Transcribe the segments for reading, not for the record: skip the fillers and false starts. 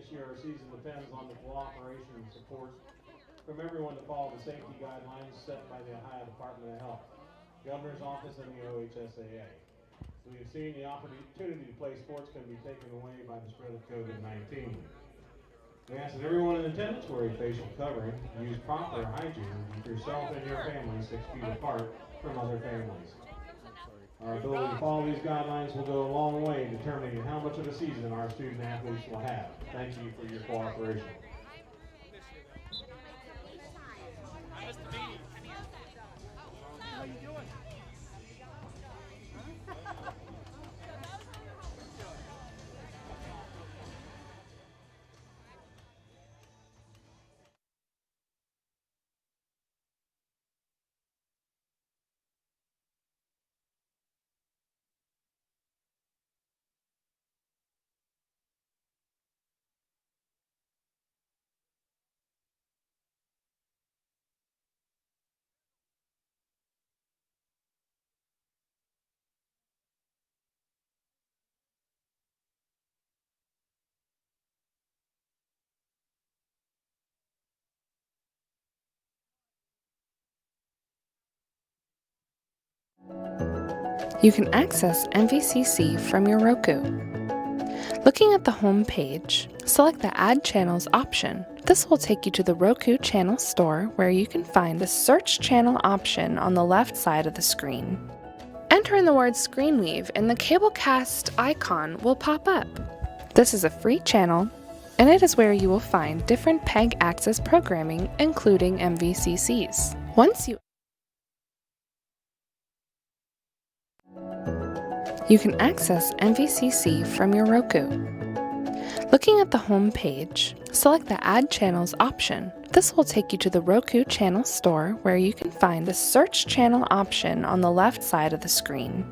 this year, our season depends on the cooperation and support from everyone to follow the safety guidelines set by the Ohio Department of Health, Governor's Office, and the OHSAA. We have seen the opportunity to play sports can be taken away by the spread of COVID-19. We ask that everyone in attendance wear a facial covering, use proper hygiene, and keep yourself and your family 6 feet apart from other families. Our ability to follow these guidelines will go a long way in determining how much of a season our student athletes will have. Thank you for your cooperation. You can access MVCC from your Roku. Looking at the home page, select the Add Channels option. This will take you to the Roku Channel Store, where you can find the Search Channel option on the left side of the screen. Enter in the word Screenweave and the Cablecast icon will pop up. This is a free channel, and it is where you will find different PEG access programming, including MVCCs. You can access MVCC from your Roku. Looking at the home page, select the Add Channels option. This will take you to the Roku Channel Store, where you can find the Search Channel option on the left side of the screen.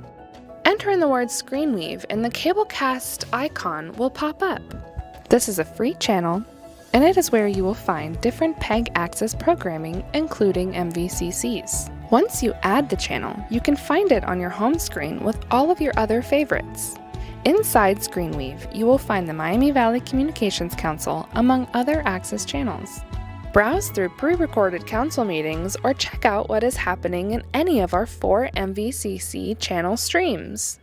Enter in the word Screenweave and the Cablecast icon will pop up. This is a free channel, and it is where you will find different PEG access programming, including MVCCs. Once you add the channel, you can find it on your home screen with all of your other favorites. Inside Screenweave, you will find the Miami Valley Communications Council, among other access channels. Browse through pre-recorded council meetings or check out what is happening in any of our 4 MVCC channel streams.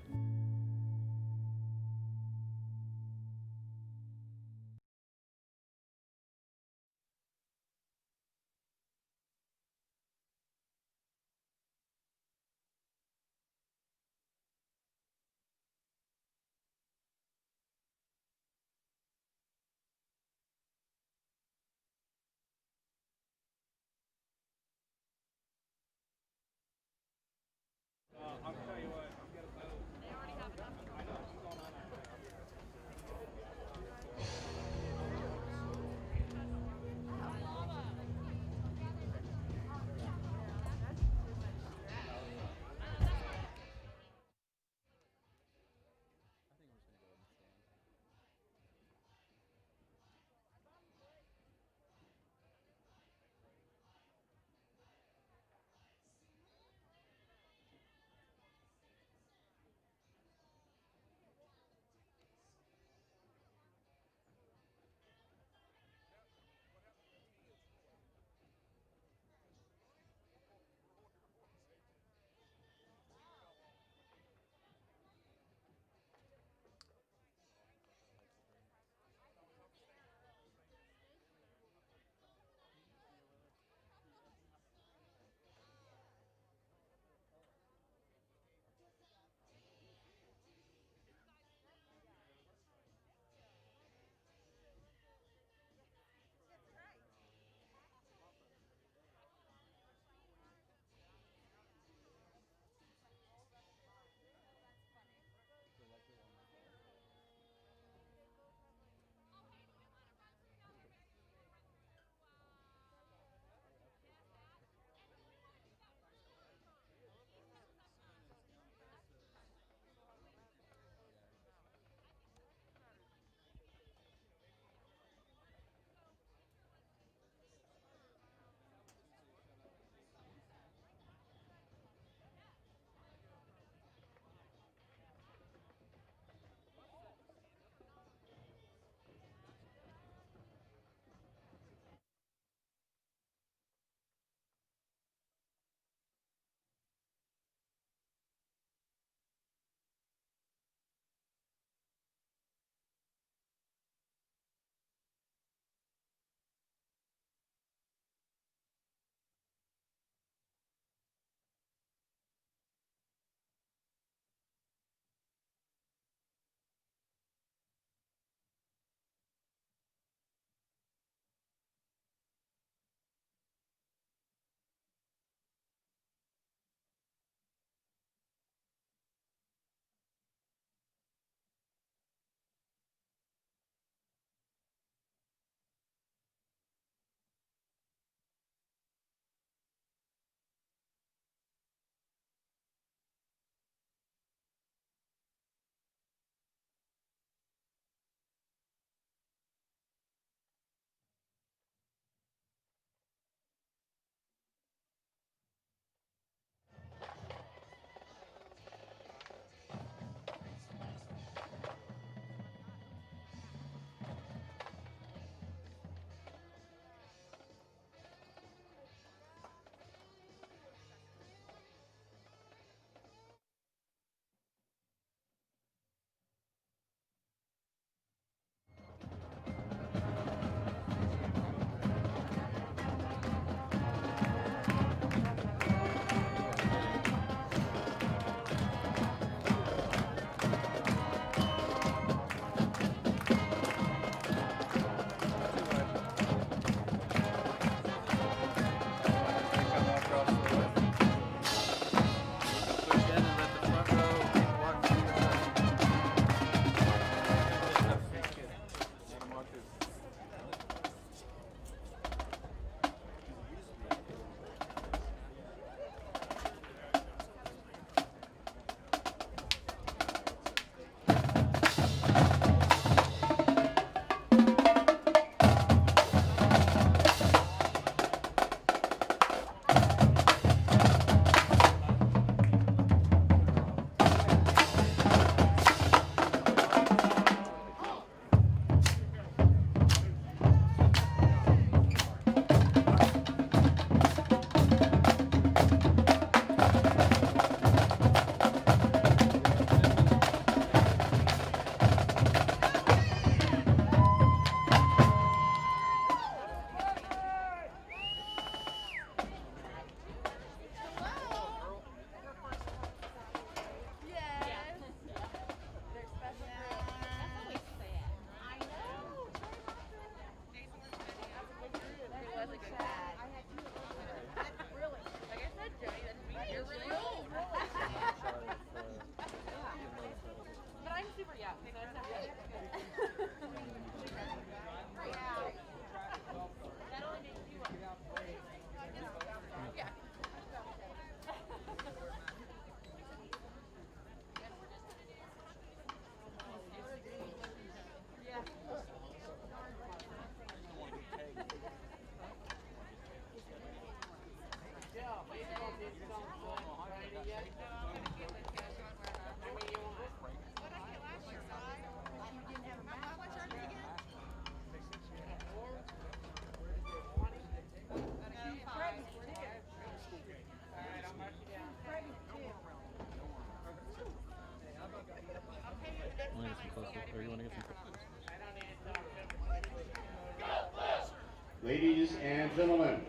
Ladies and gentlemen,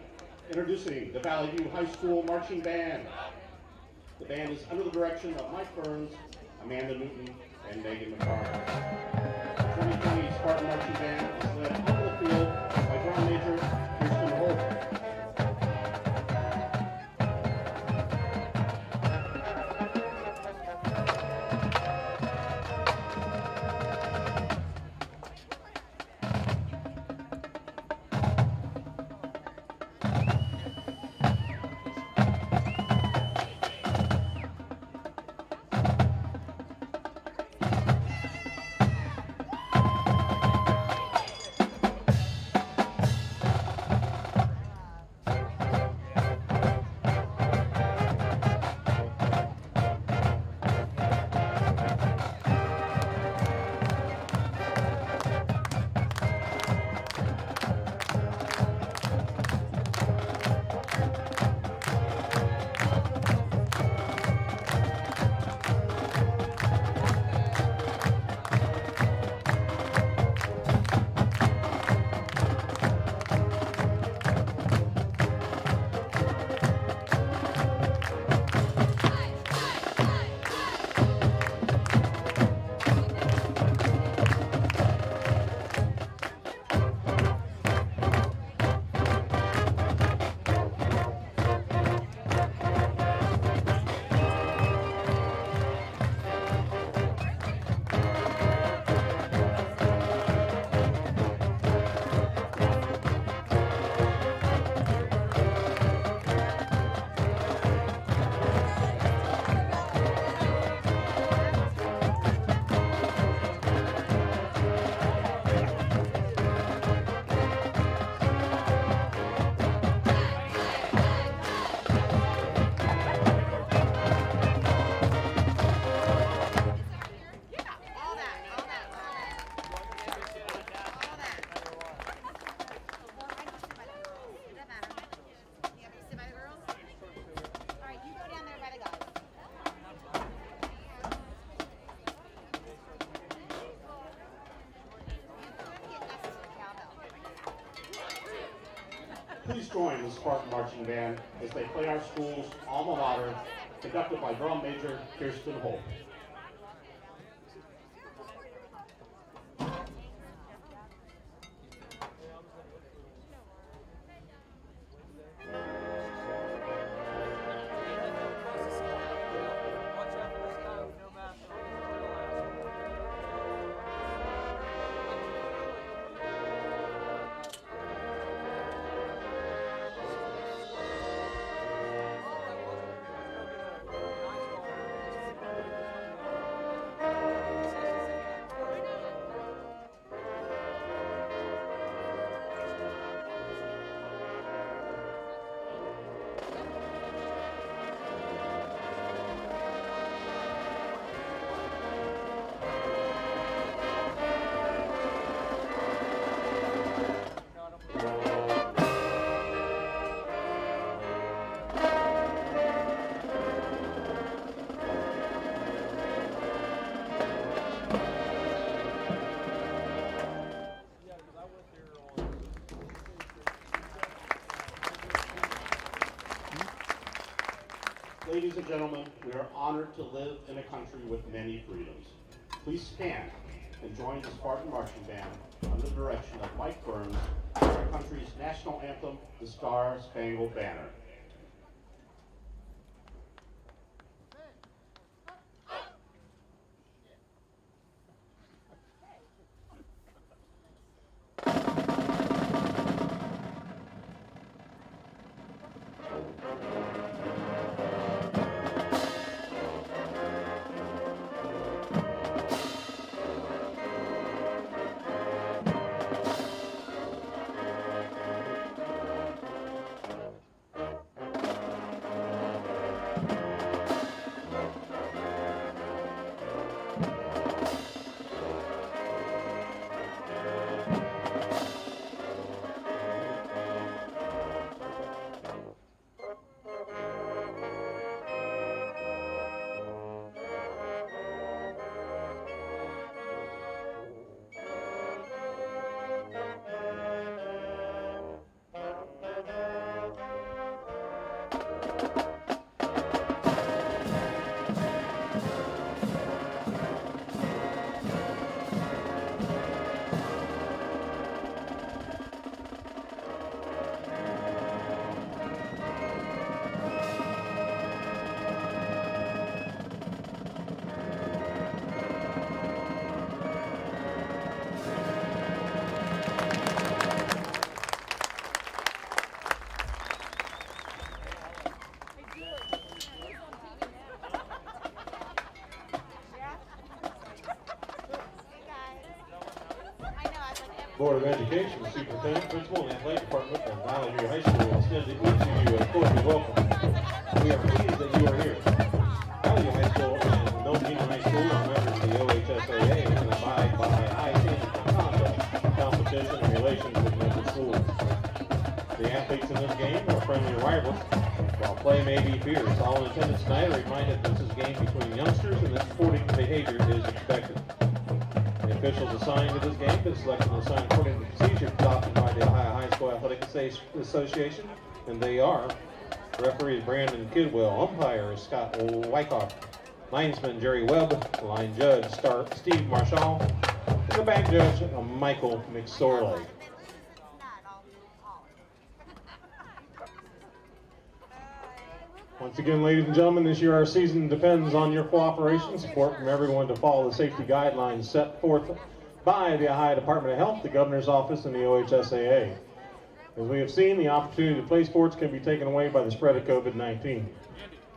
introducing the Valley View High School Marching Band. The band is under the direction of Mike Burns, Amanda Newton, and Megan McCarthy. The 2020 Spartan Marching Band is led onto the field by drum major Kirsten Holt. Please join the Spartan Marching Band as they play our school's alma mater, conducted by drum major Kirsten Holt. Ladies and gentlemen, we are honored to live in a country with many freedoms. Please stand and join the Spartan Marching Band under the direction of Mike Burns for our country's national anthem, the Star-Spangled Banner. Board of Education, Superintendent, Principal, and Athletic Department of Valley View High School extend to each of you a cordial welcome. We are pleased that you are here. Valley View High School and Milton High School are members of the OHSAA and abide by high standards of conduct, competition, and relations with member schools. The athletes in this game are friendly rivals, while play may be fierce. All in attendance tonight are reminded that this is a game between youngsters and that sporting behavior is expected. The officials assigned to this game have been selected and assigned according to the procedure adopted by the Ohio High School Athletic Association, and they are referee Brandon Kidwell, umpire Scott Wyckoff, linesman Jerry Webb, line judge Steve Marshall, and the back judge Michael McSorley. Once again, ladies and gentlemen, this year our season depends on your cooperation and support from everyone to follow the safety guidelines set forth by the Ohio Department of Health, the Governor's Office, and the OHSAA. As we have seen, the opportunity to play sports can be taken away by the spread of COVID-19.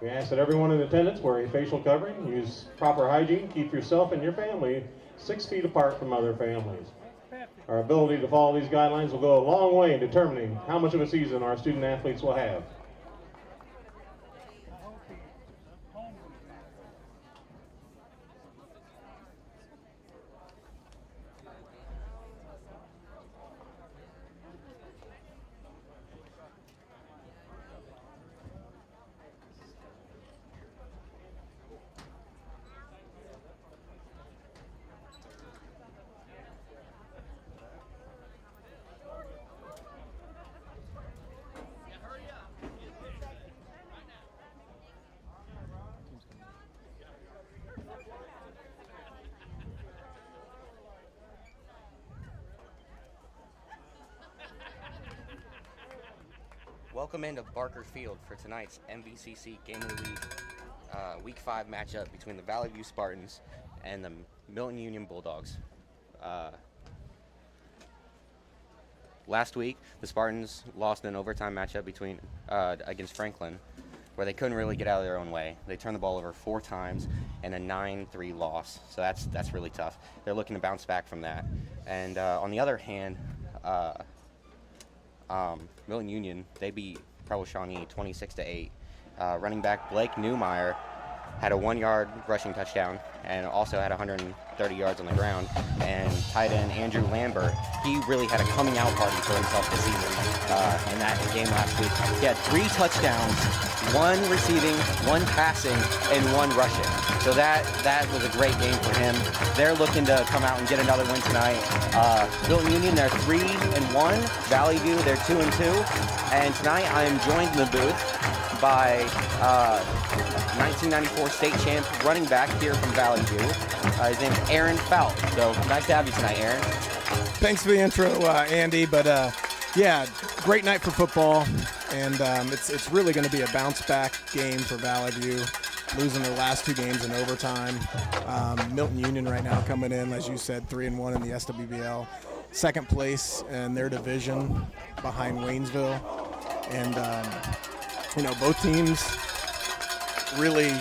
We ask that everyone in attendance wear a facial covering, use proper hygiene, keep yourself and your family 6 feet apart from other families. Our ability to follow these guidelines will go a long way in determining how much of a season our student athletes will have. Welcome into Barker Field for tonight's MVCC Game of the Week, Week 5 matchup between the Valley View Spartans and the Milton Union Bulldogs. Last week, the Spartans lost an overtime matchup against Franklin, where they couldn't really get out of their own way. They turned the ball over 4 times and a 9-3 loss, so that's really tough. They're looking to bounce back from that. And on the other hand, Milton Union, they beat Preble Shawnee 26-8. Running back Blake Newmeyer had a 1-yard rushing touchdown and also had 130 yards on the ground. And tight end Andrew Lambert, he really had a coming out party for himself this season in that game last week. He had 3 touchdowns, 1 receiving, 1 passing, and 1 rushing. So that was a great game for him. They're looking to come out and get another win tonight. Milton Union, they're 3-1. Valley View, they're 2-2. And tonight I am joined in the booth by 1994 state champ running back here from Valley View. His name is Aaron Fout. So nice to have you tonight, Aaron. Thanks for the intro, Andy. But yeah, great night for football, and it's really going to be a bounce back game for Valley View, losing their last 2 games in overtime. Milton Union right now coming in, as you said, 3-1 in the SWBL, 2nd place in their division behind Waynesville, and both teams really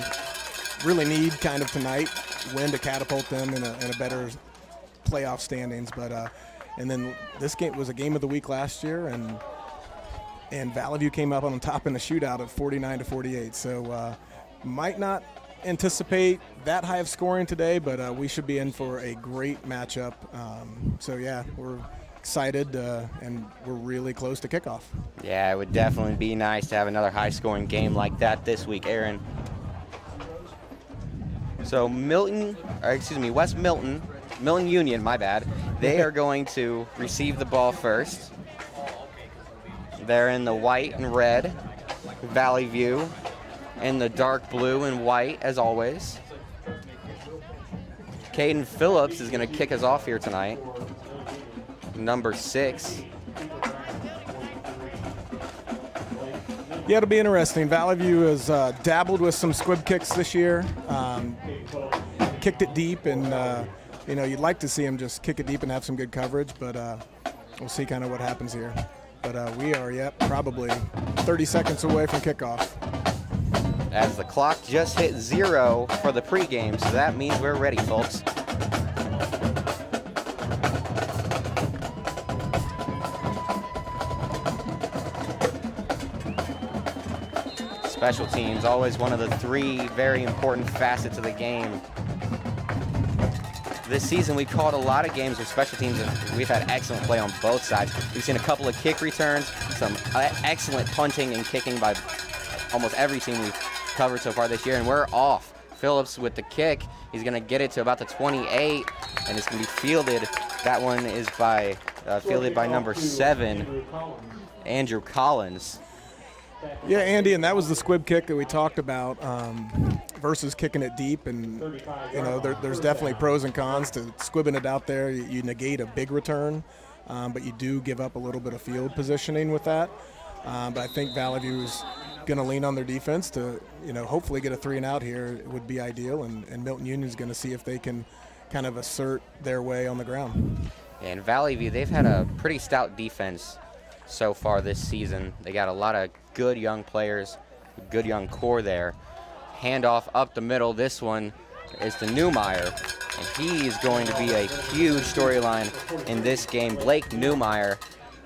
need kind of tonight win to catapult them in a better playoff standings. But and then this game was a game of the week last year, and Valley View came up on top in a shootout of 49-48. So might not anticipate that high of scoring today, but we should be in for a great matchup. So yeah, we're excited, and we're really close to kickoff. Yeah, it would definitely be nice to have another high-scoring game like that this week, Aaron. So West Milton Union, my bad, they are going to receive the ball first. They're in the white and red. Valley View in the dark blue and white, as always. Caden Phillips is going to kick us off here tonight. Number 6. Yeah, it'll be interesting. Valley View has dabbled with some squib kicks this year. Kicked it deep, and you'd like to see him just kick it deep and have some good coverage, but we'll see kind of what happens here. But we are, probably 30 seconds away from kickoff. As the clock just hit 0 for the pregame, so that means we're ready, folks. Special teams, always one of the three very important facets of the game. This season, we called a lot of games with special teams, and we've had excellent play on both sides. We've seen a couple of kick returns, some excellent punting and kicking by almost every team we've covered so far this year, and we're off. Phillips with the kick. He's going to get it to about the 28, and it's going to be fielded. That one is fielded by number 7, Andrew Collins. Yeah, Andy, and that was the squib kick that we talked about versus kicking it deep. And, you know, there's definitely pros and cons to squibbing it out there. You negate a big return, but you do give up a little bit of field positioning with that. But I think Valley View is going to lean on their defense to, you know, hopefully get a 3-and-out here. It would be ideal, and Milton Union is going to see if they can kind of assert their way on the ground. And Valley View, they've had a pretty stout defense so far this season. They got a lot of good young players, good young core there. Handoff up the middle. This one is to Newmeyer, and he is going to be a huge storyline in this game. Blake Newmeyer,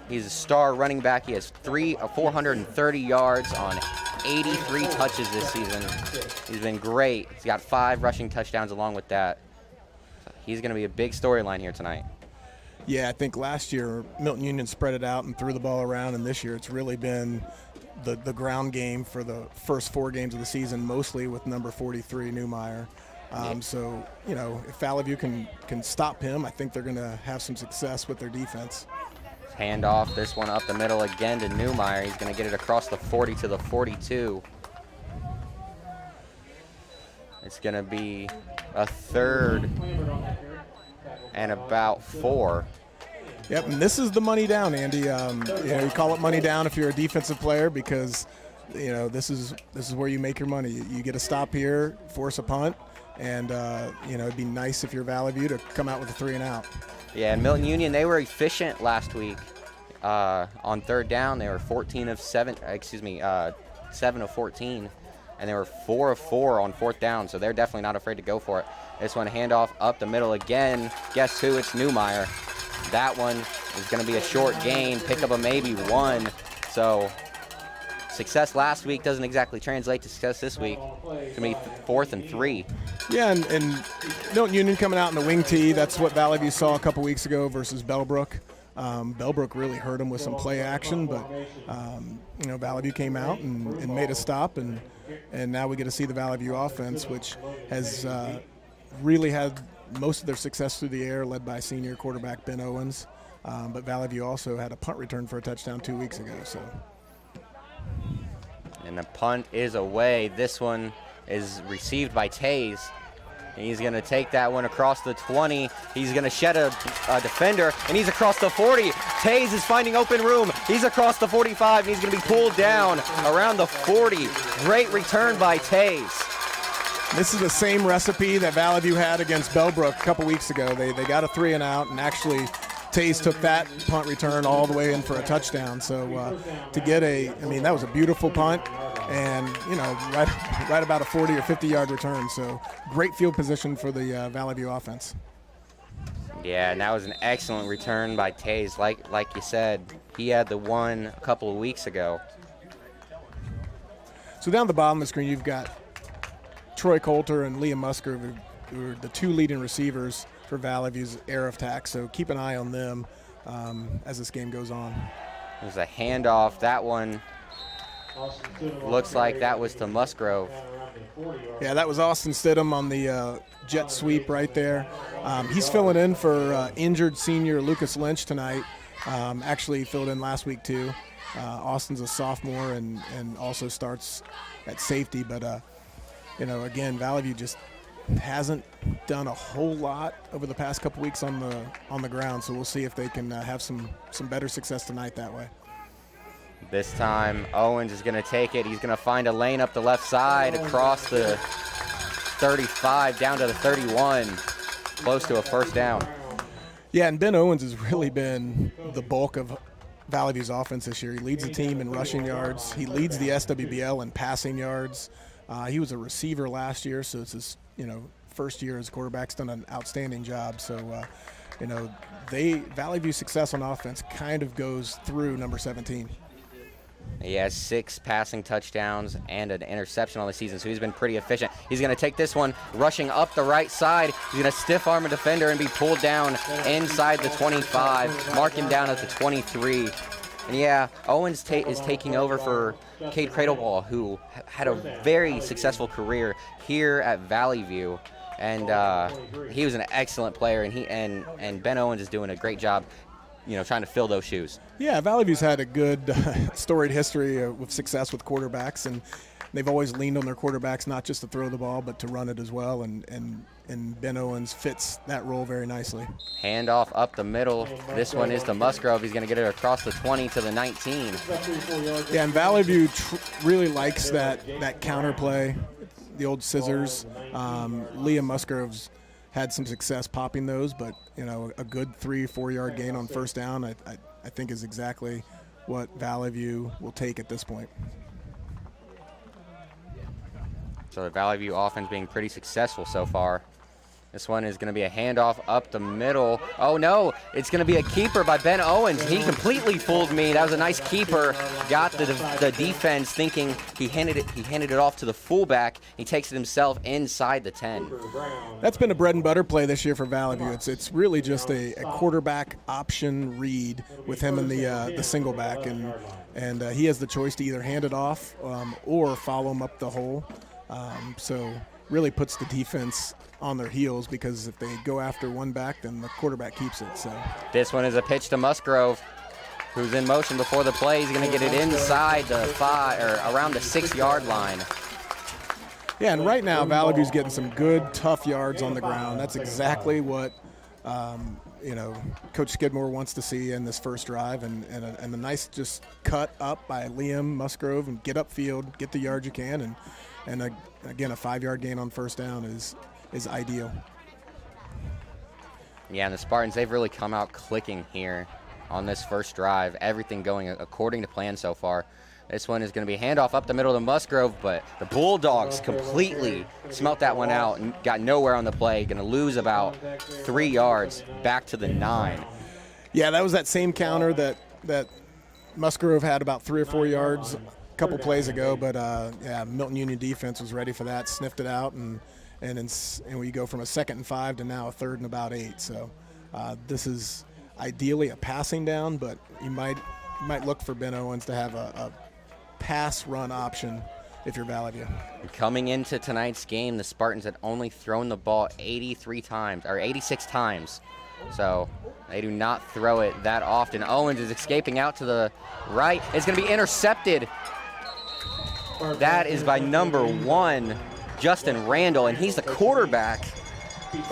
he's a star running back. He has 430 yards on 83 touches this season. He's been great. He's got 5 rushing touchdowns along with that. So he's going to be a big storyline here tonight. Yeah, I think last year Milton Union spread it out and threw the ball around, and this year it's really been the ground game for the first 4 games of the season, mostly with number 43, Newmeyer. So, you know, if Valley View can stop him, I think they're going to have some success with their defense. Hand off, this one up the middle again to Newmeyer. He's going to get it across the 40 to the 42. It's going to be a 3rd and about 4. Yep, and this is the money down, Andy. You know, you call it money down if you're a defensive player because, you know, this is where you make your money. You get a stop here, force a punt, and you know, it'd be nice if you're Valley View to come out with a 3-and-out. Yeah, and Milton Union, they were efficient last week on 3rd down. They were 7 of 14, and they were 4 of 4 on 4th down, so they're definitely not afraid to go for it. This one handoff up the middle again. Guess who? It's Newmeyer. That one is going to be a short gain, pick up a maybe 1. So success last week doesn't exactly translate to success this week. It's going to be 4th and 3. Yeah, and Milton Union coming out in the wing tee. That's what Valley View saw a couple weeks ago versus Bellbrook. Bellbrook really hurt them with some play action, but you know, Valley View came out and made a stop, and now we get to see the Valley View offense, which has really had most of their success through the air, led by senior quarterback Ben Owens. But Valley View also had a punt return for a touchdown 2 weeks ago. So, and the punt is away. This one is received by Taze. He's going to take that one across the 20. He's going to shed a defender, and he's across the 40. Taze is finding open room. He's across the 45, and he's going to be pulled down around the 40. Great return by Taze. This is the same recipe that Valley View had against Bellbrook a couple weeks ago. They got a 3-and-out, and actually Taze took that punt return all the way in for a touchdown. So to get that was a beautiful punt, and, you know, right about a 40 or 50-yard return. So great field position for the Valley View offense. Yeah, and that was an excellent return by Taze. Like you said, he had the one a couple of weeks ago. So down the bottom of the screen, you've got Troy Coulter and Liam Musgrove, who are the 2 leading receivers for Valley View's air attack. So keep an eye on them as this game goes on. There's a handoff. That one looks like that was to Musgrove. Yeah, that was Austin Stidham on the jet sweep right there. He's filling in for injured senior Lucas Lynch tonight. Actually filled in last week too. Austin's a sophomore and also starts at safety, but you know, again, Valley View just hasn't done a whole lot over the past couple weeks on the ground, so we'll see if they can have some better success tonight that way. This time, Owens is going to take it. He's going to find a lane up the left side across the 35 down to the 31, close to a 1st down. Yeah, and Ben Owens has really been the bulk of Valley View's offense this year. He leads the team in rushing yards. He leads the SWBL in passing yards. He was a receiver last year, so it's his, you know, first year as quarterback's done an outstanding job. So, you know, Valley View's success on offense kind of goes through number 17. He has 6 passing touchdowns and an interception on the season, so he's been pretty efficient. He's going to take this one, rushing up the right side. He's going to stiff arm a defender and be pulled down inside the 25, mark him down at the 23. And yeah, Owens is taking over for Cade Cradleball, who had a very successful career here at Valley View. And he was an excellent player, and Ben Owens is doing a great job, trying to fill those shoes. Yeah, Valley View's had a good storied history with success with quarterbacks, and they've always leaned on their quarterbacks not just to throw the ball but to run it as well, and Ben Owens fits that role very nicely. Handoff up the middle. This one is to Musgrove. He's going to get it across the 20 to the 19. Yeah, and Valley View really likes that counter play, the old scissors. Liam Musgrove's had some success popping those, but a good 3-4 yard gain on first down I think is exactly what Valley View will take at this point. So the Valley View offense being pretty successful so far. This one is going to be a handoff up the middle. Oh no, it's going to be a keeper by Ben Owens. He completely fooled me. That was a nice keeper. Got the defense thinking he handed it off to the fullback. He takes it himself inside the 10. That's been a bread and butter play this year for Valley View. It's really just a quarterback option read with him and the single back, and he has the choice to either hand it off or follow him up the hole. So really puts the defense on their heels, because if they go after one back, then the quarterback keeps it. So this one is a pitch to Musgrove, who's in motion before the play. He's going to get it inside the 5 or around the 6 yard line. Yeah, and right now Valley View's getting some good tough yards on the ground. That's exactly what Coach Skidmore wants to see in this first drive, and a nice just cut up by Liam Musgrove and get upfield, get the yards you can, and again a 5 yard gain on first down is ideal. Yeah, and the Spartans, they've really come out clicking here on this first drive. Everything going according to plan so far. This one is going to be handoff up the middle to Musgrove, but the Bulldogs completely smelt that one out and got nowhere on the play. Going to lose about 3 yards back to the 9. Yeah, that was that same counter that Musgrove had about 3 or 4 yards a couple plays ago, but Milton Union defense was ready for that, sniffed it out, and we go from a 2nd and 5 to now a 3rd and about 8. So this is ideally a passing down, but you might look for Ben Owens to have a pass run option if you're Valley View. Coming into tonight's game, the Spartans had only thrown the ball 86 times. So they do not throw it that often. Owens is escaping out to the right. It's going to be intercepted. That is by number 1, Justin Randall, and he's the quarterback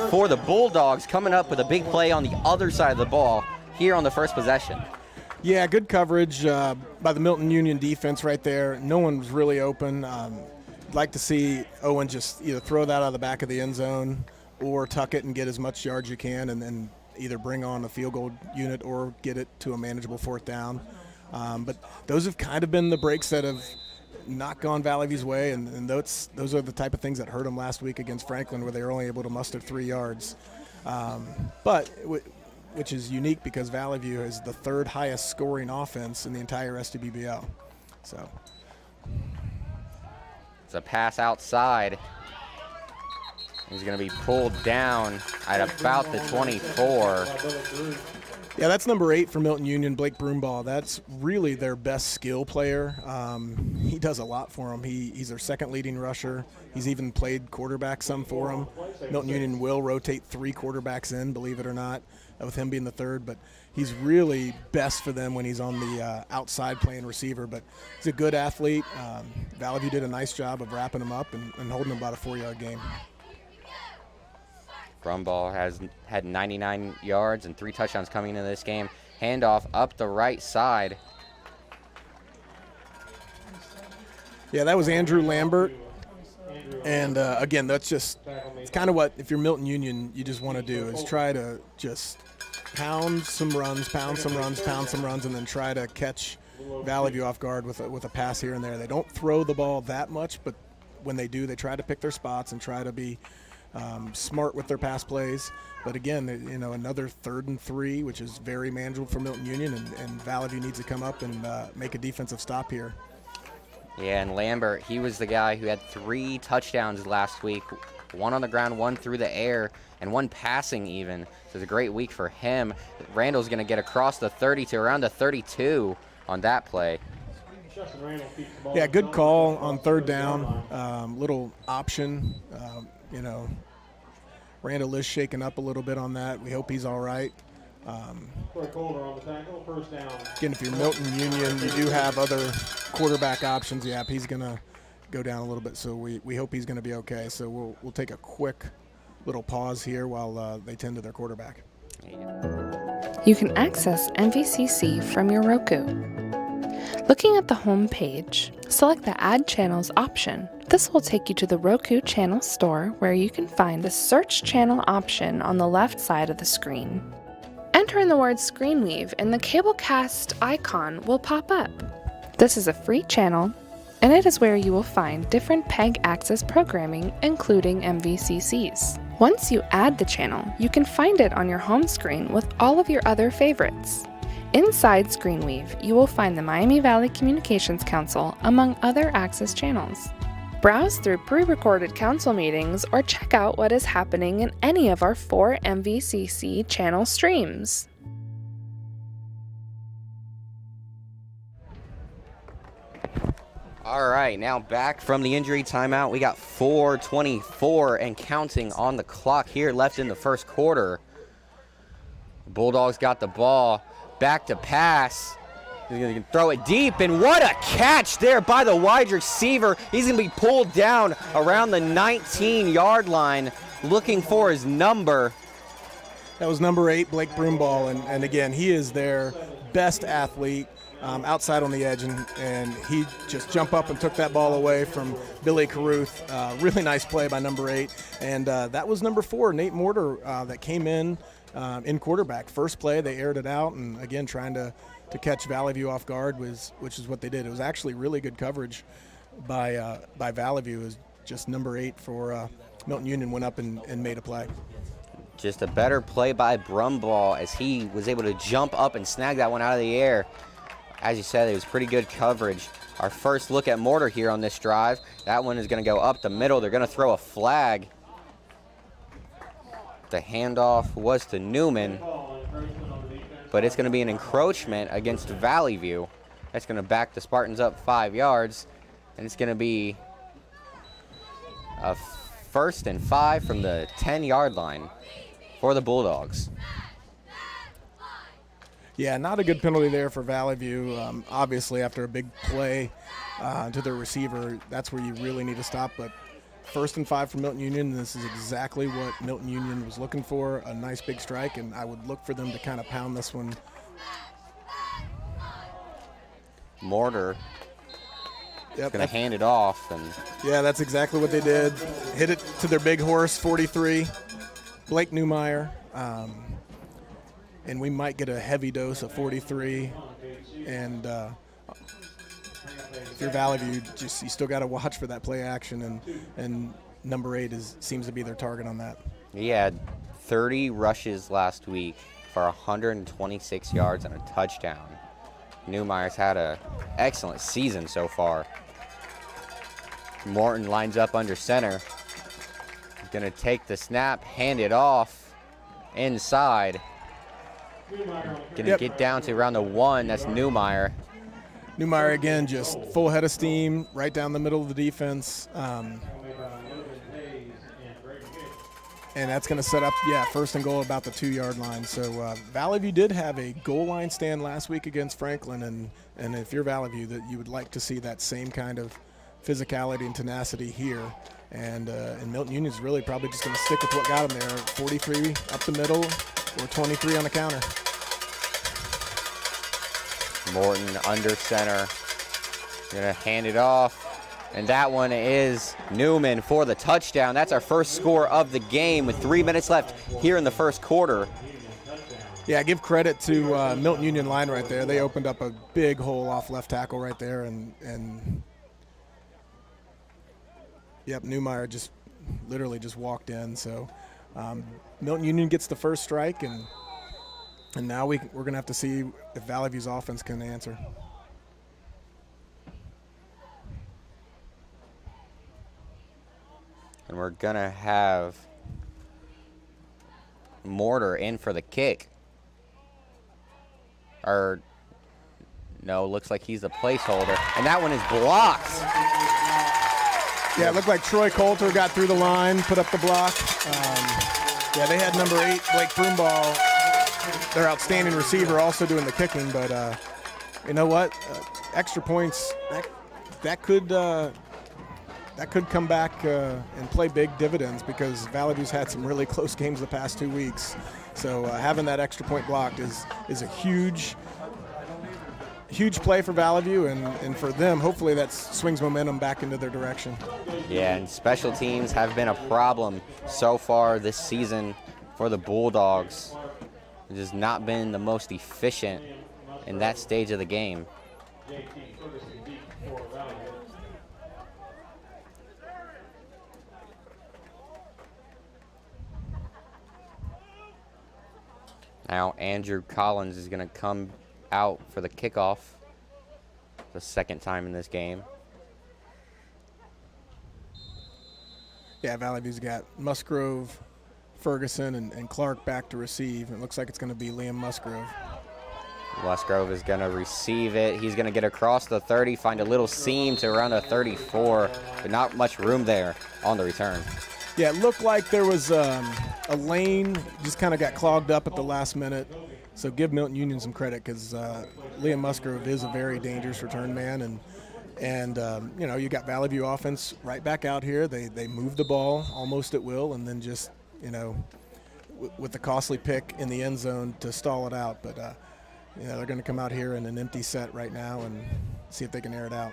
for the Bulldogs, coming up with a big play on the other side of the ball here on the first possession. Yeah, good coverage by the Milton Union defense right there. No one was really open. Like to see Owen just either throw that out of the back of the end zone or tuck it and get as much yards you can, and then either bring on a field goal unit or get it to a manageable 4th down. But those have kind of been the breaks that have not gone Valley View's way, and those are the type of things that hurt them last week against Franklin, where they were only able to muster 3 yards. Which is unique because Valley View is the 3rd highest scoring offense in the entire SWBBL. So it's a pass outside. He's going to be pulled down at about the 24. Yeah, that's number 8 for Milton Union, Blake Broomball. That's really their best skill player. He does a lot for them. He's their 2nd leading rusher. He's even played quarterback some for them. Milton Union will rotate 3 quarterbacks in, believe it or not, with him being the 3rd. But he's really best for them when he's on the outside playing receiver. But he's a good athlete. Valley View did a nice job of wrapping him up and holding him about a 4 yard gain. Brumbaugh has had 99 yards and 3 touchdowns coming into this game. Handoff up the right side. Yeah, that was Andrew Lambert. And, again, it's kind of what, if you're Milton Union, you just want to do is try to just pound some runs, and then try to catch Valley View off guard with a pass here and there. They don't throw the ball that much, but when they do, they try to pick their spots and try to be smart with their pass plays. But again, another 3rd and 3, which is very manageable for Milton Union, and Valley View needs to come up and make a defensive stop here. Yeah, and Lambert, he was the guy who had 3 touchdowns last week, 1 on the ground, 1 through the air, and 1 passing even. So it's a great week for him. Randall's going to get across the 30 to around the 32 on that play. Yeah, good call on 3rd down. Little option, Randall is shaking up a little bit on that. We hope he's all right. Again, if you're Milton Union, you do have other quarterback options. Yeah, he's going to go down a little bit, so we hope he's going to be okay. So we'll take a quick little pause here while they tend to their quarterback. You can access MVCC from your Roku. Looking at the home page, select the Add Channels option. This will take you to the Roku channel store where you can find the Search Channel option on the left side of the screen. Enter in the word Screenweave and the Cablecast icon will pop up. This is a free channel, and it is where you will find different PEG access programming, including MVCCs. Once you add the channel, you can find it on your home screen with all of your other favorites. Inside Screenweave, you will find the Miami Valley Communications Council, among other access channels. Browse through pre-recorded council meetings or check out what is happening in any of our 4 MVCC channel streams. All right, now back from the injury timeout. We got 4:24 and counting on the clock here left in the first quarter. Bulldogs got the ball. Back to pass. He's going to throw it deep, and what a catch there by the wide receiver. He's going to be pulled down around the 19-yard line, looking for his number. That was number 8, Blake Broomball, and again, he is their best athlete outside on the edge, and he just jumped up and took that ball away from Billy Caruth. Really nice play by number 8, and that was number 4, Nate Mortar, that came in quarterback. First play, they aired it out, and again, trying to catch Valley View off guard, which is what they did. It was actually really good coverage by Valley View. It was just number 8 for Milton Union went up and made a play. Just a better play by Brumbaugh as he was able to jump up and snag that one out of the air. As you said, it was pretty good coverage. Our first look at Mortar here on this drive. That one is going to go up the middle. They're going to throw a flag. The handoff was to Newman, but it's going to be an encroachment against Valley View. That's going to back the Spartans up 5 yards, and it's going to be a 1st and 5 from the 10-yard line for the Bulldogs. Yeah, not a good penalty there for Valley View. Obviously, after a big play to their receiver, that's where you really need to stop. But 1st and 5 for Milton Union. This is exactly what Milton Union was looking for, a nice big strike, and I would look for them to kind of pound this one. Mortar going to hand it off. And yeah, that's exactly what they did. Hit it to their big horse, 43, Blake Newmeyer. And we might get a heavy dose of 43. And if you're Valley View, you still got to watch for that play action, and number 8 seems to be their target on that. He had 30 rushes last week for 126 yards and a touchdown. Newmeyer's had an excellent season so far. Morton lines up under center. He's going to take the snap, hand it off inside. Going to get down to around the 1. That's Newmeyer. Newmeyer, again, just full head of steam, right down the middle of the defense. And that's going to set up, 1st and goal about the 2-yard line. So Valley View did have a goal line stand last week against Franklin, and if you're Valley View, that you would like to see that same kind of physicality and tenacity here. And Milton Union is really probably just going to stick with what got them there, 43 up the middle or 23 on the counter. Morton under center, going to hand it off. And that one is Newman for the touchdown. That's our first score of the game with 3 minutes left here in the first quarter. Yeah, give credit to Milton Union line right there. They opened up a big hole off left tackle right there. And yep, Newmeyer just literally just walked in. So Milton Union gets the first strike, and now we're going to have to see if Valley View's offense can answer. And we're going to have Mortar in for the kick. Or, no, looks like he's the placeholder. And that one is blocked. Yeah, it looked like Troy Coulter got through the line, put up the block. Yeah, they had number 8, Blake Broomball, their outstanding receiver, also doing the kicking. But you know what? Extra points, that could come back and play big dividends, because Valley View's had some really close games the past 2 weeks. So having that extra point blocked is a huge play for Valley View, and for them, hopefully that swings momentum back into their direction. Yeah, and special teams have been a problem so far this season for the Bulldogs. It has not been the most efficient in that stage of the game. Now Andrew Collins is going to come out for the kickoff the second time in this game. Yeah, Valley View's got Musgrove, Ferguson, and Clark back to receive. It looks like it's going to be Liam Musgrove. Musgrove is going to receive it. He's going to get across the 30, find a little seam to around the 34, but not much room there on the return. Yeah, it looked like there was a lane, just kind of got clogged up at the last minute. So give Milton Union some credit, because Liam Musgrove is a very dangerous return man, and you know, you got Valley View offense right back out here. They move the ball almost at will, and then just, you know, with the costly pick in the end zone to stall it out. But you know, they're going to come out here in an empty set right now and see if they can air it out.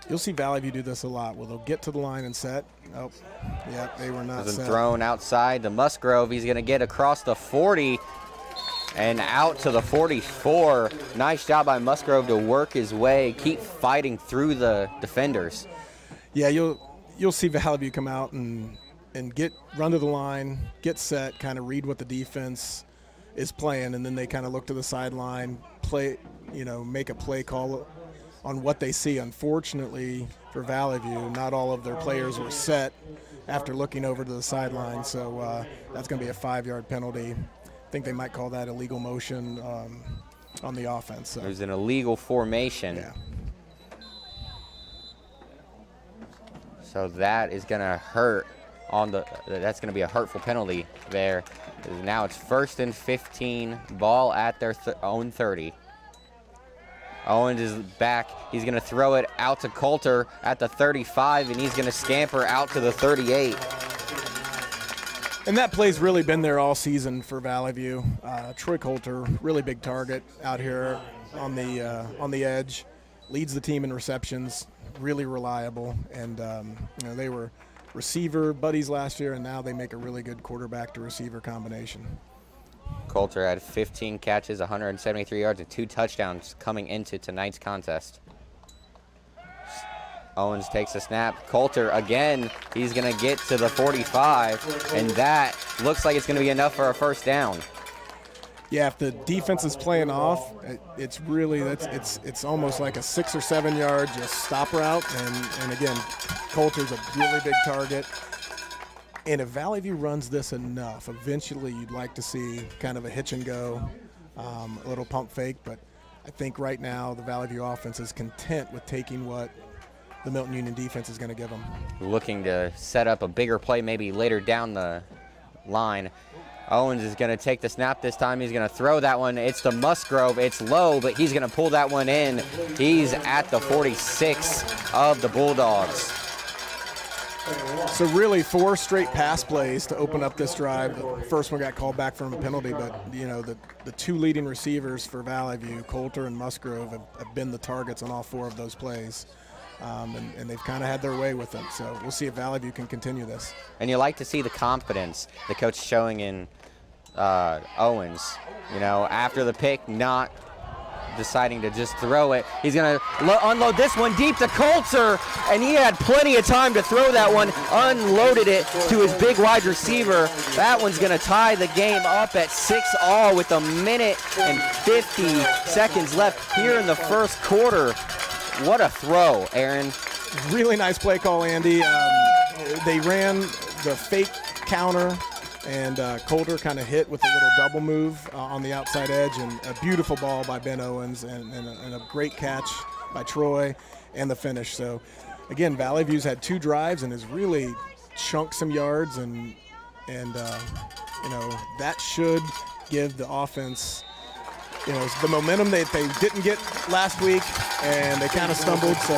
You'll see Valley View do this a lot. Well, they'll get to the line and set. Oh, yeah, they were not set. Thrown outside to Musgrove. He's going to get across the 40 and out to the 44. Nice job by Musgrove to work his way, keep fighting through the defenders. Yeah, you'll see Valley View come out and run to the line, get set, kind of read what the defense is playing, and then they kind of look to the sideline, play, you know, make a play call on what they see. Unfortunately for Valley View, not all of their players were set after looking over to the sideline, so that's going to be a 5-yard penalty. I think they might call that illegal motion on the offense. So. There's an illegal formation. Yeah. So that is going to hurt that's going to be a hurtful penalty there. Now it's 1st and 15, ball at their own 30. Owens is back. He's going to throw it out to Coulter at the 35, and he's going to scamper out to the 38. And that play's really been there all season for Valley View. Troy Coulter, really big target out here on the edge, leads the team in receptions, really reliable. And you know, they were receiver buddies last year, and now they make a really good quarterback to receiver combination. Coulter had 15 catches, 173 yards, and 2 touchdowns coming into tonight's contest. Owens takes a snap. Coulter again, he's going to get to the 45, and that looks like it's going to be enough for a first down. Yeah, if the defense is playing off, it's really, it's almost like a 6 or 7 yard just stop route, and again, Coulter's a really big target. And if Valley View runs this enough, eventually you'd like to see kind of a hitch and go, a little pump fake. But I think right now the Valley View offense is content with taking what the Milton Union defense is going to give them. Looking to set up a bigger play maybe later down the line. Owens is going to take the snap this time. He's going to throw that one. It's to Musgrove. It's low, but he's going to pull that one in. He's at the 46 of the Bulldogs. So really 4 straight pass plays to open up this drive. The first one got called back from a penalty, but you know, the 2 leading receivers for Valley View, Coulter and Musgrove, have been the targets on all 4 of those plays. And they've kind of had their way with them. So we'll see if Valley View can continue this. And you like to see the confidence the coach showing in Owens. You know, after the pick, not deciding to just throw it. He's going to unload this one deep to Coulter, and he had plenty of time to throw that one. Unloaded it to his big wide receiver. That one's going to tie the game up at 6-all with 1:50 seconds left here in the first quarter. What a throw, Aaron. Really nice play call, Andy. They ran the fake counter, and Coulter kind of hit with a little double move on the outside edge, and a beautiful ball by Ben Owens, and a great catch by Troy, and the finish. So, again, Valley View's had 2 drives and has really chunked some yards, and that should give the offense, the momentum that they didn't get last week, and they kind of stumbled. So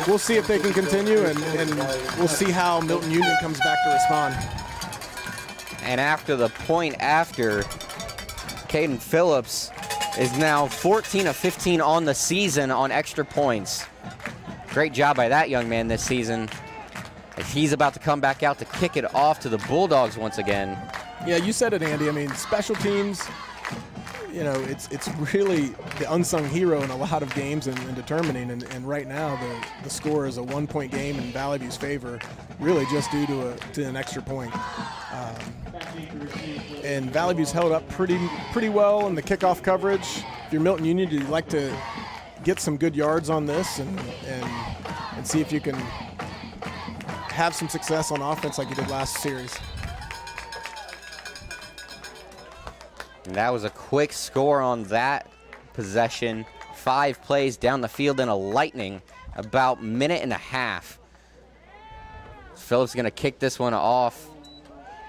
we'll see if they can continue, and we'll see how Milton Union comes back to respond. And after the point after, Caden Phillips is now 14 of 15 on the season on extra points. Great job by that young man this season. He's about to come back out to kick it off to the Bulldogs once again. Yeah, you said it, Andy. I mean, special teams, it's really the unsung hero in a lot of games and determining. And right now, the score is a 1-point game in Valley View's favor, really just due to an extra point. And Valley View's held up pretty well in the kickoff coverage. If you're Milton Union, you'd like to get some good yards on this and see if you can have some success on offense like you did last series. And that was a quick score on that possession. 5 plays down the field in a lightning, about 1.5 minutes. Phillips is going to kick this one off.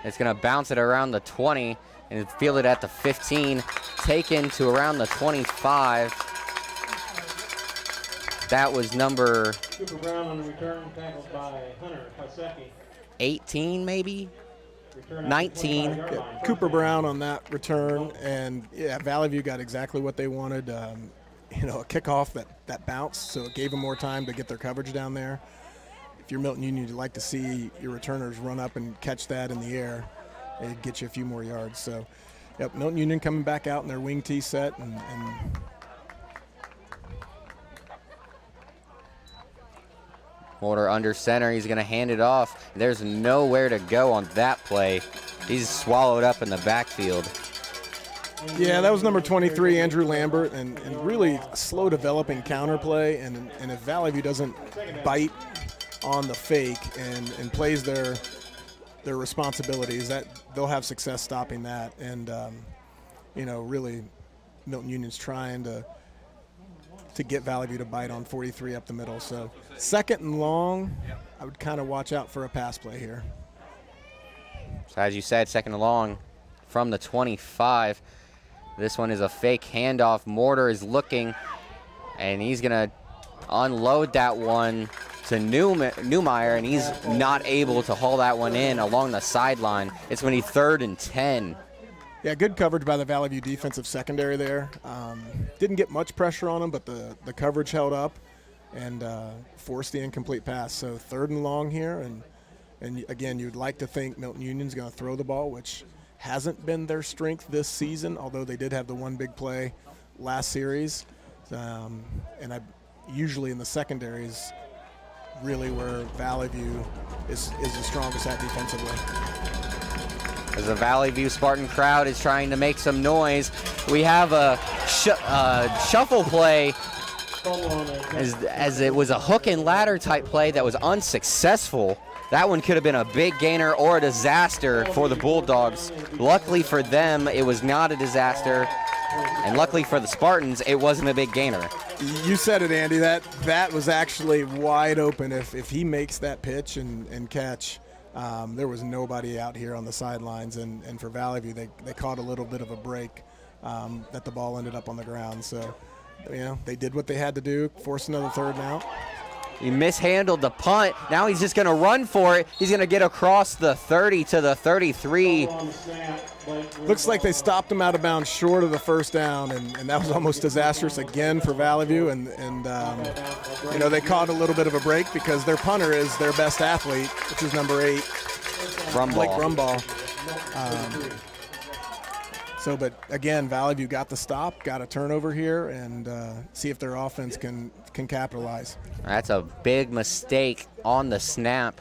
It's going to bounce it around the 20 and field it at the 15, taken to around the 25. That was number Cooper Brown on the return, tackled by Hunter Pasecki. 18 maybe? 19. Yeah, Cooper Brown on that return, and Valley View got exactly what they wanted. A kickoff that bounced, so it gave them more time to get their coverage down there. If you're Milton Union, you'd like to see your returners run up and catch that in the air. It'd get you a few more yards. So, Milton Union coming back out in their wing tee set, and Mortar under center. He's going to hand it off. There's nowhere to go on that play. He's swallowed up in the backfield. Yeah, that was number 23, Andrew Lambert, and really slow developing counter play. And if Valley View doesn't bite on the fake and plays their responsibilities, that they'll have success stopping that. And really, Milton Union's trying to get Valley View to bite on 43 up the middle. So 2nd and long, I would kind of watch out for a pass play here. So as you said, 2nd and long from the 25. This one is a fake handoff. Mortar is looking, and he's going to unload that one to Newmeyer, and he's not able to haul that one in along the sideline. It's going to be 3rd and 10. Yeah, good coverage by the Valley View defensive secondary there. Didn't get much pressure on them, but the coverage held up and forced the incomplete pass. So 3rd and long here, and again, you'd like to think Milton Union's going to throw the ball, which hasn't been their strength this season, although they did have the one big play last series. Usually in the secondaries, really where Valley View is the strongest at defensively. As the Valley View Spartan crowd is trying to make some noise, we have a shuffle play as it was a hook and ladder type play that was unsuccessful. That one could have been a big gainer or a disaster for the Bulldogs. Luckily for them, it was not a disaster. And luckily for the Spartans, it wasn't a big gainer. You said it, Andy. That was actually wide open. If he makes that pitch and catch, there was nobody out here on the sidelines. And for Valley View, they caught a little bit of a break that the ball ended up on the ground. So, they did what they had to do, force another 3rd and out. He mishandled the punt. Now he's just going to run for it. He's going to get across the 30 to the 33. Looks like they stopped him out of bounds short of the 1st down, and that was almost disastrous again for Valley View. And they caught a little bit of a break because their punter is their best athlete, which is number 8, Blake Brumball. So, but again, Valley View got the stop, got a turnover here, and see if their offense can capitalize. That's a big mistake on the snap.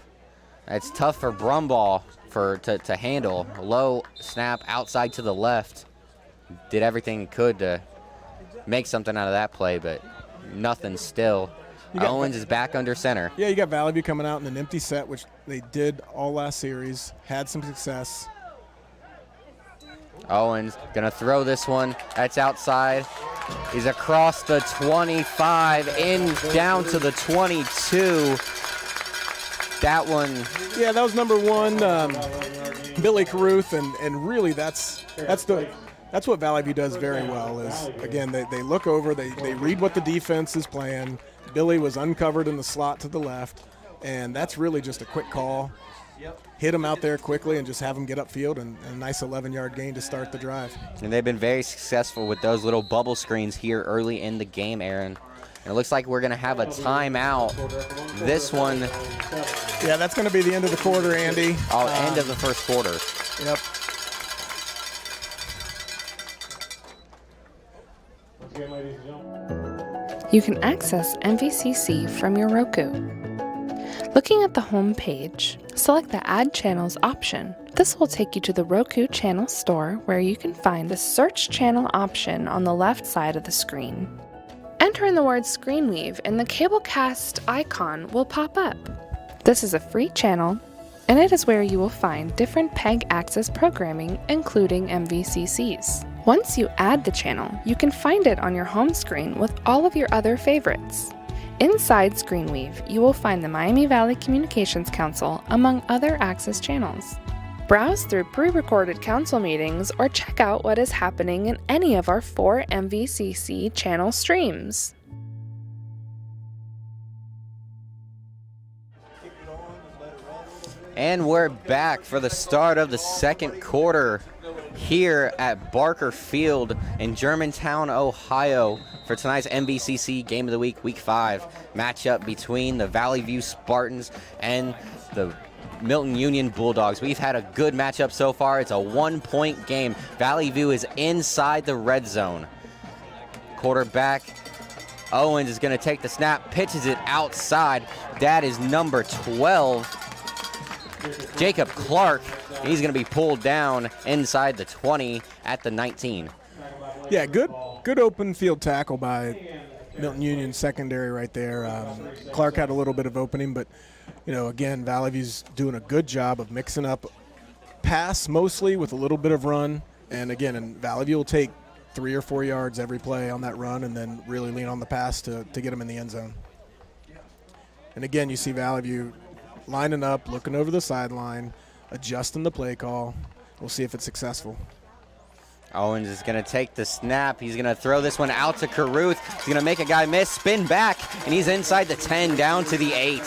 It's tough for Brumball to handle. Low snap outside to the left. Did everything he could to make something out of that play, but nothing still. Owens is back under center. Yeah, you got Valley View coming out in an empty set, which they did all last series, had some success. Owens gonna throw this one. That's outside. He's across the 25, in down to the 22. That one. Yeah, that was number 1, Billy Caruth, and really that's what Valley View does very well. Is again they look over, they read what the defense is playing. Billy was uncovered in the slot to the left, and that's really just a quick call. Hit him out there quickly and just have him get upfield, and a nice 11-yard gain to start the drive. And they've been very successful with those little bubble screens here early in the game, Aaron. And it looks like we're going to have a timeout. This one. Yeah, that's going to be the end of the quarter, Andy. Oh, end of the first quarter. Yep. Once again, ladies and gentlemen. You can access MVCC from your Roku. Looking at the home page, select the Add Channels option. This will take you to the Roku channel store, where you can find the Search Channel option on the left side of the screen. Enter in the word Screenweave and the Cablecast icon will pop up. This is a free channel, and it is where you will find different PEG access programming, including MVCCs. Once you add the channel, you can find it on your home screen with all of your other favorites. Inside Screenweave, you will find the Miami Valley Communications Council, among other access channels. Browse through pre-recorded council meetings or check out what is happening in any of our 4 MVCC channel streams. And we're back for the start of the second quarter here at Barker Field in Germantown, Ohio, for tonight's MVCC Game of the Week, Week 5 matchup between the Valley View Spartans and the Milton Union Bulldogs. We've had a good matchup so far. It's a 1-point game. Valley View is inside the red zone. Quarterback Owens is going to take the snap, pitches it outside. That is number 12, Jacob Clark. He's going to be pulled down inside the 20 at the 19. Yeah, good open field tackle by Milton Union secondary right there. Clark had a little bit of opening, but again, Valley View's doing a good job of mixing up pass mostly with a little bit of run. And again, Valley View will take 3 or 4 yards every play on that run and then really lean on the pass to get them in the end zone. And again, you see Valley View lining up, looking over the sideline, adjusting the play call. We'll see if it's successful. Owens is going to take the snap. He's going to throw this one out to Caruth. He's going to make a guy miss, spin back, and he's inside the 10, down to the 8.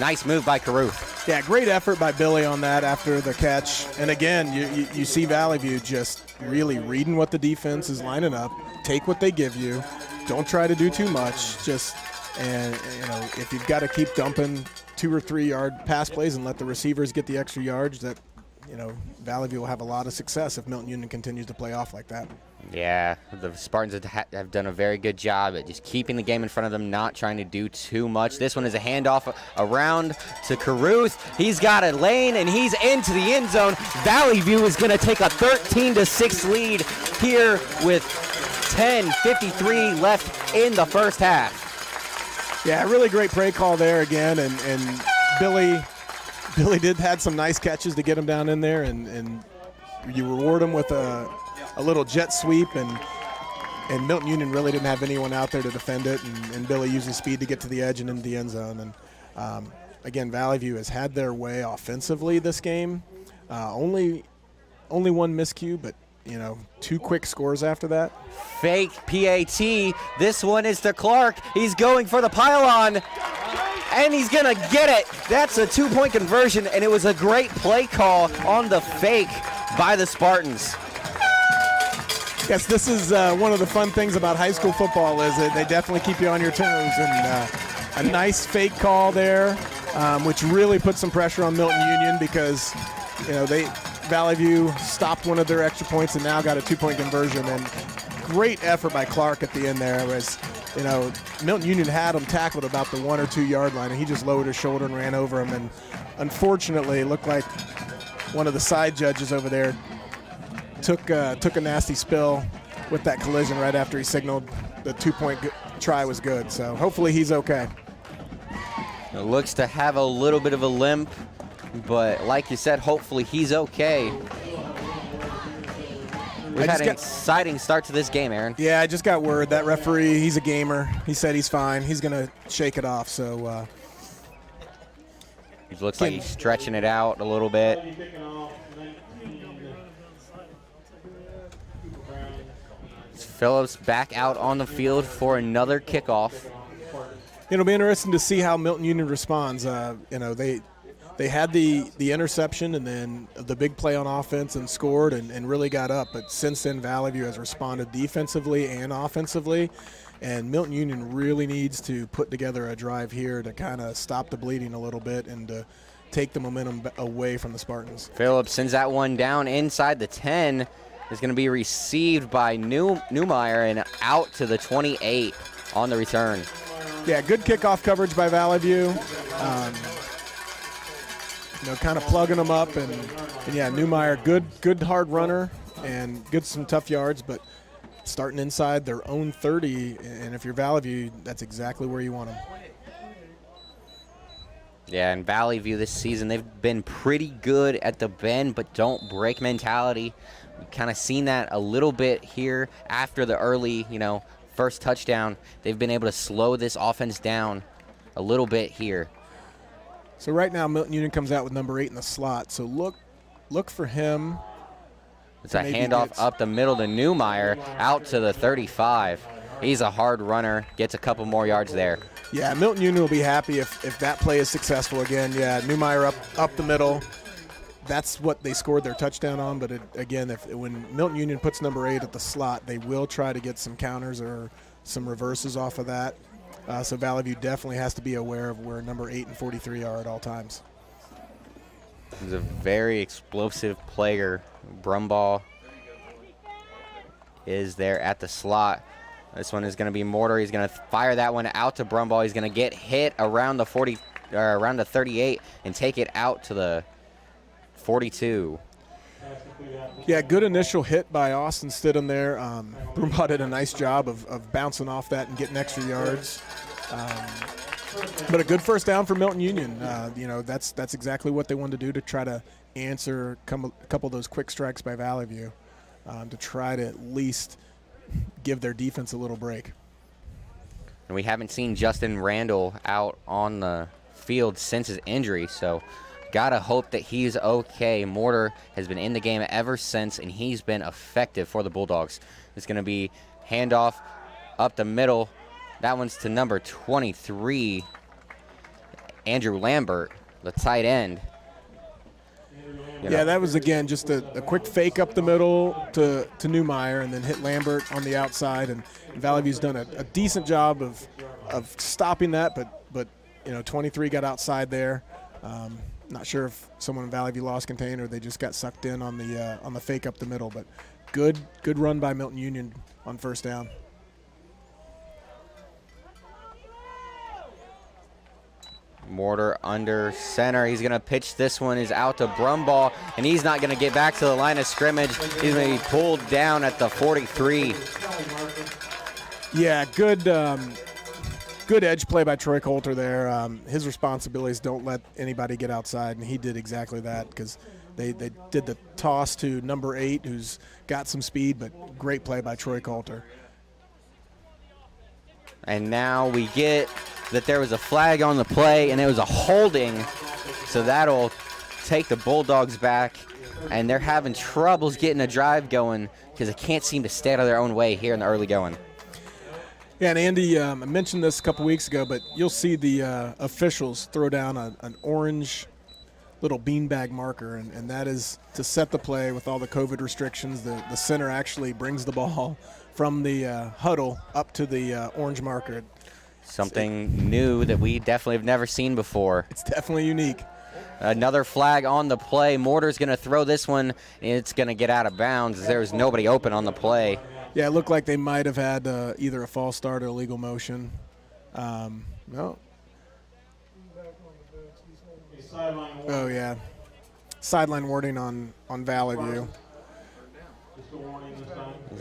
Nice move by Caruth. Yeah, great effort by Billy on that after the catch. And again, you see Valley View just really reading what the defense is lining up. Take what they give you. Don't try to do too much. And if you've got to keep dumping 2 or 3 yard pass plays and let the receivers get the extra yards, that Valley View will have a lot of success if Milton Union continues to play off like that. Yeah, the Spartans have done a very good job at just keeping the game in front of them, not trying to do too much. This one is a handoff around to Caruth. He's got a lane, and he's into the end zone. Valley View is going to take a 13-6 lead here with 10:53 left in the first half. Yeah, really great play call there again, and Billy did had some nice catches to get him down in there, and you reward him with a little jet sweep, and Milton Union really didn't have anyone out there to defend it, and Billy used his speed to get to the edge and into the end zone. And again, Valley View has had their way offensively this game. Only one miscue, but 2 quick scores after that. Fake PAT. This one is to Clark. He's going for the pylon, and he's going to get it. That's a 2-point conversion, and it was a great play call on the fake by the Spartans. Yes, this is one of the fun things about high school football is that they definitely keep you on your toes, and a nice fake call there, which really put some pressure on Milton Union because Valley View stopped one of their extra points and now got a 2-point conversion. And great effort by Clark at the end there. It was, you know, Milton Union had him tackled about the 1 or 2 yard line, and he just lowered his shoulder and ran over him. And unfortunately, it looked like one of the side judges over there took a nasty spill with that collision right after he signaled the 2-point try was good. So hopefully he's okay. It looks to have a little bit of a limp, but like you said, hopefully he's okay. We've had an exciting start to this game, Aaron. Yeah, I just got word. That referee, he's a gamer. He said he's fine. He's going to shake it off. So it looks like he's stretching it out a little bit. Phillips back out on the field for another kickoff. It'll be interesting to see how Milton Union responds. You know, they had the interception and then the big play on offense and scored and really got up. But since then, Valley View has responded defensively and offensively. And Milton Union really needs to put together a drive here to kind of stop the bleeding a little bit and to take the momentum away from the Spartans. Phillips sends that one down inside the 10. Is going to be received by Newmeyer and out to the 28 on the return. Yeah, good kickoff coverage by Valley View. You know, kind of plugging them up, and yeah, Newmeyer, good hard runner and good some tough yards, but starting inside their own 30, and if you're Valley View, that's exactly where you want them. Yeah, and Valley View this season, they've been pretty good at the bend but don't break mentality. We've kind of seen that a little bit here after the early, you know, first touchdown. They've been able to slow this offense down a little bit here. So right now, Milton Union comes out with number 8 in the slot. So look for him. It's a handoff up the middle to Newmeyer, out to the 35. He's a hard runner, gets a couple more yards there. Yeah, Milton Union will be happy if that play is successful again. Yeah, Newmeyer up the middle. That's what they scored their touchdown on. But again, when Milton Union puts number 8 at the slot, they will try to get some counters or some reverses off of that. So Valley View definitely has to be aware of where number 8 and 43 are at all times. He's a very explosive player. Brumbaugh is there at the slot. This one is going to be Mortar. He's going to fire that one out to Brumbaugh. He's going to get hit around the 40 or around the 38 and take it out to the 42. Yeah, good initial hit by Austin Stidham there. Brumbaugh did a nice job of bouncing off that and getting extra yards. But a good first down for Milton Union. You know, that's exactly what they wanted to do to try to answer a couple of those quick strikes by Valley View to try to at least give their defense a little break. And we haven't seen Justin Randall out on the field since his injury, so gotta hope that he's okay. Mortar has been in the game ever since, and he's been effective for the Bulldogs. It's going to be handoff up the middle. That one's to number 23, Andrew Lambert, the tight end. Yeah, that was, again, just a quick fake up the middle to Newmeyer and then hit Lambert on the outside. And Valley View's done a decent job of stopping that, but you know, 23 got outside there. Not sure if someone in Valley View lost contain or they just got sucked in on the fake up the middle, but good run by Milton Union on first down. Mortar under center. He's going to pitch this one is out to Brumbaugh, and he's not going to get back to the line of scrimmage. He's going to be pulled down at the 43. Yeah, good edge play by Troy Coulter there. His responsibilities don't let anybody get outside, and he did exactly that because they did the toss to number 8, who's got some speed, but great play by Troy Coulter. And now we get that there was a flag on the play, and it was a holding, so that'll take the Bulldogs back, and they're having troubles getting a drive going because they can't seem to stay out of their own way here in the early going. Yeah, and Andy, I mentioned this a couple weeks ago, but you'll see the officials throw down an orange little beanbag marker, and that is to set the play with all the COVID restrictions. The center actually brings the ball from the huddle up to the orange marker. Something new that we definitely have never seen before. It's definitely unique. Another flag on the play. Mortar's going to throw this one. It's going to get out of bounds. There's nobody open on the play. Yeah, it looked like they might have had either a false start or illegal motion. No. Oh, yeah. Sideline warning on Valley View.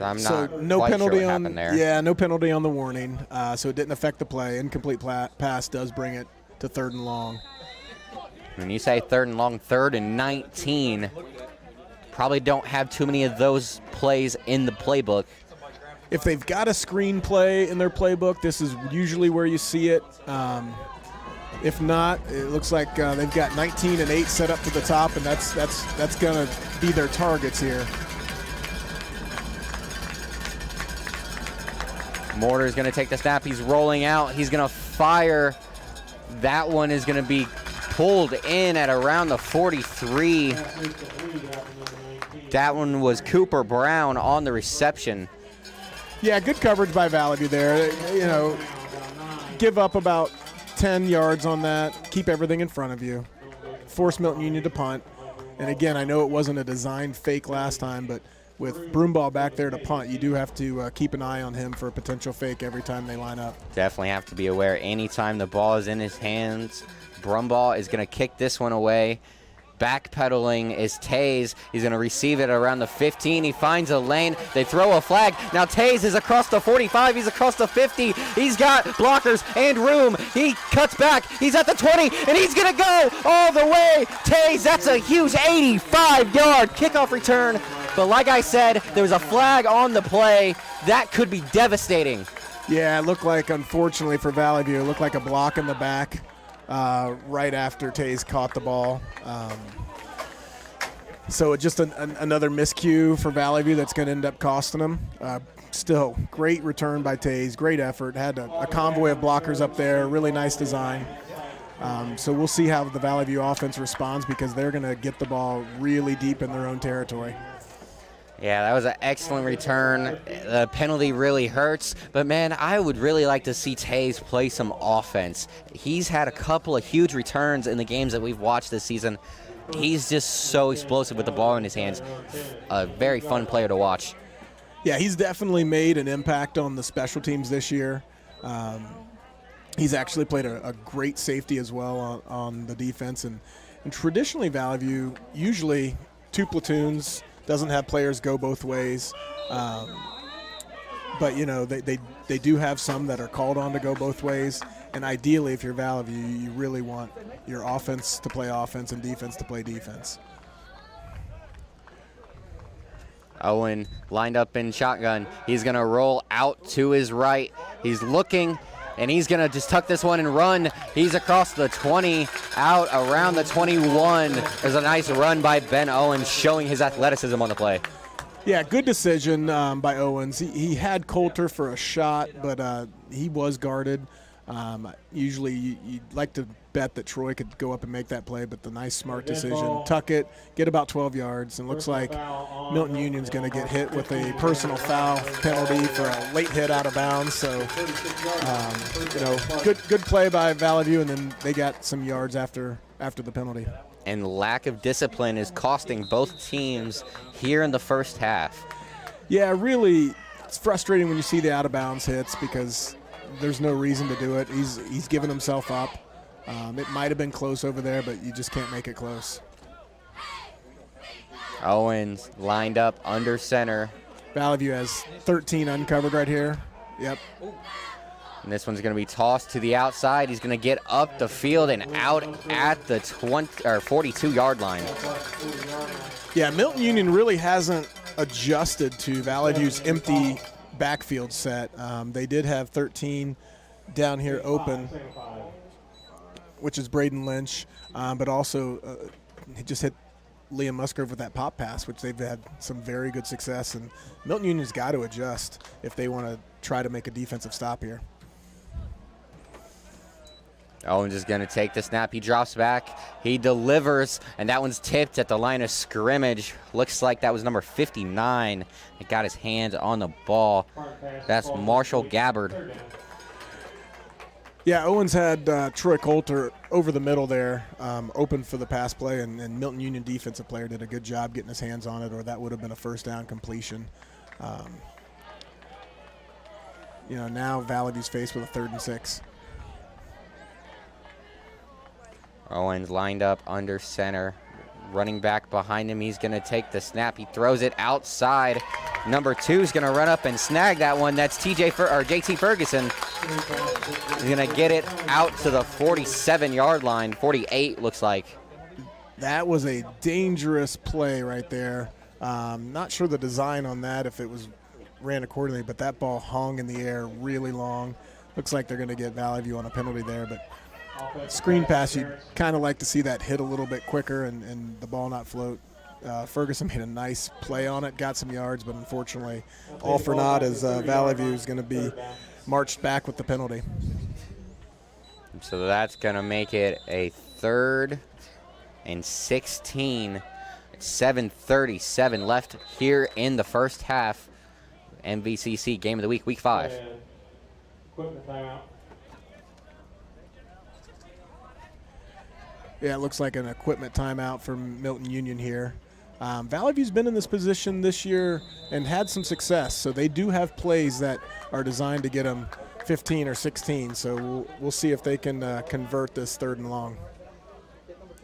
I'm so not no quite penalty sure what on happened there. Yeah, no penalty on the warning. So it didn't affect the play. Incomplete pass does bring it to 3rd and long. When you say 3rd and long, 3rd and 19, probably don't have too many of those plays in the playbook. If they've got a screen play in their playbook, this is usually where you see it. If not, it looks like they've got 19 and 8 set up to the top, and that's going to be their targets here. Mortar's going to take the snap. He's rolling out. He's going to fire. That one is going to be pulled in at around the 43. That one was Cooper Brown on the reception. Yeah, good coverage by Valley View there. You know, give up about 10 yards on that. Keep everything in front of you. Force Milton Union to punt. And again, I know it wasn't a designed fake last time, but with Broomball back there to punt, you do have to keep an eye on him for a potential fake every time they line up. Definitely have to be aware anytime the ball is in his hands. Brumbaugh is going to kick this one away. Backpedaling is Taze. He's going to receive it around the 15. He finds a lane. They throw a flag. Now Taze is across the 45. He's across the 50. He's got blockers and room. He cuts back. He's at the 20, and he's going to go all the way. Taze, that's a huge 85-yard kickoff return. But like I said, there was a flag on the play. That could be devastating. Yeah, it looked like, unfortunately for Valley View, it looked like a block in the back. Right after Taze caught the ball. So it's just another miscue for Valley View that's going to end up costing them. Still, great return by Taze, great effort. Had a convoy of blockers up there, really nice design. So we'll see how the Valley View offense responds because they're going to get the ball really deep in their own territory. Yeah, that was an excellent return. The penalty really hurts, but man, I would really like to see Taze play some offense. He's had a couple of huge returns in the games that we've watched this season. He's just so explosive with the ball in his hands. A very fun player to watch. Yeah, he's definitely made an impact on the special teams this year. He's actually played a great safety as well on the defense. And traditionally, Valley View, usually 2 platoons, doesn't have players go both ways. But, you know, they do have some that are called on to go both ways. And ideally, if you're Valley View, you really want your offense to play offense and defense to play defense. Owen lined up in shotgun. He's going to roll out to his right. He's looking, and he's going to just tuck this one and run. He's across the 20, out around the 21. There's a nice run by Ben Owens showing his athleticism on the play. Yeah, good decision by Owens. He had Coulter for a shot, but he was guarded. Usually you'd like to bet that Troy could go up and make that play, but the nice, smart decision. Tuck it, get about 12 yards, and looks like Milton Union's going to get hit with a personal foul penalty for a late hit out of bounds. So, you know, good play by Valley View, and then they got some yards after the penalty. And lack of discipline is costing both teams here in the first half. Yeah, really, it's frustrating when you see the out of bounds hits because there's no reason to do it. He's given himself up. It might have been close over there, but you just can't make it close. Owens lined up under center. Valley View has 13 uncovered right here. Yep. And this one's going to be tossed to the outside. He's going to get up the field and out at the 42-yard line. Yeah, Milton Union really hasn't adjusted to Valley View's empty backfield set. They did have 13 down here open, which is Braden Lynch, but also he just hit Liam Musgrove with that pop pass, which they've had some very good success. And Milton Union's got to adjust if they want to try to make a defensive stop here. Owens is going to take the snap. He drops back. He delivers, and that one's tipped at the line of scrimmage. Looks like that was number 59. He got his hands on the ball. That's Marshall Gabbard. Yeah, Owens had Troy Coulter over the middle there, open for the pass play, and Milton Union defensive player did a good job getting his hands on it, or that would have been a first down completion. Now Valley View's faced with a 3rd and 6. Owens lined up under center. Running back behind him, he's going to take the snap. He throws it outside. Number 2 is going to run up and snag that one. That's JT Ferguson. He's going to get it out to the 47-yard line. 48 looks like. That was a dangerous play right there. Not sure the design on that, if it was ran accordingly, but that ball hung in the air really long. Looks like they're going to get Valley View on a penalty there, but screen pass, you'd kind of like to see that hit a little bit quicker and the ball not float. Ferguson made a nice play on it, got some yards, but unfortunately all for naught as Valley View is going to be marched back with the penalty. So that's going to make it a 3rd and 16. 7:37 left here in the first half. MVCC Game of the Week, Week 5. Equipment timeout. Yeah, it looks like an equipment timeout from Milton Union here. Valley View's been in this position this year and had some success, so they do have plays that are designed to get them 15 or 16, so we'll see if they can convert this 3rd and long.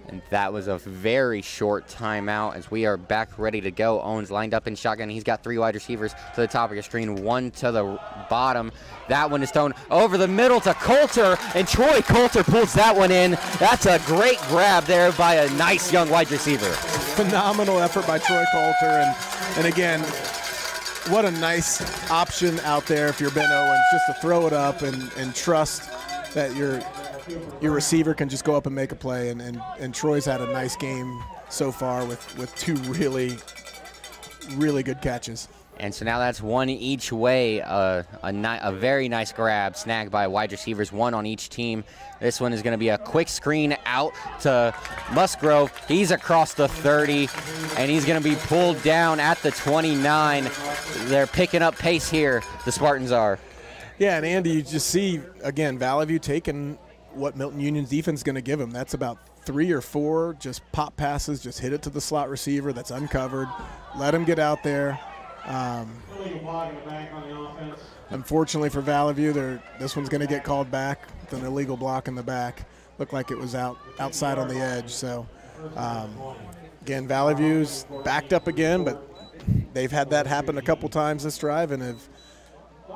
And that was a very short timeout as we are back ready to go. Owens lined up in shotgun. He's got 3 wide receivers to the top of your screen, 1 to the bottom. That one is thrown over the middle to Coulter, and Troy Coulter pulls that one in. That's a great grab there by a nice young wide receiver. Phenomenal effort by Troy Coulter, and again, what a nice option out there if you're Ben Owens, just to throw it up and trust that your receiver can just go up and make a play, and Troy's had a nice game so far with 2 really, really good catches. And so now that's 1 each way, a very nice grab, snagged by wide receivers, 1 on each team. This one is going to be a quick screen out to Musgrove. He's across the 30, and he's going to be pulled down at the 29. They're picking up pace here, the Spartans are. Yeah, and Andy, you just see, again, Valley View taking what Milton Union's defense is going to give them. That's about 3 or 4 just pop passes, just hit it to the slot receiver that's uncovered. Let him get out there. Unfortunately for Valley View, this one's going to get called back with an illegal block in the back. Looked like it was outside on the edge. So, again, Valley View's backed up again, but they've had that happen a couple times this drive and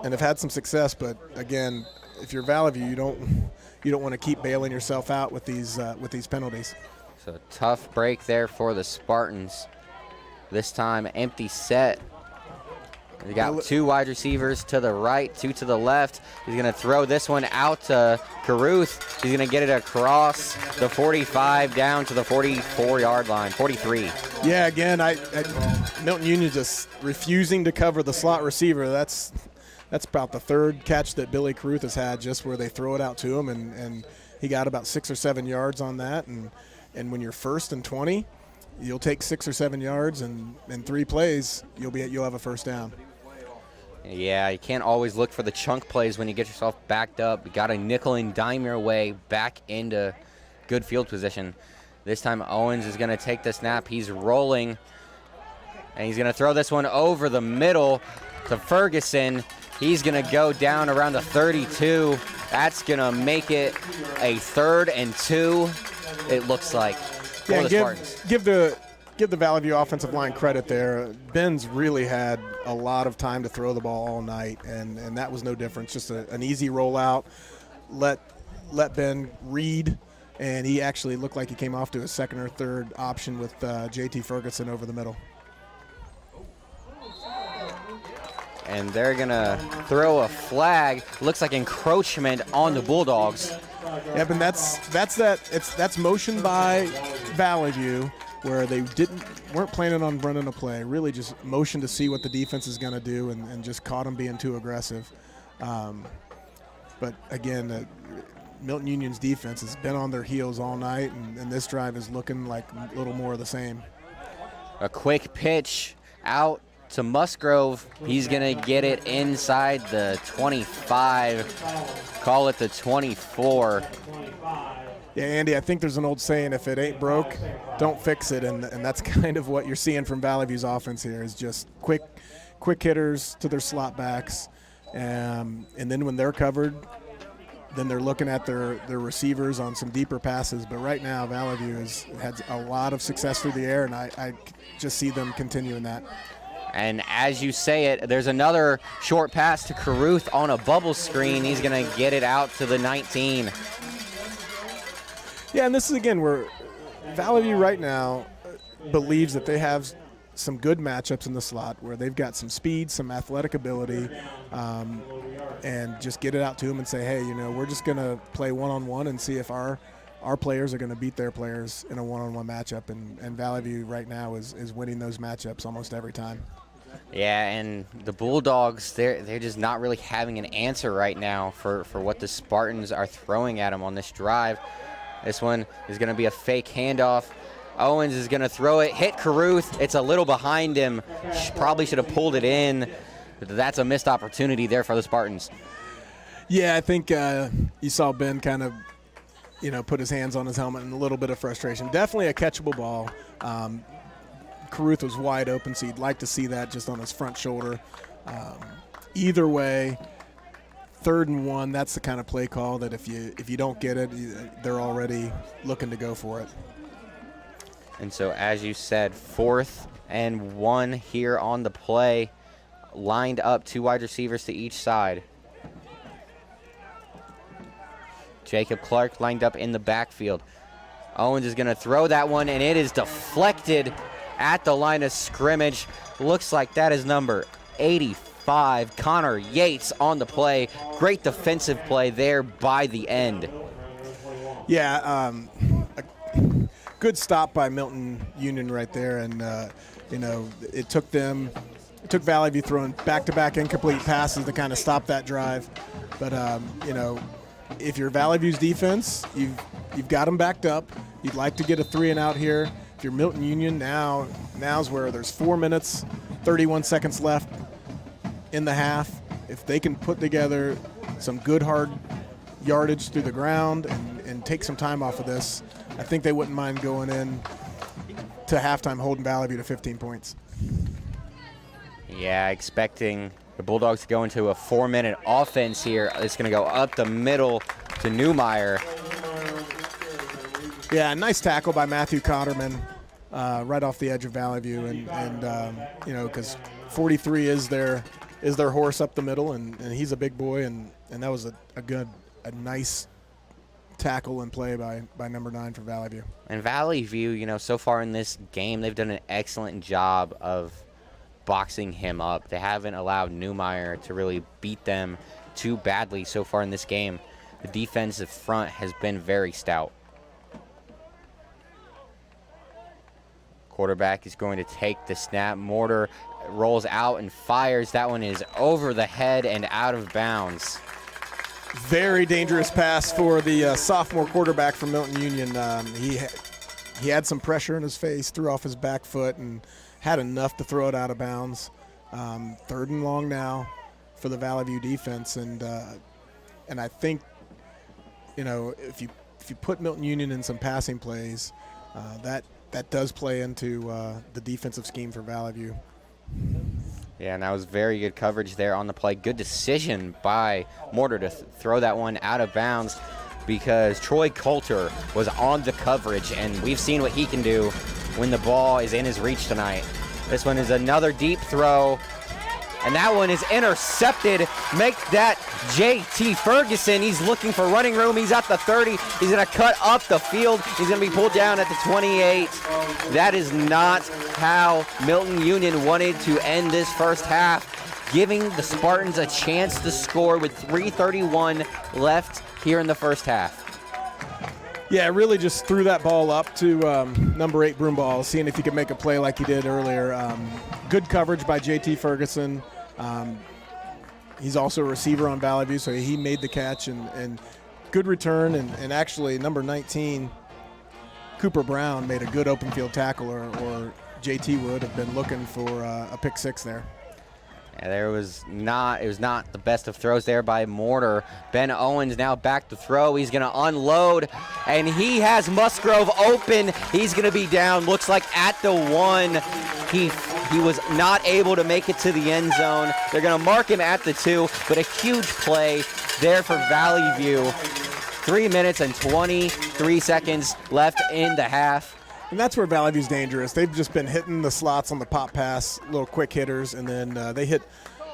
have had some success. But again, if you're Valley View, you don't want to keep bailing yourself out with these penalties. So tough break there for the Spartans. This time empty set. They got 2 wide receivers to the right, 2 to the left. He's going to throw this one out to Caruth. He's going to get it across the 45 down to the 44-yard line, 43. Yeah, again, Milton Union just refusing to cover the slot receiver. That's about the 3rd catch that Billy Caruth has had, just where they throw it out to him, and he got about 6 or 7 yards on that. And when you're 1st and 20, you'll take 6 or 7 yards, and in 3 plays, you'll have a first down. Yeah, you can't always look for the chunk plays when you get yourself backed up. You got to nickel and dime your way back into good field position. This time Owens is going to take the snap. He's rolling, and he's going to throw this one over the middle to Ferguson. He's going to go down around the 32. That's going to make it a 3rd and 2, it looks like, for the Spartans. Give the Valley View offensive line credit there. Ben's really had a lot of time to throw the ball all night, and that was no difference. Just an easy rollout. Let Ben read, and he actually looked like he came off to a 2nd or 3rd option with JT Ferguson over the middle. And they're going to throw a flag. Looks like encroachment on the Bulldogs. Yeah, but that's motion by Valley View, where they weren't planning on running a play. Really just motion to see what the defense is going to do, and just caught them being too aggressive. But again, Milton Union's defense has been on their heels all night, and this drive is looking like a little more of the same. A quick pitch out to Musgrove. He's going to get it inside the 25, call it the 24. Yeah, Andy, I think there's an old saying, if it ain't broke, don't fix it, and that's kind of what you're seeing from Valley View's offense here, is just quick hitters to their slot backs, and then when they're covered, then they're looking at their receivers on some deeper passes. But right now, Valley View has had a lot of success through the air, and I just see them continuing that. And as you say it, there's another short pass to Caruth on a bubble screen. He's going to get it out to the 19. Yeah, and this is, again, where Valley View right now believes that they have some good matchups in the slot where they've got some speed, some athletic ability, and just get it out to them and say, hey, we're just going to play one-on-one and see if our players are going to beat their players in a one-on-one matchup. And Valley View right now is winning those matchups almost every time. Yeah, and the Bulldogs, they're just not really having an answer right now for what the Spartans are throwing at them on this drive. This one is going to be a fake handoff. Owens is going to throw it, hit Caruth. It's a little behind him. Probably should have pulled it in. But that's a missed opportunity there for the Spartans. Yeah, I think you saw Ben kind of, put his hands on his helmet in a little bit of frustration. Definitely a catchable ball. Caruth was wide open, so you'd like to see that just on his front shoulder. Either way, 3rd and 1, that's the kind of play call that if you don't get it, they're already looking to go for it. And so, as you said, 4th and 1 here on the play. Lined up, 2 wide receivers to each side. Jacob Clark lined up in the backfield. Owens is going to throw that one, and it is deflected at the line of scrimmage. Looks like that is number 85, Connor Yates, on the play. Great defensive play there by the end. Yeah, good stop by Milton Union right there, and it took Valley View throwing back-to-back incomplete passes to kind of stop that drive. But if you're Valley View's defense, you've got them backed up. You'd like to get a 3-and-out here. If you're Milton Union, now's where there's 4 minutes, 31 seconds left in the half. If they can put together some good hard yardage through the ground and take some time off of this, I think they wouldn't mind going in to halftime holding Valley View to 15 points. Yeah, expecting the Bulldogs to go into a 4-minute offense here. It's going to go up the middle to Newmeyer. Yeah, nice tackle by Matthew Cotterman right off the edge of Valley View, and because 43 is their horse up the middle, and he's a big boy, and that was a nice tackle and play by number 9 for Valley View. And Valley View, so far in this game, they've done an excellent job of boxing him up. They haven't allowed Newmeyer to really beat them too badly so far in this game. The defensive front has been very stout. Quarterback is going to take the snap. Mortar rolls out and fires. That one is over the head and out of bounds. Very dangerous pass for the sophomore quarterback from Milton Union. He had some pressure in his face, threw off his back foot, and had enough to throw it out of bounds. 3rd and long now for the Valley View defense, and I think if you put Milton Union in some passing plays, that does play into the defensive scheme for Valley View. Yeah, and that was very good coverage there on the play. Good decision by Mortar to throw that one out of bounds, because Troy Coulter was on the coverage, and we've seen what he can do when the ball is in his reach tonight. This one is another deep throw, and that one is intercepted. Make that JT Ferguson. He's looking for running room. He's at the 30. He's going to cut up the field. He's going to be pulled down at the 28. That is not how Milton Union wanted to end this first half, giving the Spartans a chance to score with 3:31 left here in the first half. Yeah, really just threw that ball up to number 8 Broomball, seeing if he could make a play like he did earlier. Good coverage by JT Ferguson. He's also a receiver on Valley View, so he made the catch, and good return, and actually number 19 Cooper Brown made a good open field tackle, or JT would have been looking for a pick six there. Yeah, it was not the best of throws there by Mortar. Ben Owens now back to throw. He's going to unload, and he has Musgrove open. He's going to be down, looks like at the 1. He was not able to make it to the end zone. They're going to mark him at the 2, but a huge play there for Valley View. 3 minutes and 23 seconds left in the half. And that's where Valley View's dangerous. They've just been hitting the slots on the pop pass, little quick hitters, and then they hit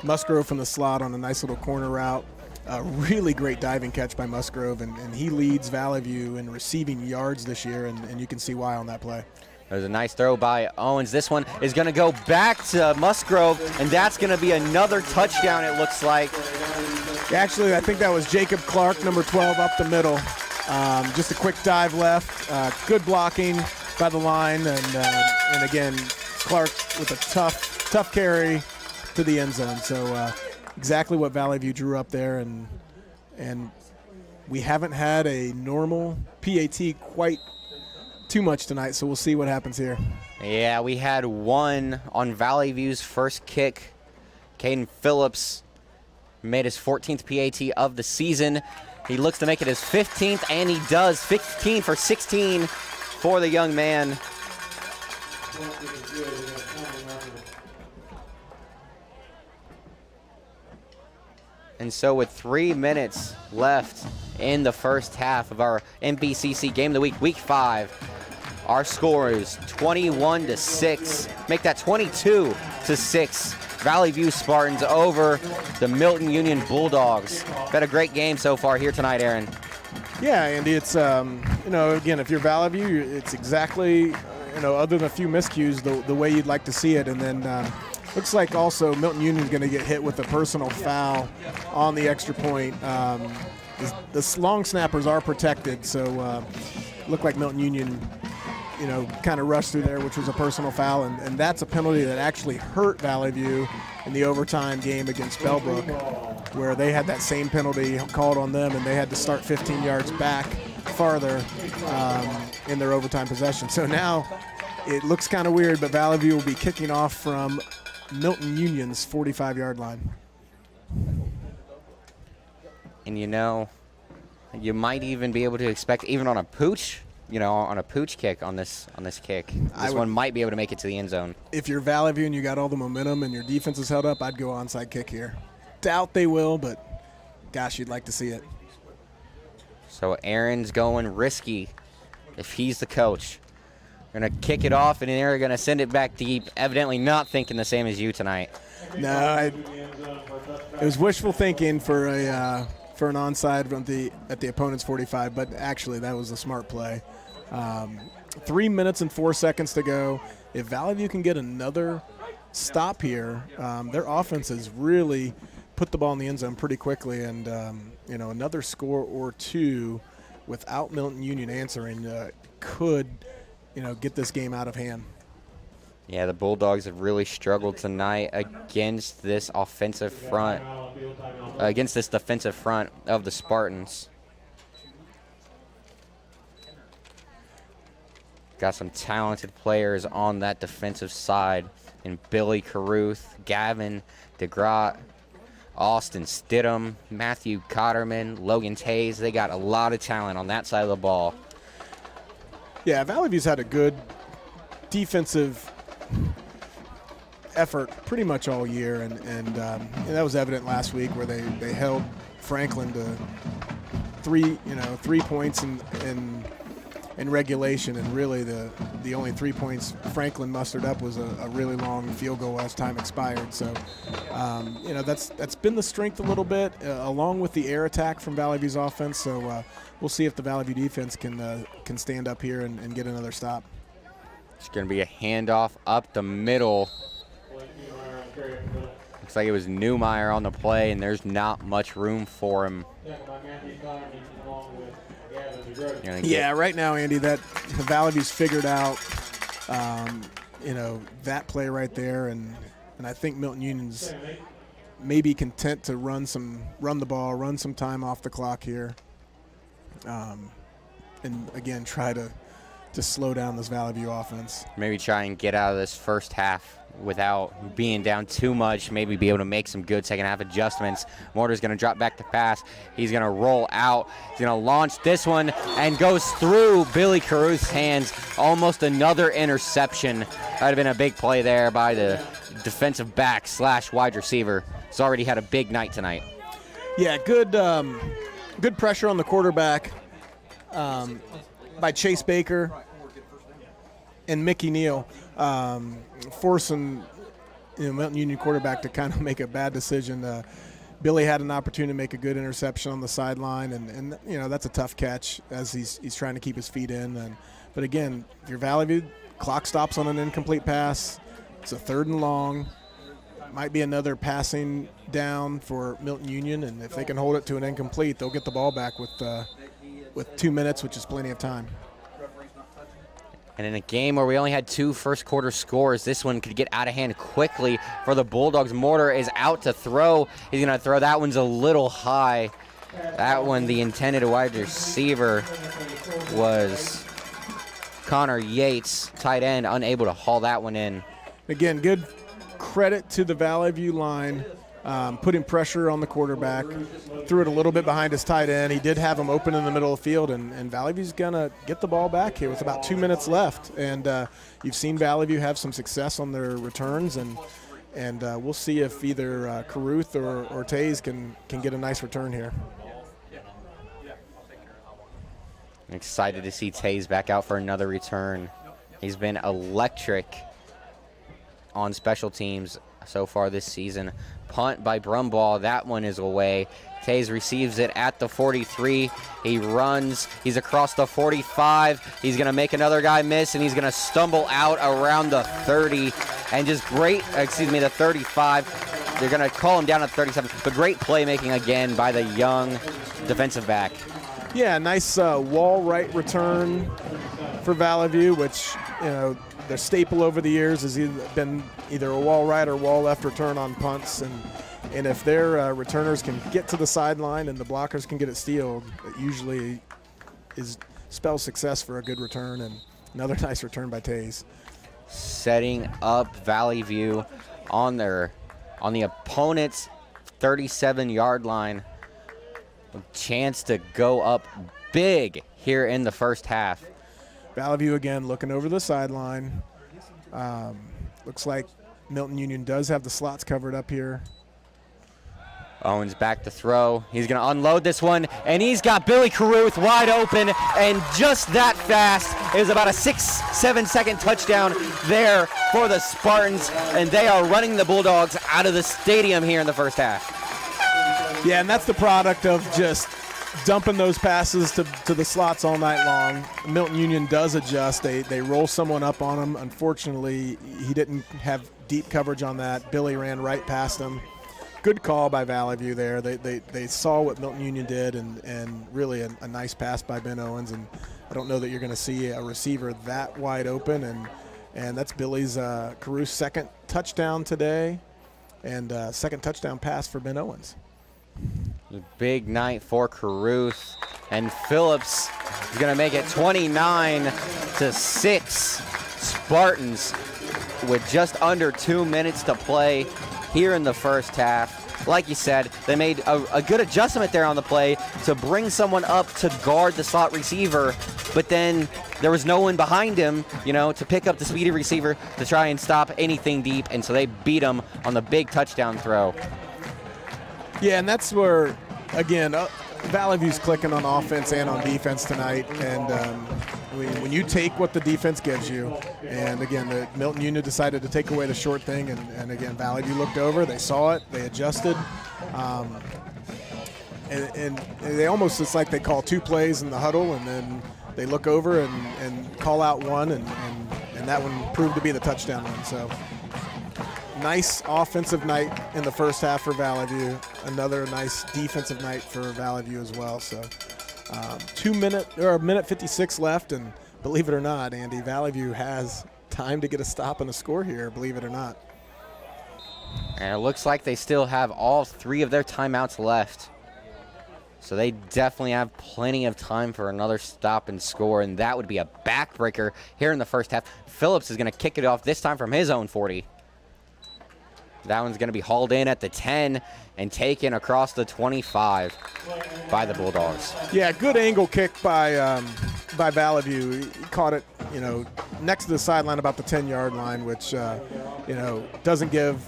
Musgrove from the slot on a nice little corner route. A really great diving catch by Musgrove, and he leads Valley View in receiving yards this year, and you can see why on that play. There's a nice throw by Owens. This one is going to go back to Musgrove, and that's going to be another touchdown, it looks like. Actually, I think that was Jacob Clark, number 12, up the middle. Just a quick dive left. Good blocking by the line, and again, Clark with a tough carry to the end zone. So exactly what Valley View drew up there, and we haven't had a normal PAT quite too much tonight, so we'll see what happens here. Yeah, we had one on Valley View's first kick. Caden Phillips made his 14th PAT of the season. He looks to make it his 15th, and he does. 15 for 16 for the young man. And so with 3 minutes left in the first half of our MVCC Game of the Week, Week 5, our score is 21-6. Make that 22-6. Valley View Spartans over the Milton Union Bulldogs. Had a great game so far here tonight, Aaron. Yeah, Andy, it's, again, if you're Valley View, it's exactly, other than a few miscues, the way you'd like to see it. And then looks like also Milton Union's going to get hit with a personal foul on the extra point. The long snappers are protected, so looked like Milton Union, kind of rushed through there, which was a personal foul, and that's a penalty that actually hurt Valley View in the overtime game against Bellbrook, where they had that same penalty called on them, and they had to start 15 yards back farther in their overtime possession. So now it looks kind of weird, but Valley View will be kicking off from Milton Union's 45-yard line. And you might even be able to expect, even on a pooch, on a pooch kick on this kick, this one might be able to make it to the end zone. If you're Valley View and you got all the momentum and your defense is held up, I'd go onside kick here. Doubt they will, but gosh, you'd like to see it. So Aaron's going risky if he's the coach. Going to kick it off, and they're going to send it back deep, evidently not thinking the same as you tonight. No, it was wishful thinking for an onside at the opponent's 45, but actually that was a smart play. 3 minutes and 4 seconds to go. If Valley View can get another stop here, their offense has really put the ball in the end zone pretty quickly, and another score or two without Milton Union answering could get this game out of hand. Yeah, the Bulldogs have really struggled tonight against this offensive front, against this defensive front of the Spartans. Got some talented players on that defensive side in Billy Caruth, Gavin DeGrott, Austin Stidham, Matthew Cotterman, Logan Tays. They got a lot of talent on that side of the ball. Yeah, Valley View's had a good defensive effort pretty much all year, and that was evident last week where they held Franklin to 3 points in regulation, and really the only 3 points Franklin mustered up was a really long field goal as time expired. So that's been the strength a little bit, along with the air attack from Valley View's offense. So we'll see if the Valley View defense can stand up here and get another stop. It's going to be a handoff up the middle. Looks like it was Newmeyer on the play, and there's not much room for him. Yeah, right now, Andy, that the Valley View's figured out, that play right there, and I think Milton Union's maybe content to run the ball, run some time off the clock here, and again try to to slow down this Valley View offense. Maybe try and get out of this first half without being down too much, maybe be able to make some good second half adjustments. Mortar's going to drop back to pass. He's going to roll out. He's going to launch this one and goes through Billy Caruth's hands. Almost another interception. That would have been a big play there by the defensive back / wide receiver. He's already had a big night tonight. Yeah, good pressure on the quarterback by Chase Baker and Mickey Neal, forcing Milton Union quarterback to kind of make a bad decision. Billy had an opportunity to make a good interception on the sideline, and that's a tough catch as he's trying to keep his feet in. But again, if you're Valley View, clock stops on an incomplete pass. It's a 3rd and long. Might be another passing down for Milton Union, and if they can hold it to an incomplete, they'll get the ball back with 2 minutes, which is plenty of time. And in a game where we only had 2 first-quarter scores, this one could get out of hand quickly for the Bulldogs. Mortar is out to throw. He's going to throw. That one's a little high. That one, the intended wide receiver was Connor Yates, tight end, unable to haul that one in. Again, good credit to the Valley View line, putting pressure on the quarterback, threw it a little bit behind his tight end. He did have him open in the middle of the field, and Valley View's going to get the ball back here with about 2 minutes left. And you've seen Valley View have some success on their returns, and we'll see if either Caruth or Ortiz can get a nice return here. I'm excited to see Taze back out for another return. He's been electric on special teams so far this season. Punt by Brumball. That one is away. Taze receives it at the 43. He runs. He's across the 45. He's going to make another guy miss, and he's going to stumble out around the 30. And just the 35. They're going to call him down at 37. But great playmaking again by the young defensive back. Yeah, nice wall right return for Valley View, which, their staple over the years has been either a wall right or wall left return on punts. And if their returners can get to the sideline and the blockers can get it stealed, it usually spells success for a good return. And another nice return by Taze. Setting up Valley View on the opponent's 37-yard line. A chance to go up big here in the first half. Valley View again looking over the sideline. Looks like Milton Union does have the slots covered up here. Owens back to throw. He's going to unload this one, and he's got Billy Caruth wide open, and just that fast. It was about a 6-7 second touchdown there for the Spartans, and they are running the Bulldogs out of the stadium here in the first half. Yeah, and that's the product of just dumping those passes to the slots all night long. Milton Union does adjust. They roll someone up on him. Unfortunately, he didn't have deep coverage on that. Billy ran right past him. Good call by Valley View there. They saw what Milton Union did, and really a nice pass by Ben Owens. And I don't know that you're going to see a receiver that wide open. And that's Billy's Caruth's second touchdown today, and second touchdown pass for Ben Owens. A big night for Caruth, and Phillips is going to make it 29-6. Spartans with just under 2 minutes to play here in the first half. Like you said, they made a good adjustment there on the play to bring someone up to guard the slot receiver, but then there was no one behind him, to pick up the speedy receiver to try and stop anything deep, and so they beat him on the big touchdown throw. Yeah, and that's where, again, Valley View's clicking on offense and on defense tonight. And when you take what the defense gives you, and again, the Milton Union decided to take away the short thing, and again, Valley View looked over, they saw it, they adjusted. And they almost, it's like they call 2 plays in the huddle, and then they look over and call out one, and that one proved to be the touchdown one. So nice offensive night in the first half for Valley View. Another nice defensive night for Valley View as well. So 1 minute 56 left, and believe it or not, Andy, Valley View has time to get a stop and a score here, believe it or not. And it looks like they still have all 3 of their timeouts left. So they definitely have plenty of time for another stop and score, and that would be a backbreaker here in the first half. Phillips is going to kick it off this time from his own 40. That one's going to be hauled in at the 10 and taken across the 25 by the Bulldogs. Yeah, good angle kick by Valley View. He caught it, next to the sideline about the 10-yard line, which, doesn't give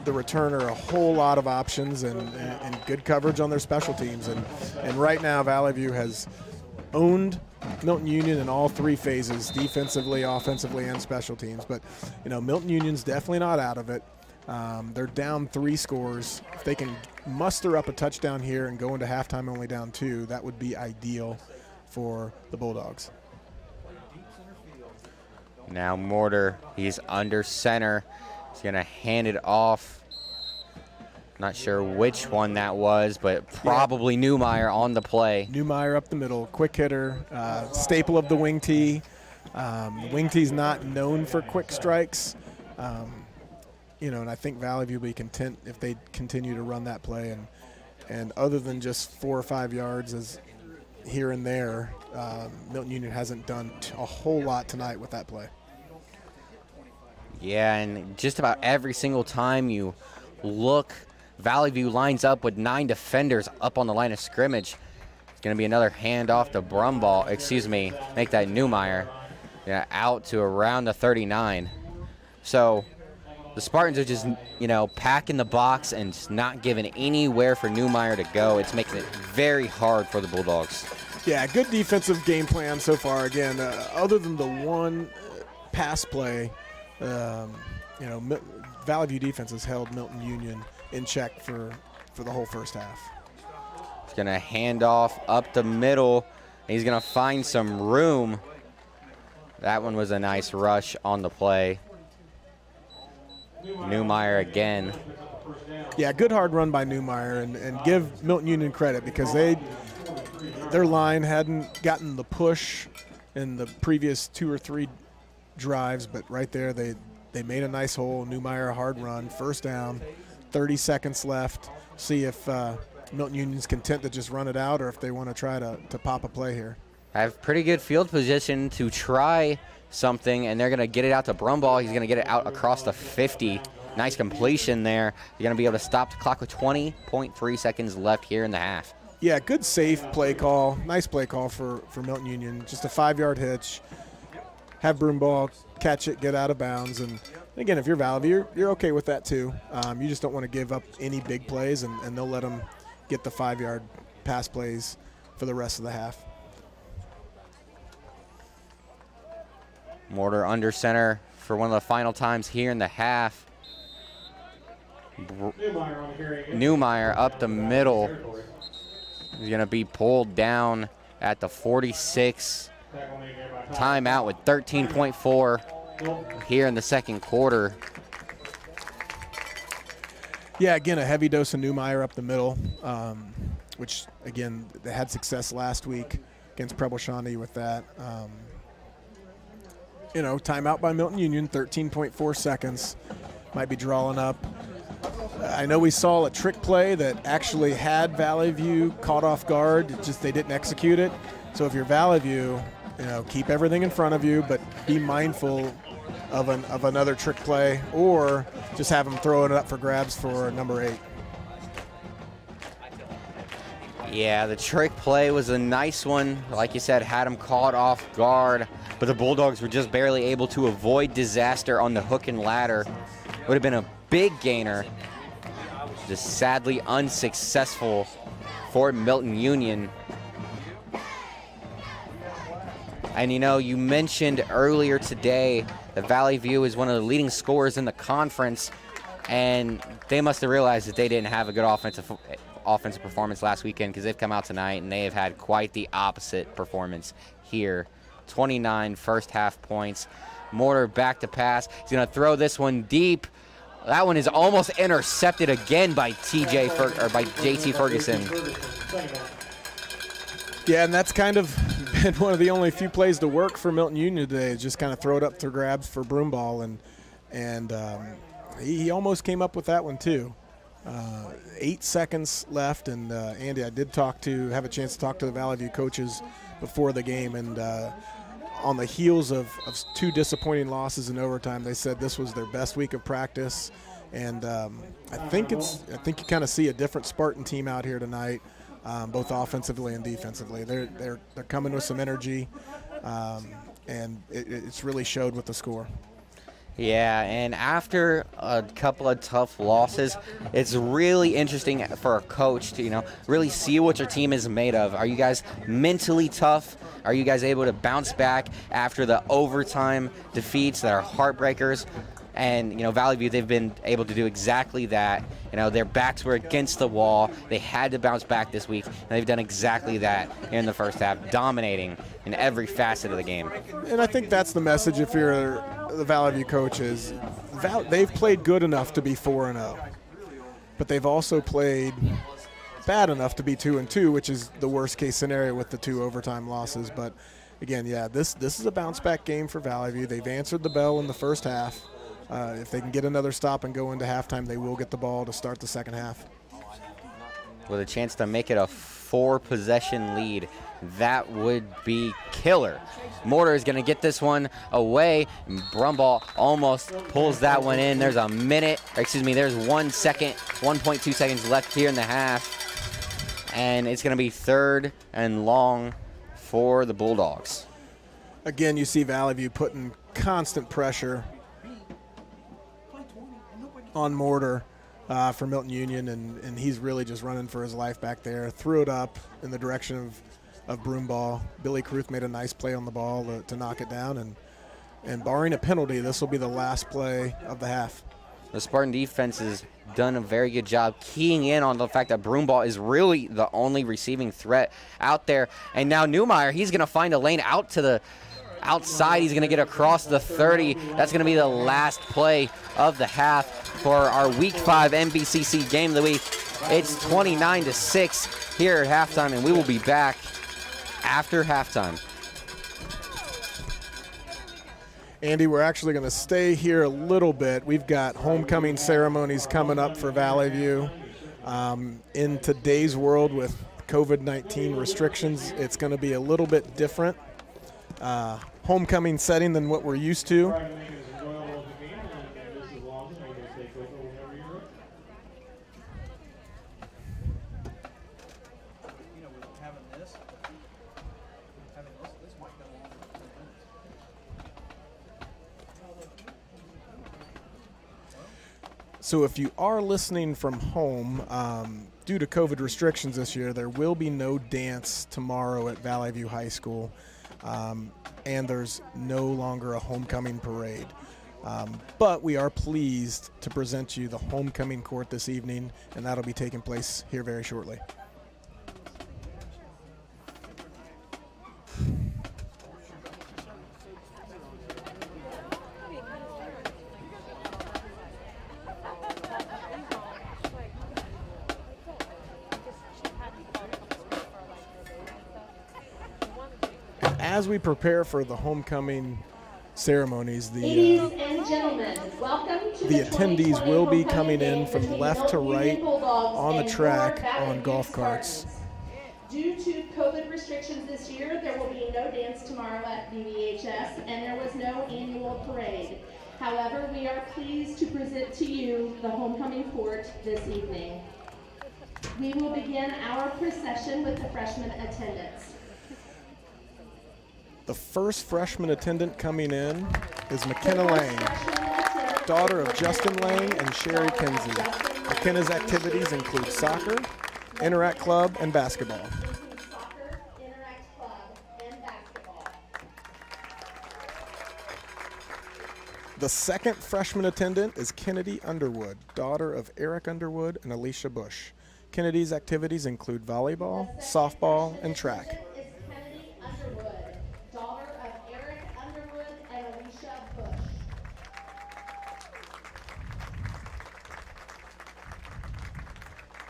the returner a whole lot of options and good coverage on their special teams. And right now, Valley View has owned Milton Union in all three phases, defensively, offensively, and special teams. But, Milton Union's definitely not out of it. They're down 3 scores. If they can muster up a touchdown here and go into halftime only down 2, that would be ideal for the Bulldogs. Now Mortar, he's under center. He's going to hand it off. Not sure which one that was, but probably Newmeyer on the play. Newmeyer up the middle, quick hitter, staple of the wing tee. Wing tee's not known for quick strikes. And I think Valley View will be content if they continue to run that play. And other than just 4 or 5 yards as here and there, Milton Union hasn't done a whole lot tonight with that play. Yeah, and just about every single time you look, Valley View lines up with 9 defenders up on the line of scrimmage. It's going to be another handoff to make that Newmeyer. Out to around the 39. So the Spartans are just, packing the box and just not giving anywhere for Newmeyer to go. It's making it very hard for the Bulldogs. Yeah, good defensive game plan so far. Again, other than the one pass play, Valley View defense has held Milton Union in check for the whole first half. He's going to hand off up the middle. He's going to find some room. That one was a nice rush on the play. Newmeyer again. Yeah, good hard run by Newmeyer, and give Milton Union credit because their line hadn't gotten the push in the previous 2 or 3 drives, but right there they made a nice hole. Newmeyer a hard run, first down, 30 seconds left. See if Milton Union's content to just run it out or if they want to try to pop a play here. I have pretty good field position to try something, and they're going to get it out to Brumball. He's going to get it out across the 50. Nice completion there. You're going to be able to stop the clock with 20.3 seconds left here in the half. Yeah, good safe play call. Nice play call for Milton Union. Just a 5-yard hitch. Have Brumball catch it, get out of bounds. And again, if you're Valley, you're okay with that too. You just don't want to give up any big plays, and they'll let them get the 5-yard pass plays for the rest of the half. Mortar under center for one of the final times here in the half. Newmeyer up the middle. He's going to be pulled down at the 46. Timeout with 13.4 here in the second quarter. Yeah, again, a heavy dose of Newmeyer up the middle, which, again, they had success last week against Preble Shawnee with that. Timeout by Milton Union, 13.4 seconds. Might be drawing up. I know we saw a trick play that actually had Valley View caught off guard. Just they didn't execute it. So if you're Valley View, keep everything in front of you, but be mindful of another trick play, or just have them throw it up for grabs for number 8. Yeah, the trick play was a nice one. Like you said, had him caught off guard, but the Bulldogs were just barely able to avoid disaster on the hook and ladder. Would have been a big gainer. Just sadly unsuccessful for Milton Union. And you mentioned earlier today that Valley View is one of the leading scorers in the conference, and they must have realized that they didn't have a good offensive performance last weekend, because they've come out tonight and they have had quite the opposite performance here. 29 first half points. Mortar back to pass. He's going to throw this one deep. That one is almost intercepted again by JT Ferguson. Yeah, and that's kind of been one of the only few plays to work for Milton Union today. Just kind of throw it up for grabs for Broomball, and he almost came up with that one too. 8 seconds left, and Andy, I did have a chance to talk to the Valley View coaches before the game, and on the heels of 2 disappointing losses in overtime, they said this was their best week of practice, and I think you kind of see a different Spartan team out here tonight, both offensively and defensively. They're coming with some energy, and it's really showed with the score. Yeah, and after a couple of tough losses, it's really interesting for a coach to, really see what your team is made of. Are you guys mentally tough? Are you guys able to bounce back after the overtime defeats that are heartbreakers? And, Valley View, they've been able to do exactly that. Their backs were against the wall. They had to bounce back this week, and they've done exactly that in the first half, dominating in every facet of the game. And I think that's the message if you're the Valley View coaches. They've played good enough to be 4-0, but they've also played bad enough to be 2-2, which is the worst case scenario with the 2 overtime losses. But again, this is a bounce back game for Valley View. They've answered the bell in the first half. If they can get another stop and go into halftime, they will get the ball to start the second half. With a chance to make it a 4-possession lead, that would be killer. Mortar is going to get this one away. Brumball almost pulls that one in. There's there's 1.2 seconds left here in the half. And it's going to be 3rd and long for the Bulldogs. Again, you see Valley View putting constant pressure on Mortar for Milton Union, and he's really just running for his life back there. Threw it up in the direction of Broomball. Billy Kruth made a nice play on the ball to knock it down, and barring a penalty, this will be the last play of the half. The Spartan defense has done a very good job keying in on the fact that Broomball is really the only receiving threat out there. And now Newmeyer, he's going to find a lane out to the outside. He's going to get across the 30. That's going to be the last play of the half for our Week 5 MVCC Game of the Week. It's 29-6 here at halftime, and we will be back after halftime. Andy, we're actually going to stay here a little bit. We've got homecoming ceremonies coming up for Valley View. In today's world with COVID-19 restrictions, it's going to be a little bit different homecoming setting than what we're used to. So if you are listening from home, due to COVID restrictions this year, there will be no dance tomorrow at Valley View High School, and there's no longer a homecoming parade. But we are pleased to present you the homecoming court this evening, and that'll be taking place here very shortly. As we prepare for the homecoming ceremonies, Ladies and gentlemen, welcome to the attendees will be coming in from left to right on the track on golf carts. Due to COVID restrictions this year, there will be no dance tomorrow at VVHS, and there was no annual parade. However, we are pleased to present to you the homecoming court this evening. We will begin our procession with the freshman attendants. The first freshman attendant coming in is McKenna Lang, daughter of Justin Lang and Sherry Kinsey. McKenna's activities include soccer, Interact Club, and basketball. The second freshman attendant is Kennedy Underwood, daughter of Eric Underwood and Alicia Bush. Kennedy's activities include volleyball, softball, and track.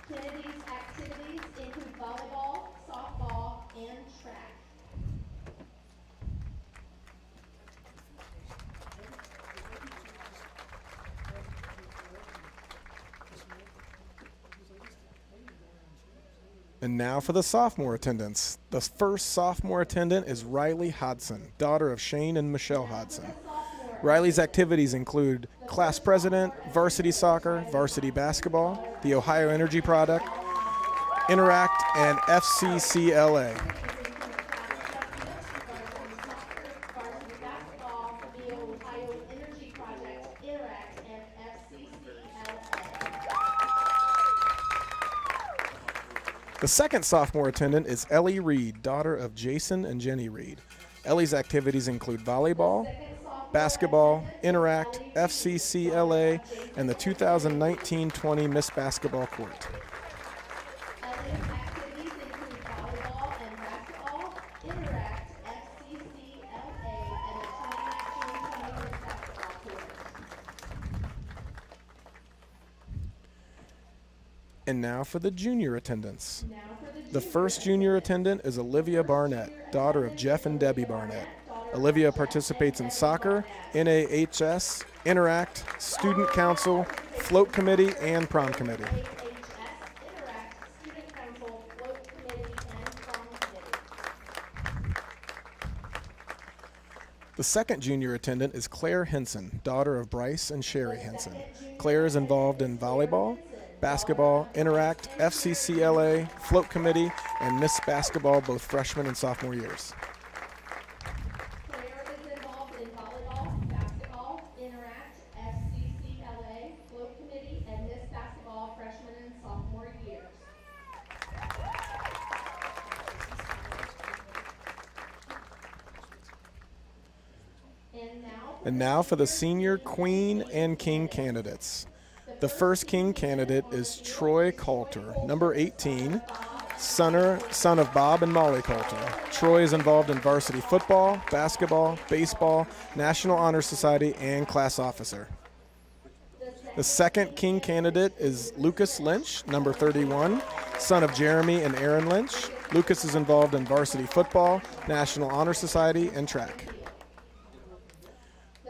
Kennedy's activities include volleyball, softball, and track. And now for the sophomore attendance. The first sophomore attendant is Riley Hodson, daughter of Shane and Michelle Hodson. Riley's activities include class president, varsity soccer, varsity basketball, the Ohio Energy Product, Interact, and FCCLA. The second sophomore attendant is Ellie Reed, daughter of Jason and Jenny Reed. Ellie's activities include volleyball, basketball, Interact, FCCLA, and the 2019-20 Miss Basketball Court. Ellie's activities include volleyball and basketball, Interact, FCCLA, and the 2019-20 Miss Basketball Court. And now for the junior attendance. The first junior attendant is Olivia Barnett, daughter of Jeff and Debbie Barnett. Olivia participates in soccer, NAHS, Interact, Student Council, Float Committee, and Prom Committee. The second junior attendant is Claire Henson, daughter of Bryce and Sherry Henson. Claire is involved in volleyball, basketball, Interact, FCCLA, Float Committee, and Miss Basketball both freshman and sophomore years. Claire is involved in volleyball, basketball, Interact, FCCLA, Float Committee, and Miss Basketball freshman and sophomore years. And now for the senior queen and king candidates. The first king candidate is Troy Coulter, number 18, son of Bob and Molly Coulter. Troy is involved in varsity football, basketball, baseball, National Honor Society, and class officer. The second king candidate is Lucas Lynch, number 31, son of Jeremy and Aaron Lynch. Lucas is involved in varsity football, National Honor Society, and track.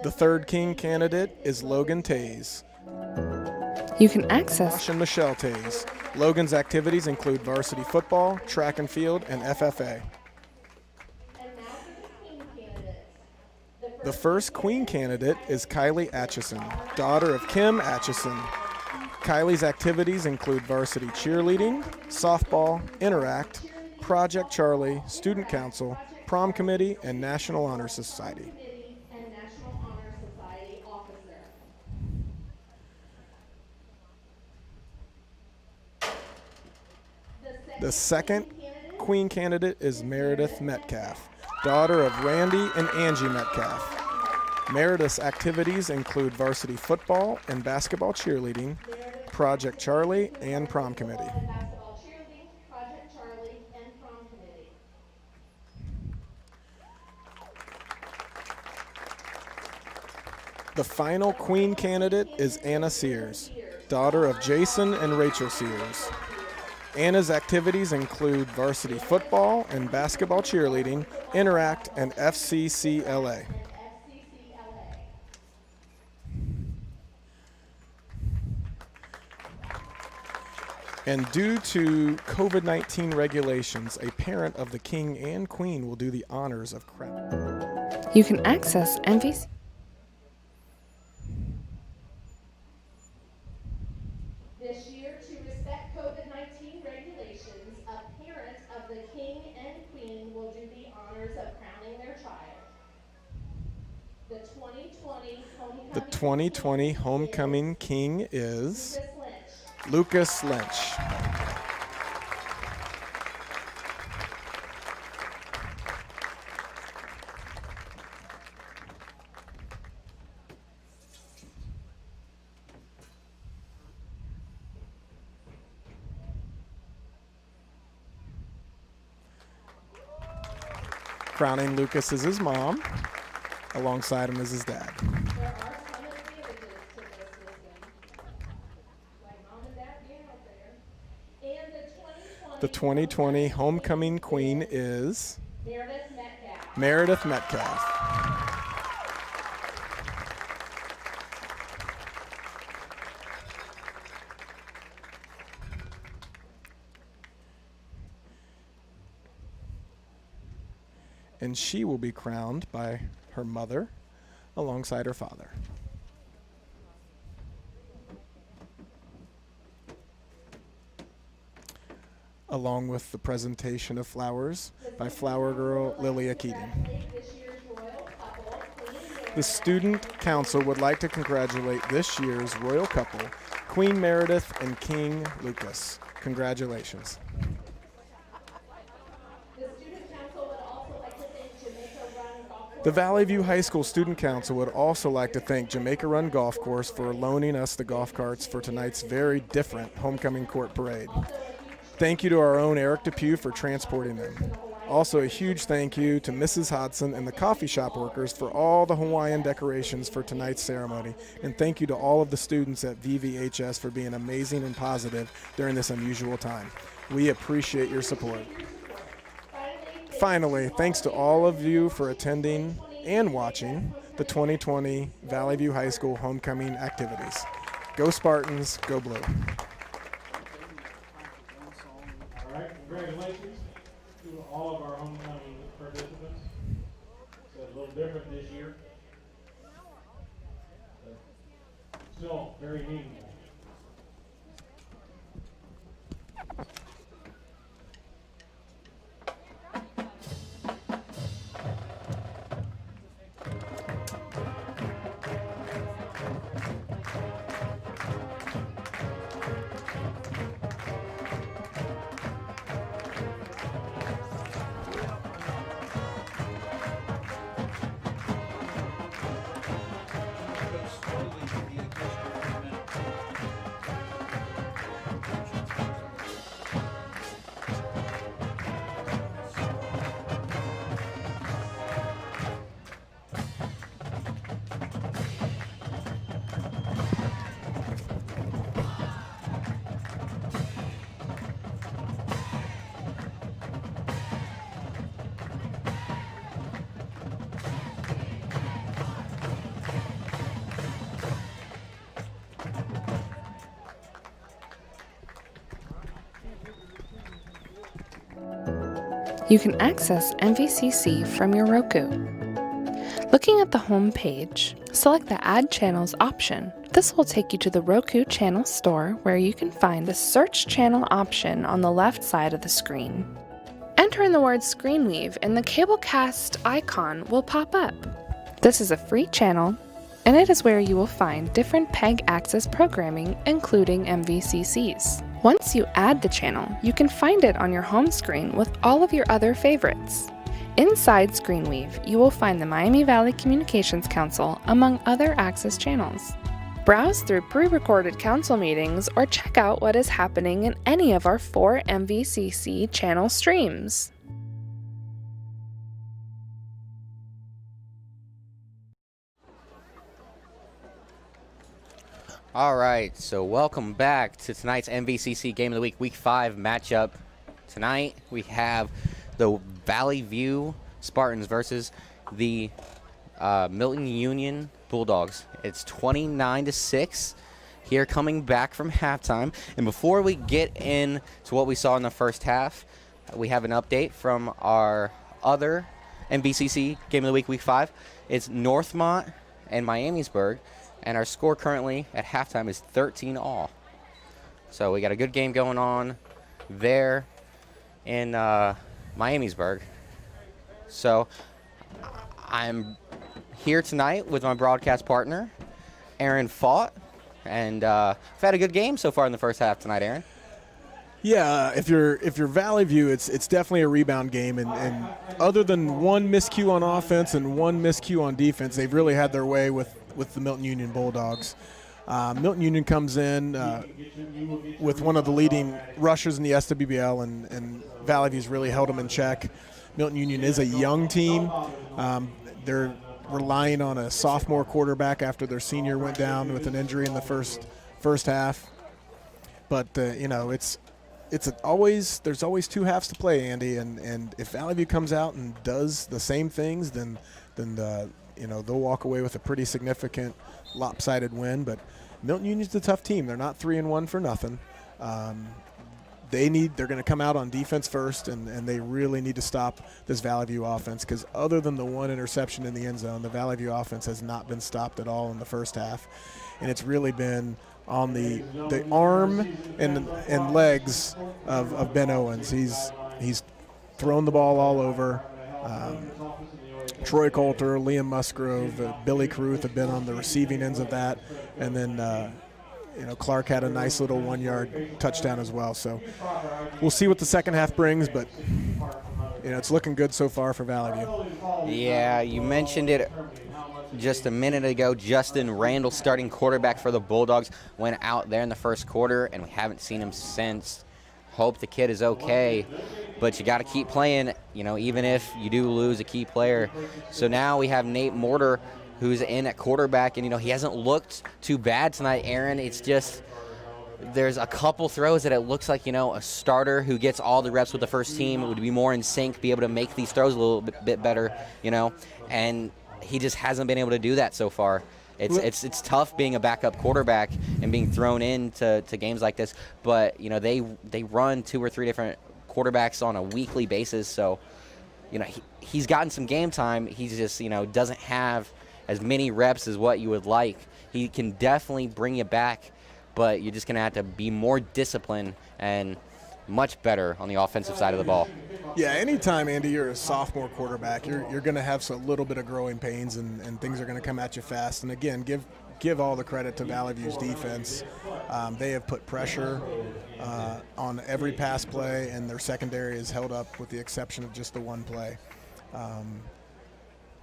The third king candidate is Logan Tays. You can access Josh and Michelle Tays. Logan's activities include varsity football, track and field, and FFA. The first queen candidate is Kylie Atchison, daughter of Kim Atchison. Kylie's activities include varsity cheerleading, softball, Interact, Project Charlie, Student Council, Prom Committee, and National Honor Society. The second queen candidate is Meredith Metcalf, daughter of Randy and Angie Metcalf. Meredith's activities include varsity football and basketball cheerleading, Project Charlie, and Prom Committee. The final queen candidate is Anna Sears, daughter of Jason and Rachel Sears. Anna's activities include varsity football and basketball cheerleading, Interact, and FCCLA. And due to COVID-19 regulations, a parent of the king and queen will do the honors of crown. You can access MVCC. This year, to respect COVID-19 regulations, a parent of the king and queen will do the honors of crowning their child. The 2020 homecoming king is Lucas Lynch. Crowning Lucas is his mom. Alongside him is his dad. There are some advantages to this system, like mom and dad being out there. And The 2020 homecoming queen is Meredith Metcalf. and she will be crowned by her mother alongside her father. Along with the presentation of flowers by flower girl Lilia Keating. The Student Council would like to congratulate this year's royal couple, Queen Meredith and King Lucas. Congratulations. The Valley View High School Student Council would also like to thank Jamaica Run Golf Course for loaning us the golf carts for tonight's very different homecoming court parade. Thank you to our own Eric Depew for transporting them. Also a huge thank you to Mrs. Hodson and the coffee shop workers for all the Hawaiian decorations for tonight's ceremony. And thank you to all of the students at VVHS for being amazing and positive during this unusual time. We appreciate your support. Finally, thanks to all of you for attending and watching the 2020 Valley View High School homecoming activities. Go Spartans, go Blue. All right, congratulations to all of our homecoming participants. It's a little different this year, but still very meaningful. You can access MVCC from your Roku. Looking at the home page, select the Add Channels option. This will take you to the Roku channel store where you can find the Search Channel option on the left side of the screen. Enter in the word Screenweave and the Cablecast icon will pop up. This is a free channel, and it is where you will find different PEG access programming, including MVCCs. Once you add the channel, you can find it on your home screen with all of your other favorites. Inside Screenweave, you will find the Miami Valley Communications Council, among other access channels. Browse through pre-recorded council meetings or check out what is happening in any of our 4 MVCC channel streams. All right, so welcome back to tonight's MVCC Game of the Week, Week 5 matchup. Tonight we have the Valley View Spartans versus the Milton Union Bulldogs. It's 29-6 here, coming back from halftime. And before we get into what we saw in the first half, we have an update from our other MVCC Game of the Week, Week 5. It's Northmont and Miamisburg. And our score currently at halftime is 13-all. So we got a good game going on there in Miamisburg. So I'm here tonight with my broadcast partner, Aaron Fought. And I've had a good game so far in the first half tonight, Aaron. Yeah, if you're Valley View, it's definitely a rebound game, and other than one miscue on offense and one miscue on defense, they've really had their way with the Milton Union Bulldogs. Milton Union comes in with one of the leading rushers in the SWBL, and Valley View's really held them in check. Milton Union is a young team. They're relying on a sophomore quarterback after their senior went down with an injury in the first half. But there's always 2 halves to play, Andy, and if Valley View comes out and does the same things, then they'll walk away with a pretty significant lopsided win. But Milton Union's a tough team. They're not 3-1 for nothing. they're going to come out on defense first, and they really need to stop this Valley View offense, because other than the one interception in the end zone, the Valley View offense has not been stopped at all in the first half. And it's really been on the arm and legs of Ben Owens. He's thrown the ball all over. Troy Coulter, Liam Musgrove, Billy Caruth have been on the receiving ends of that. And then Clark had a nice little 1-yard touchdown as well. So we'll see what the second half brings, but it's looking good so far for Valley View. Yeah, you mentioned it just a minute ago. Justin Randall, starting quarterback for the Bulldogs, went out there in the first quarter, and we haven't seen him since. Hope the kid is okay, but you got to keep playing, even if you do lose a key player. So now we have Nate Mortar, who's in at quarterback, and he hasn't looked too bad tonight, Aaron. It's just there's a couple throws that it looks like a starter who gets all the reps with the first team would be more in sync, be able to make these throws a little bit better, and he just hasn't been able to do that so far. It's tough being a backup quarterback and being thrown into games like this, but they run 2 or 3 different quarterbacks on a weekly basis, so he's gotten some game time. He's just doesn't have as many reps as what you would like. He can definitely bring you back, but you're just going to have to be more disciplined and much better on the offensive side of the ball. Yeah, anytime, Andy, you're a sophomore quarterback, you're going to have a little bit of growing pains, and things are going to come at you fast. And again, give all the credit to Valley View's defense. They have put pressure on every pass play, and their secondary is held up with the exception of just the one play.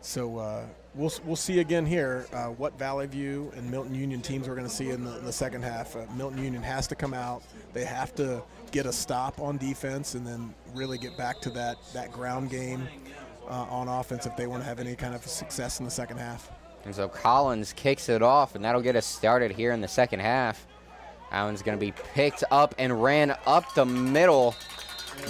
So we'll see again here what Valley View and Milton Union teams we're going to see in the second half. Milton Union has to come out. They have to get a stop on defense and then really get back to that ground game on offense if they want to have any kind of success in the second half. And so Collins kicks it off, and that'll get us started here in the second half. That one's going to be picked up and ran up the middle.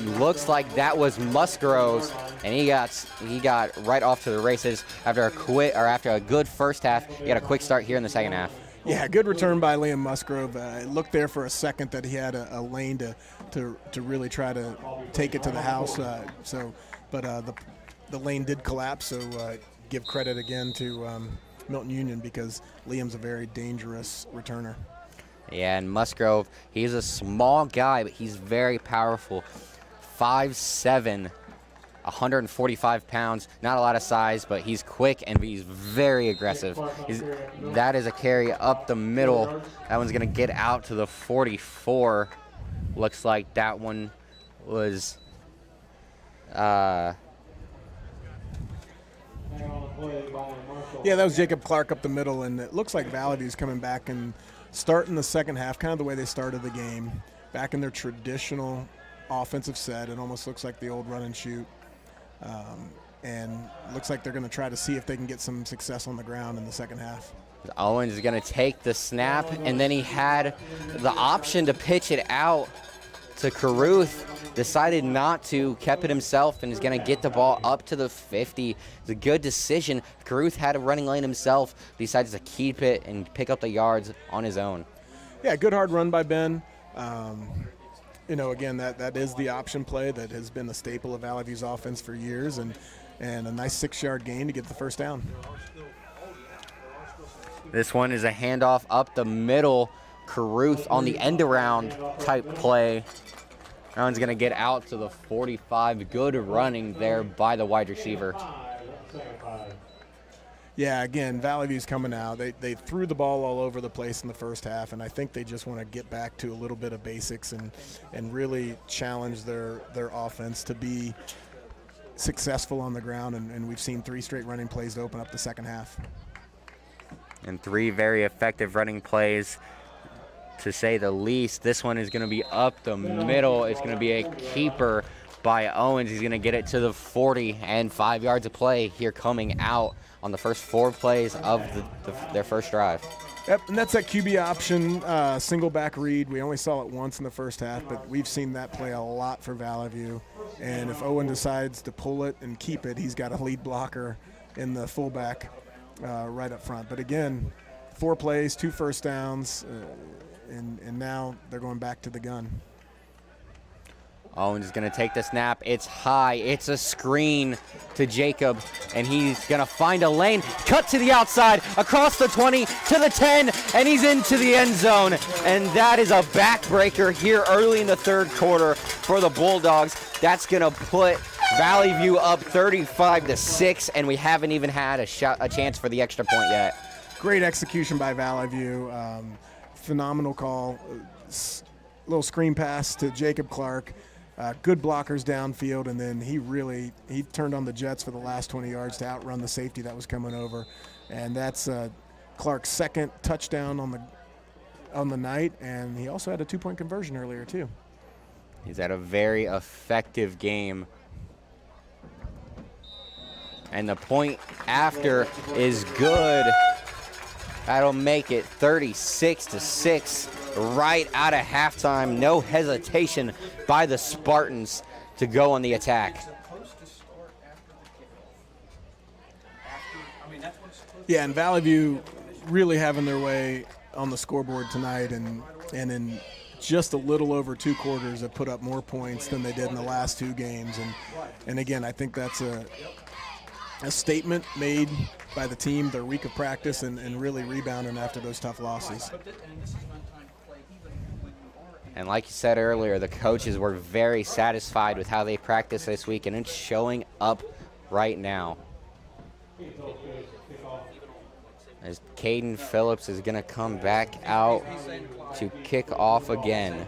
Looks like that was Musgrove's, and he got right off to the races after a good first half. He got a quick start here in the second half. Yeah, good return by Liam Musgrove. It looked there for a second that he had a lane to really try to take it to the house. But the lane did collapse. So give credit again to Milton Union, because Liam's a very dangerous returner. Yeah, and Musgrove, he's a small guy, but he's very powerful. 5'7", 145 pounds, not a lot of size, but he's quick and he's very aggressive. That is a carry up the middle. That one's going to get out to the 44. Looks like that one was yeah, that was Jacob Clark up the middle, and it looks like Valley View's coming back and starting the second half kind of the way they started the game, back in their traditional offensive set. It almost looks like the old run and shoot, and looks like they're going to try to see if they can get some success on the ground in the second half. Owens is going to take the snap, and then he had the option to pitch it out to Caruth. Decided not to, kept it himself, and is going to get the ball up to the 50. It's a good decision. Caruth had a running lane himself, decides to keep it and pick up the yards on his own. Yeah, good hard run by Ben. Again, that is the option play that has been a staple of Valley View's offense for years, and a nice 6-yard gain to get the first down. This one is a handoff up the middle. Caruth on the end-around type play. That one's going to get out to the 45. Good running there by the wide receiver. Yeah, again, Valley View's coming out. They threw the ball all over the place in the first half, and I think they just want to get back to a little bit of basics and really challenge their offense to be successful on the ground, and we've seen 3 straight running plays to open up the second half. And 3 very effective running plays, to say the least. This one is going to be up the middle. It's going to be a keeper by Owens. He's going to get it to the 40, and 5 yards of play here coming out on the first 4 plays of their first drive. Yep, and that's that QB option, single back read. We only saw it once in the first half, but we've seen that play a lot for Valley View. And if Owen decides to pull it and keep it, he's got a lead blocker in the fullback right up front. But again, 4 plays, 2 first downs, and now they're going back to the gun. Owens is going to take the snap. It's high. It's a screen to Jacob, and he's going to find a lane. Cut to the outside, across the 20, to the 10, and he's into the end zone. And that is a backbreaker here early in the third quarter for the Bulldogs. That's going to put Valley View up 35-6, and we haven't even had a chance for the extra point yet. Great execution by Valley View. Phenomenal call. Little screen pass to Jacob Clark. Good blockers downfield, and then he turned on the jets for the last 20 yards to outrun the safety that was coming over. And that's Clark's second touchdown on the night, and he also had a 2-point conversion earlier too. He's had a very effective game. And the point after is good. That'll make it 36-6 right out of halftime. No hesitation by the Spartans to go on the attack. Yeah, and Valley View really having their way on the scoreboard tonight, and in just a little over 2 quarters have put up more points than they did in the last 2 games. And again, I think that's a statement made by the team, their week of practice, and really rebounding after those tough losses. And like you said earlier, the coaches were very satisfied with how they practiced this week, and it's showing up right now. As Caden Phillips is going to come back out to kick off again.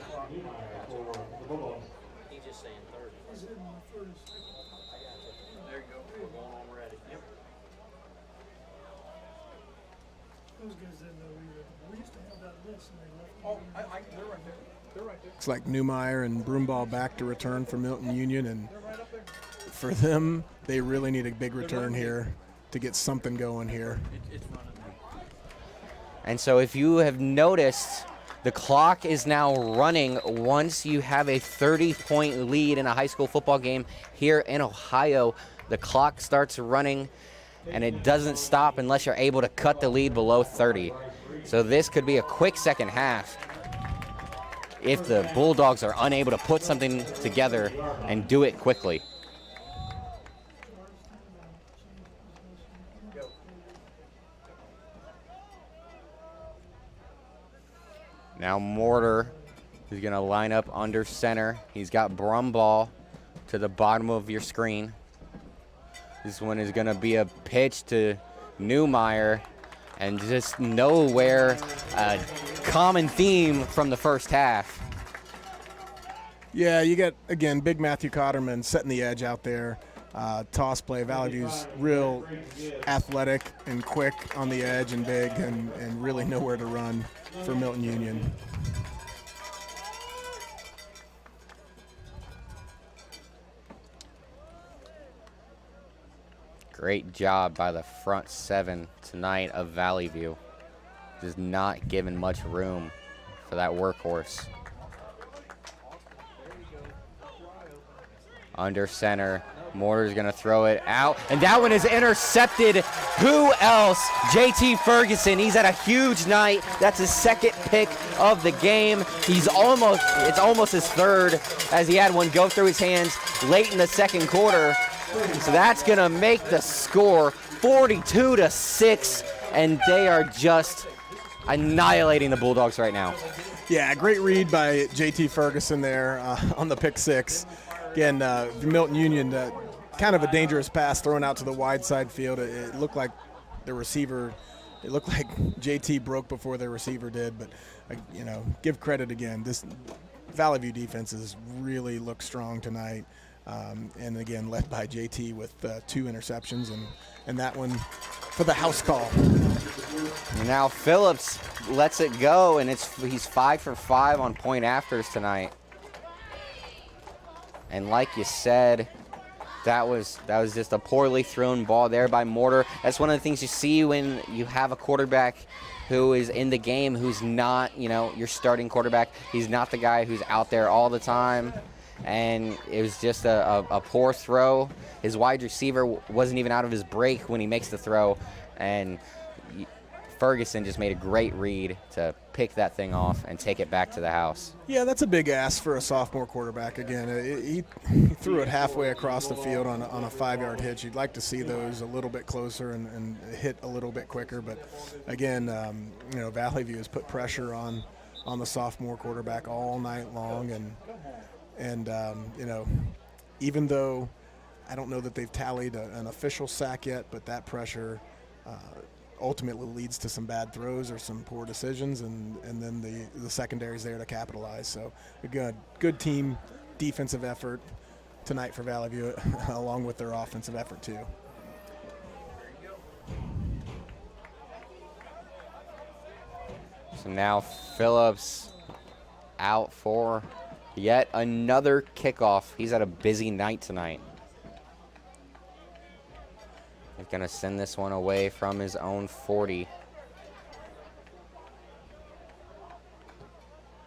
Looks like Newmeyer and Broomball back to return for Milton Union, and for them, they really need a big return here to get something going here. And so if you have noticed, the clock is now running once you have a 30-point lead in a high school football game here in Ohio. The clock starts running, and it doesn't stop unless you're able to cut the lead below 30. So this could be a quick second half if the Bulldogs are unable to put something together and do it quickly. Now Mortar is going to line up under center. He's got Brumbaugh to the bottom of your screen. This one is going to be a pitch to Newmeyer, and just nowhere a common theme from the first half. Yeah, you got, again, big Matthew Cotterman setting the edge out there. Toss play. Valley View's real athletic and quick on the edge and big, and really nowhere to run for Milton Union. Great job by the front 7 tonight of Valley View. Just not giving much room for that workhorse. Under center, Mortar's gonna throw it out, and that one is intercepted. Who else? JT Ferguson. He's had a huge night. That's his second pick of the game. It's almost his third, as he had one go through his hands late in the second quarter. So that's gonna make the score 42-6, and they are just annihilating the Bulldogs right now. Yeah, great read by JT Ferguson there on the pick 6. Again, Milton Union, kind of a dangerous pass thrown out to the wide side field. It looked like the receiver, it looked like JT broke before the receiver did, but, give credit again. This Valley View defense has really looked strong tonight, and again, led by JT with 2 interceptions, and that one for the house call. Now Phillips lets it go, and he's 5 for 5 on point afters tonight. And like you said, that was just a poorly thrown ball there by Mortar. That's one of the things you see when you have a quarterback who is in the game, who's not, your starting quarterback. He's not the guy who's out there all the time. And it was just a poor throw. His wide receiver wasn't even out of his break when he makes the throw. And Ferguson just made a great read to pick that thing off and take it back to the house. Yeah, that's a big ask for a sophomore quarterback. Again, he threw it halfway across the field on a 5-yard hitch. You'd like to see those a little bit closer and hit a little bit quicker. But again, Valley View has put pressure on the sophomore quarterback all night long, and even though I don't know that they've tallied an official sack yet, but that pressure ultimately leads to some bad throws or some poor decisions, and then the secondary's there to capitalize. So a good team defensive effort tonight for Valley View, along with their offensive effort too. So now Phillips out for yet another kickoff. He's had a busy night tonight. He's going to send this one away from his own 40.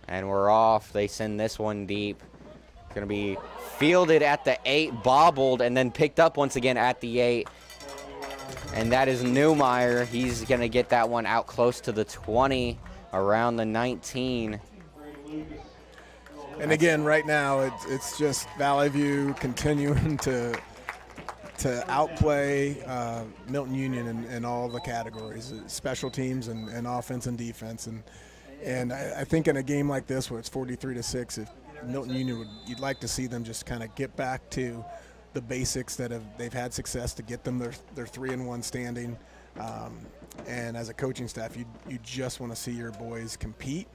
And we're off. They send this one deep. Going to be fielded at the 8, bobbled, and then picked up once again at the 8. And that is Newmeyer. He's going to get that one out close to the 20, around the 19. And again, right now, it's just Valley View continuing to outplay Milton Union in all the categories, special teams and offense and defense. And I think in a game like this where it's 43-6, if Milton Union you'd like to see them just kind of get back to the basics that they've had success to get them their 3-1 standing. And as a coaching staff, you just want to see your boys compete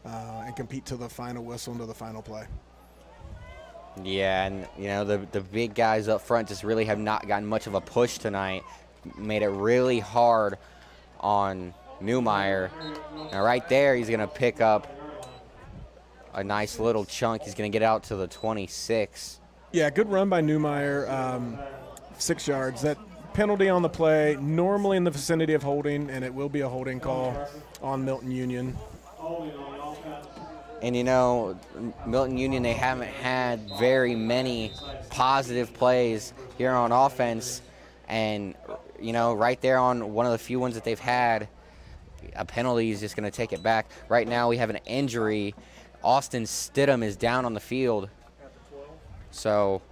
and compete to the final whistle and to the final play. Yeah, and the big guys up front just really have not gotten much of a push tonight. Made it really hard on Newmeyer. Now right there, he's going to pick up a nice little chunk. He's going to get out to the 26. Yeah, good run by Newmeyer, 6 yards. That penalty on the play, normally in the vicinity of holding, and it will be a holding call on Milton Union. And Milton Union, they haven't had very many positive plays here on offense. And, right there on one of the few ones that they've had, a penalty is just going to take it back. Right now we have an injury. Austin Stidham is down on the field. So,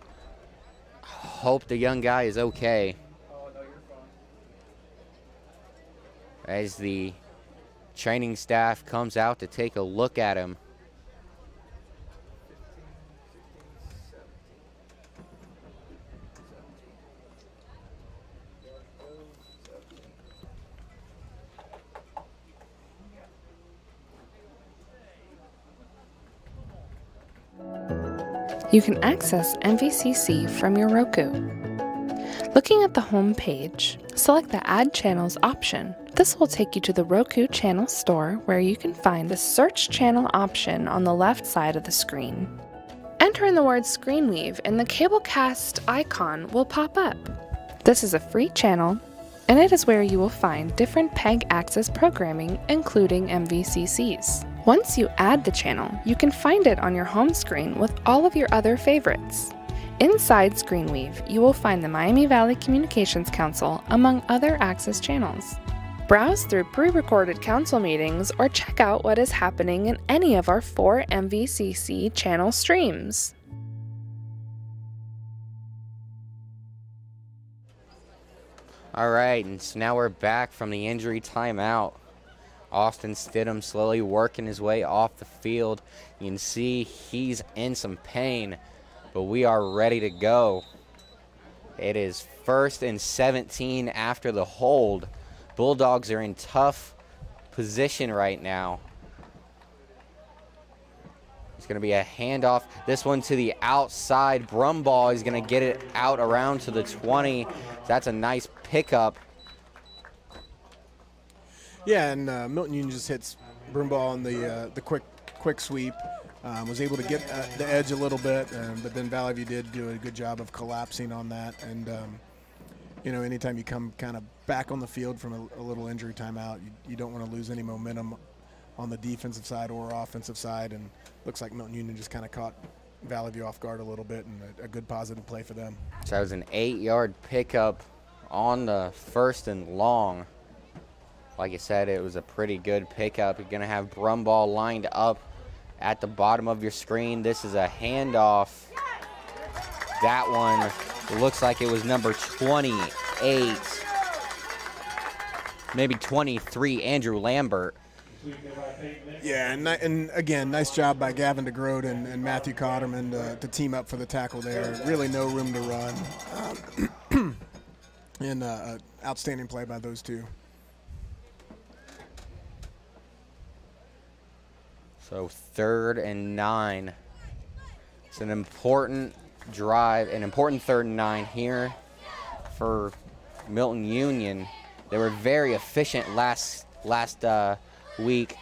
hope the young guy is okay. As the training staff comes out to take a look at him. You can access MVCC from your Roku. Looking at the home page, select the Add Channels option. This will take you to the Roku channel store where you can find the Search Channel option on the left side of the screen. Enter in the word Screenweave and the Cablecast icon will pop up. This is a free channel, and it is where you will find different PEG access programming, including MVCCs. Once you add the channel, you can find it on your home screen with all of your other favorites. Inside Screenweave, you will find the Miami Valley Communications Council, among other access channels. Browse through pre-recorded council meetings or check out what is happening in any of our 4 MVCC channel streams. All right, and so now we're back from the injury timeout. Austin Stidham slowly working his way off the field. You can see he's in some pain, but we are ready to go. It is 1st and 17 after the hold. Bulldogs are in tough position right now. It's going to be a handoff. This one to the outside. Brumbaugh is going to get it out around to the 20. That's a nice pickup. Yeah, and Milton Union just hits Brumbaugh on the quick sweep. Was able to get the edge a little bit, but then Valley View did do a good job of collapsing on that. And, anytime you come kind of back on the field from a little injury timeout, you don't want to lose any momentum on the defensive side or offensive side. And looks like Milton Union just kind of caught Valley View off guard a little bit, and a good positive play for them. So that was an 8-yard pickup on the 1st and long. Like you said, it was a pretty good pickup. You're going to have Brumball lined up at the bottom of your screen. This is a handoff. That one looks like it was number 28, maybe 23, Andrew Lambert. Yeah, and again, nice job by Gavin DeGroat and Matthew Cotterman to team up for the tackle there. Really no room to run. And outstanding play by those two. So 3rd and 9. It's an important drive, an important 3rd and 9 here for Milton Union. They were very efficient last week.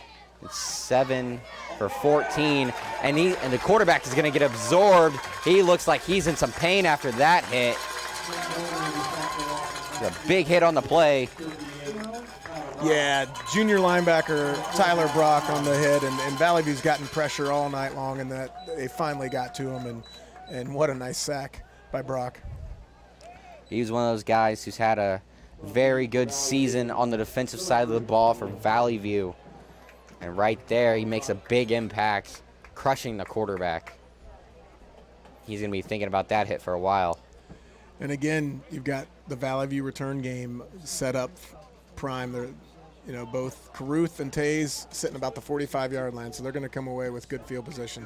It's 7 for 14, and the quarterback is going to get absorbed. He looks like he's in some pain after that hit. A big hit on the play. Yeah, junior linebacker Tyler Brock on the hit, and Valley View's gotten pressure all night long, and that they finally got to him, and what a nice sack by Brock. He's one of those guys who's had a very good season on the defensive side of the ball for Valley View. And right there, he makes a big impact, crushing the quarterback. He's going to be thinking about that hit for a while. And again, you've got the Valley View return game set up prime. They're, both Caruth and Taze sitting about the 45-yard line, so they're going to come away with good field position.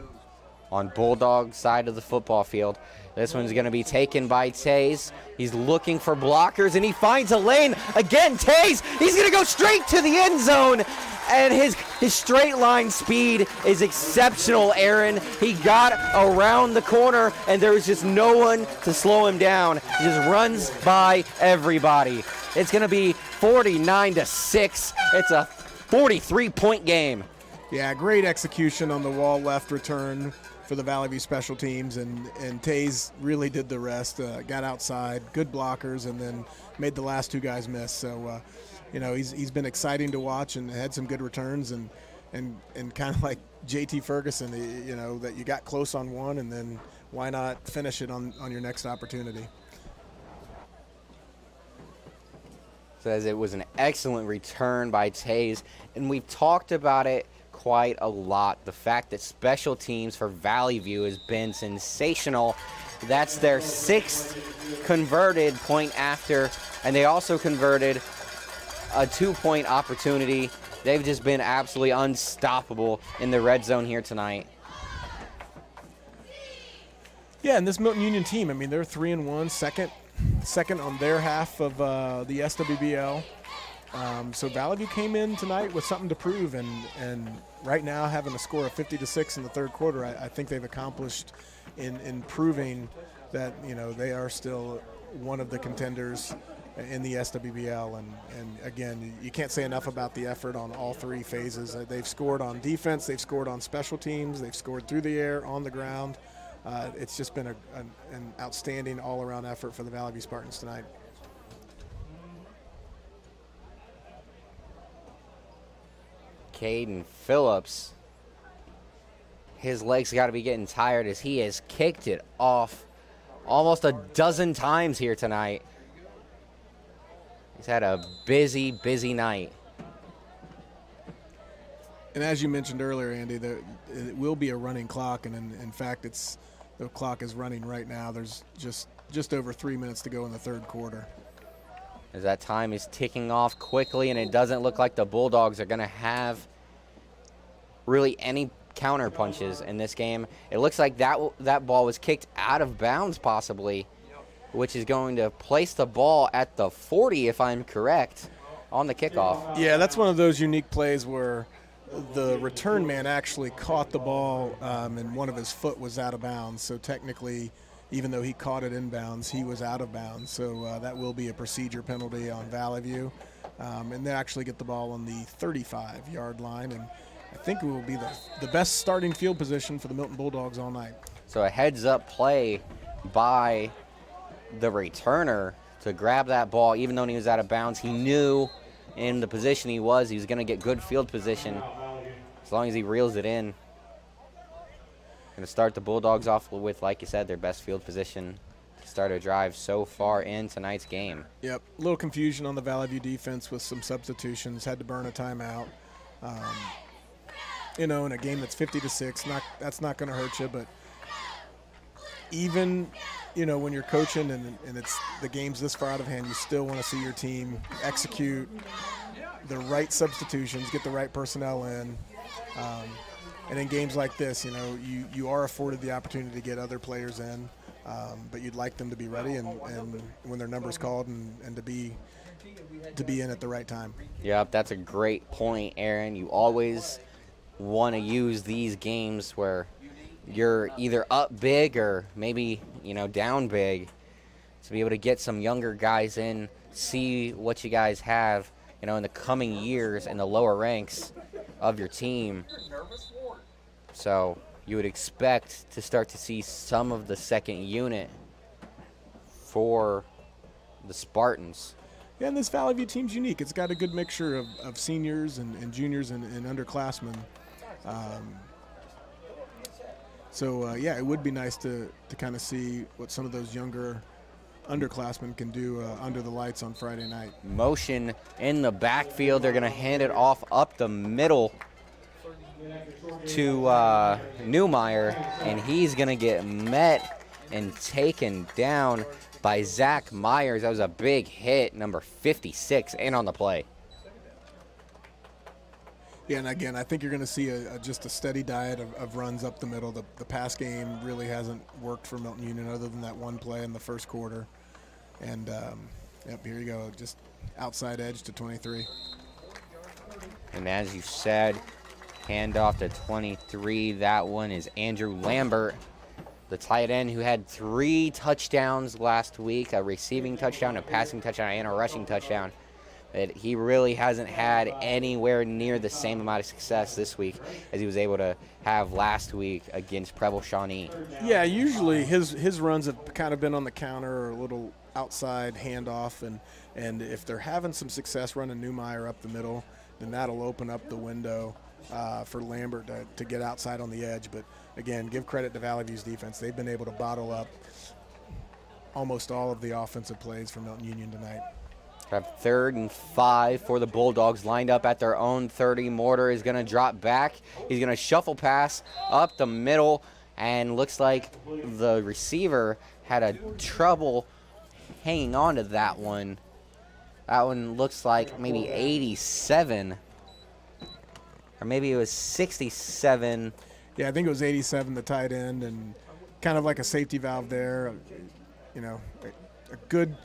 On Bulldog side of the football field, this one's going to be taken by Taze. He's looking for blockers, and he finds a lane. Again, Taze, he's going to go straight to the end zone. And his straight line speed is exceptional, Aaron. He got around the corner, and there was just no one to slow him down. He just runs by everybody. It's going to be 49-6. It's a 43-point game. Yeah, great execution on the wall left return for the Valley View special teams, and Taze really did the rest. Got outside, good blockers, and then made the last two guys miss. So, he's been exciting to watch and had some good returns, and kind of like JT Ferguson, that you got close on one, and then why not finish it on your next opportunity. Says it was an excellent return by Taze, and we've talked about it quite a lot. The fact that special teams for Valley View has been sensational. That's their 6th converted point after, and they also converted a 2-point opportunity. They've just been absolutely unstoppable in the red zone here tonight. Yeah, and this Milton Union team, they're 3-1, second on their half of the SWBL. So Valley View came in tonight with something to prove, and right now having a score of 50-6 in the third quarter, I think they've accomplished in proving that they are still one of the contenders in the SWBL. And again, you can't say enough about the effort on all three phases. They've scored on defense, they've scored on special teams, they've scored through the air, on the ground. It's just been an outstanding all-around effort for the Valley View Spartans tonight. Caden Phillips, his legs got to be getting tired as he has kicked it off almost a dozen times here tonight. He's had a busy, busy night. And as you mentioned earlier, Andy, it will be a running clock, and in fact, the clock is running right now. There's just over 3 minutes to go in the third quarter. As that time is ticking off quickly, and it doesn't look like the Bulldogs are going to have really any counter punches in this game. It looks like that ball was kicked out of bounds possibly, which is going to place the ball at the 40, if I'm correct, on the kickoff. Yeah, that's one of those unique plays where the return man actually caught the ball and one of his foot was out of bounds. So technically, even though he caught it inbounds, he was out of bounds. So that will be a procedure penalty on Valley View. And they actually get the ball on the 35-yard line. And I think it will be the best starting field position for the Milton Bulldogs all night. So a heads-up play by the returner to grab that ball. Even though he was out of bounds, he knew in the position he was going to get good field position as long as he reels it in. Going to start the Bulldogs off with, like you said, their best field position start a drive so far in tonight's game. Yep, a little confusion on the Valley View defense with some substitutions. Had to burn a timeout. In a game that's 50-6, that's not going to hurt you. But even, when you're coaching and it's the game's this far out of hand, you still want to see your team execute the right substitutions, get the right personnel in. And in games like this, you are afforded the opportunity to get other players in, but you'd like them to be ready and when their number's called and to be in at the right time. Yep, that's a great point, Aaron. You always want to use these games where you're either up big or maybe, down big to be able to get some younger guys in, see what you guys have, in the coming years in the lower ranks of your team. So you would expect to start to see some of the second unit for the Spartans. Yeah, and this Valley View team's unique. It's got a good mixture of seniors and juniors and underclassmen. It would be nice to kind of see what some of those younger underclassmen can do under the lights on Friday night. Motion in the backfield. They're going to hand it off up the middle to Newmeyer, and he's going to get met and taken down by Zach Myers. That was a big hit, number 56, in on the play. Yeah, and again, I think you're going to see just a steady diet of runs up the middle. The pass game really hasn't worked for Milton Union other than that one play in the first quarter. And, here you go, just outside edge to 23. And as you said, handoff to 23. That one is Andrew Lambert, the tight end who had 3 touchdowns last week, a receiving touchdown, a passing touchdown, and a rushing touchdown. But he really hasn't had anywhere near the same amount of success this week as he was able to have last week against Preble Shawnee. Yeah, usually his runs have kind of been on the counter or a little outside handoff, and if they're having some success running Newmeyer up the middle, then that'll open up the window for Lambert to get outside on the edge. But again, give credit to Valley View's defense. They've been able to bottle up almost all of the offensive plays for Milton Union tonight. Have 3rd and 5 for the Bulldogs, lined up at their own 30. Mortar is going to drop back. He's going to shuffle pass up the middle, and looks like the receiver had a trouble hanging on to that one. That one looks like maybe 87, or maybe it was 67. Yeah, I think it was 87, the tight end, and kind of like a safety valve there. A good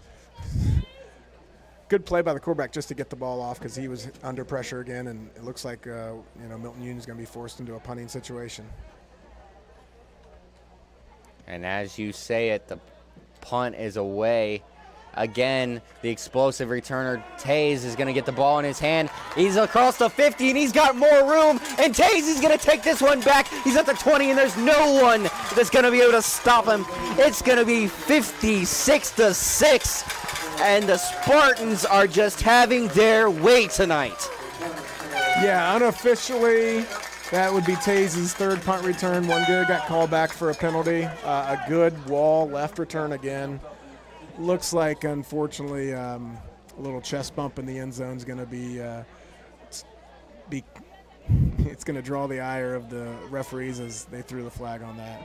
play by the quarterback just to get the ball off because he was under pressure again, and it looks like Milton Union is going to be forced into a punting situation. And as you say it, the punt is away. Again, the explosive returner, Taze, is going to get the ball in his hand. He's across the 50, and he's got more room. And Taze is going to take this one back. He's at the 20, and there's no one that's going to be able to stop him. It's going to be 56-6. And the Spartans are just having their way tonight. Yeah, unofficially, that would be Taze's 3rd punt return. One good, got called back for a penalty. A good wall left return again. Looks like, unfortunately, a little chest bump in the end zone is going to be it's going to draw the ire of the referees as they threw the flag on that.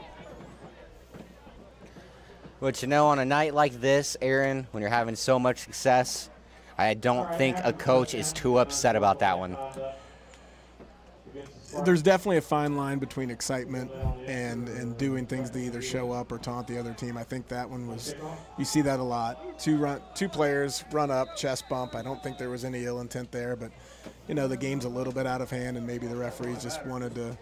But on a night like this, Aaron, when you're having so much success, I don't think a coach is too upset about that one. There's definitely a fine line between excitement and doing things to either show up or taunt the other team. I think that one was, you see that a lot. Two players run up, chest bump. I don't think there was any ill intent there, but the game's a little bit out of hand, and maybe the referees just wanted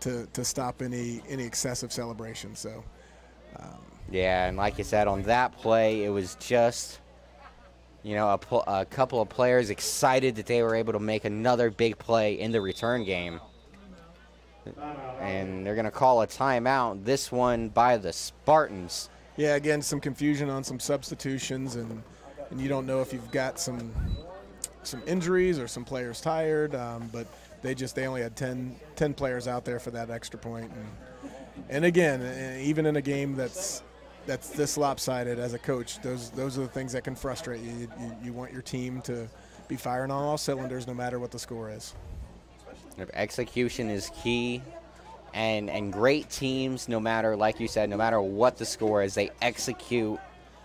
to stop any excessive celebration. So. Yeah, and like you said, on that play, it was just, a couple of players excited that they were able to make another big play in the return game. And they're going to call a timeout, this one by the Spartans. Yeah, again, some confusion on some substitutions, and you don't know if you've got some injuries or some players tired, but they only had 10 players out there for that extra point. And again, even in a game that's that's this lopsided as a coach, those are the things that can frustrate you. You want your team to be firing on all cylinders no matter what the score is. Execution is key, and great teams, no matter, like you said, no matter what the score is, they execute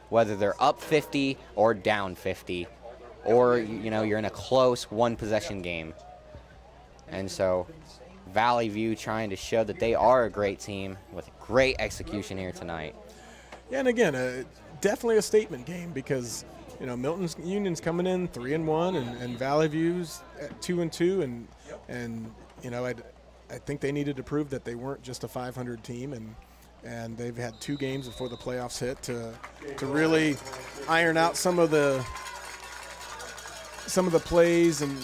whether they're up 50 or down 50, or you're in a close one-possession game. And so Valley View trying to show that they are a great team with great execution here tonight. Yeah, and again, definitely a statement game because Milton's Union's coming in 3-1, and Valley View's at 2-2, and I think they needed to prove that they weren't just a 500 team, and they've had 2 games before the playoffs hit to really iron out some of the plays and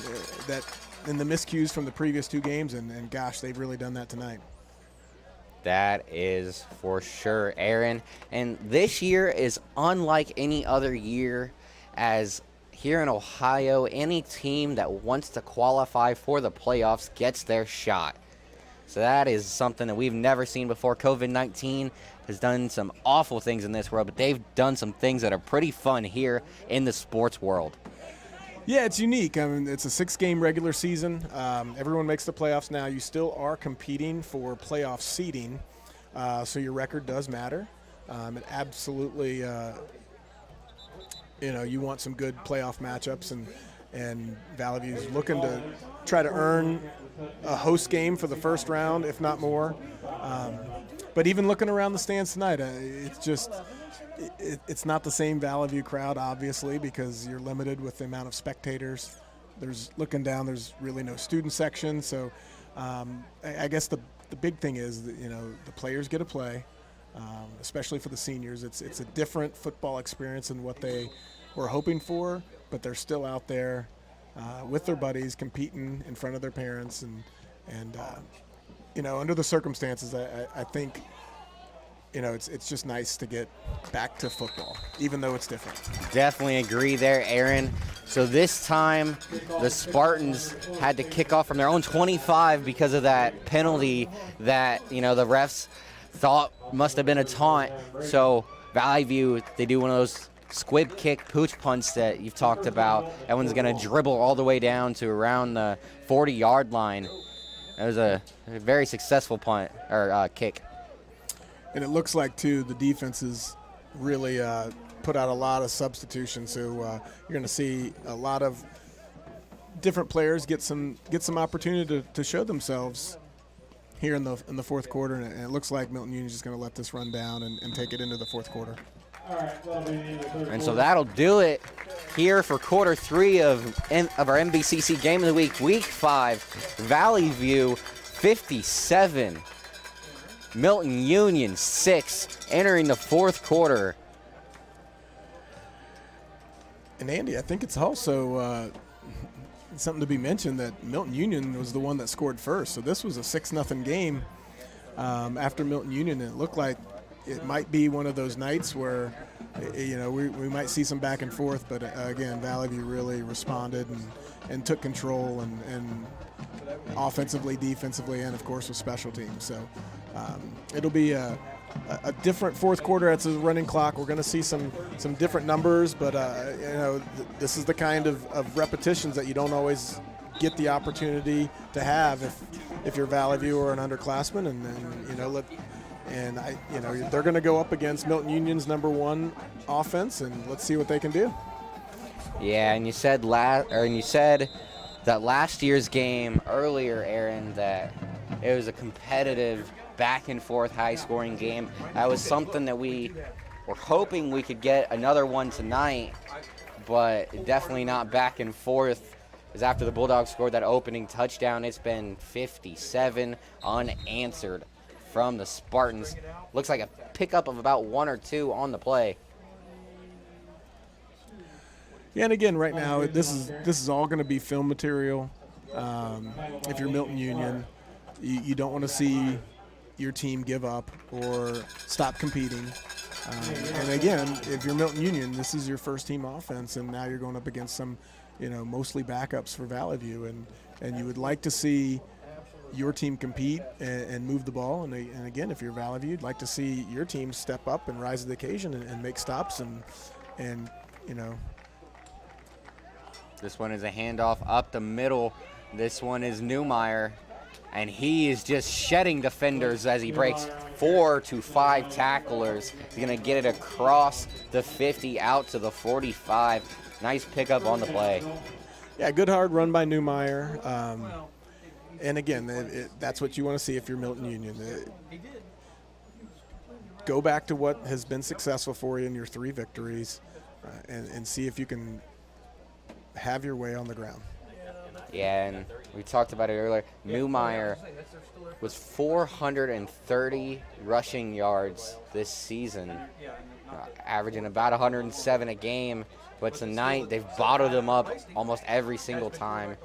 the miscues from the previous 2 games, and gosh, they've really done that tonight. That is for sure, Aaron. And this year is unlike any other year, as here in Ohio, any team that wants to qualify for the playoffs gets their shot. So that is something that we've never seen before. COVID-19 has done some awful things in this world, but they've done some things that are pretty fun here in the sports world. Yeah, it's unique. I mean, it's a 6-game regular season. Everyone makes the playoffs now. You still are competing for playoff seeding, so your record does matter. It absolutely, you want some good playoff matchups, and Valley View's looking to try to earn a host game for the first round, if not more. But even looking around the stands tonight, it's not the same Valley View crowd, obviously, because you're limited with the amount of spectators. There's really no student section. So I guess the big thing is that, the players get to play, especially for the seniors. It's a different football experience than what they were hoping for, but they're still out there with their buddies competing in front of their parents. And under the circumstances, I think it's just nice to get back to football, even though it's different. Definitely agree there, Aaron. So this time, the Spartans had to kick off from their own 25 because of that penalty that, the refs thought must have been a taunt. So Valley View, they do one of those squib kick pooch punts that you've talked about. That one's going to dribble all the way down to around the 40-yard line. It was a very successful punt or kick. And it looks like, too, the defense has really put out a lot of substitutions. So you're going to see a lot of different players get some opportunity to show themselves here in the fourth quarter. And it looks like Milton Union is just going to let this run down and take it into the fourth quarter. And so that'll do it here for quarter 3 of our MVCC Game of the Week, Week 5. Valley View 57. Milton Union 6, entering the fourth quarter. And Andy, I think it's also something to be mentioned that Milton Union was the one that scored first. So this was a 6-0 game after Milton Union. And it looked like it might be one of those nights where, we might see some back and forth. But again, Valley View really responded and took control and offensively, defensively, and of course with special teams. So it'll be a different fourth quarter. It's a running clock. We're going to see some different numbers, but this is the kind of repetitions that you don't always get the opportunity to have if you're Valley View or an underclassman, and they're going to go up against Milton Union's #1 offense, and let's see what they can do. Yeah, and you said that last year's game earlier, Aaron, that it was a competitive, back-and-forth, high-scoring game. That was something that we were hoping we could get another one tonight, but definitely not back and forth. Because after the Bulldogs scored that opening touchdown, it's been 57 unanswered from the Spartans. Looks like a pickup of about 1 or 2 on the play. Yeah, and again, right now, this is all going to be film material. If you're Milton Union, you don't want to see your team give up or stop competing. And again, if you're Milton Union, this is your first team offense, and now you're going up against some, mostly backups for Valley View, and you would like to see your team compete and move the ball. And again, if you're Valley View, you'd like to see your team step up and rise to the occasion and make stops and you know. This one is a handoff up the middle. This one is Newmeyer, and he is just shedding defenders as he breaks 4 to 5 tacklers. He's going to get it across the 50 out to the 45. Nice pickup on the play. Yeah, good hard run by Newmeyer. And again, that's what you want to see if you're Milton Union. Go back to what has been successful for you in your 3 victories and see if you can have your way on the ground. Yeah, and we talked about it earlier. Newmeyer was 430 rushing yards this season, averaging about 107 a game. But tonight, they've bottled him up almost every single time.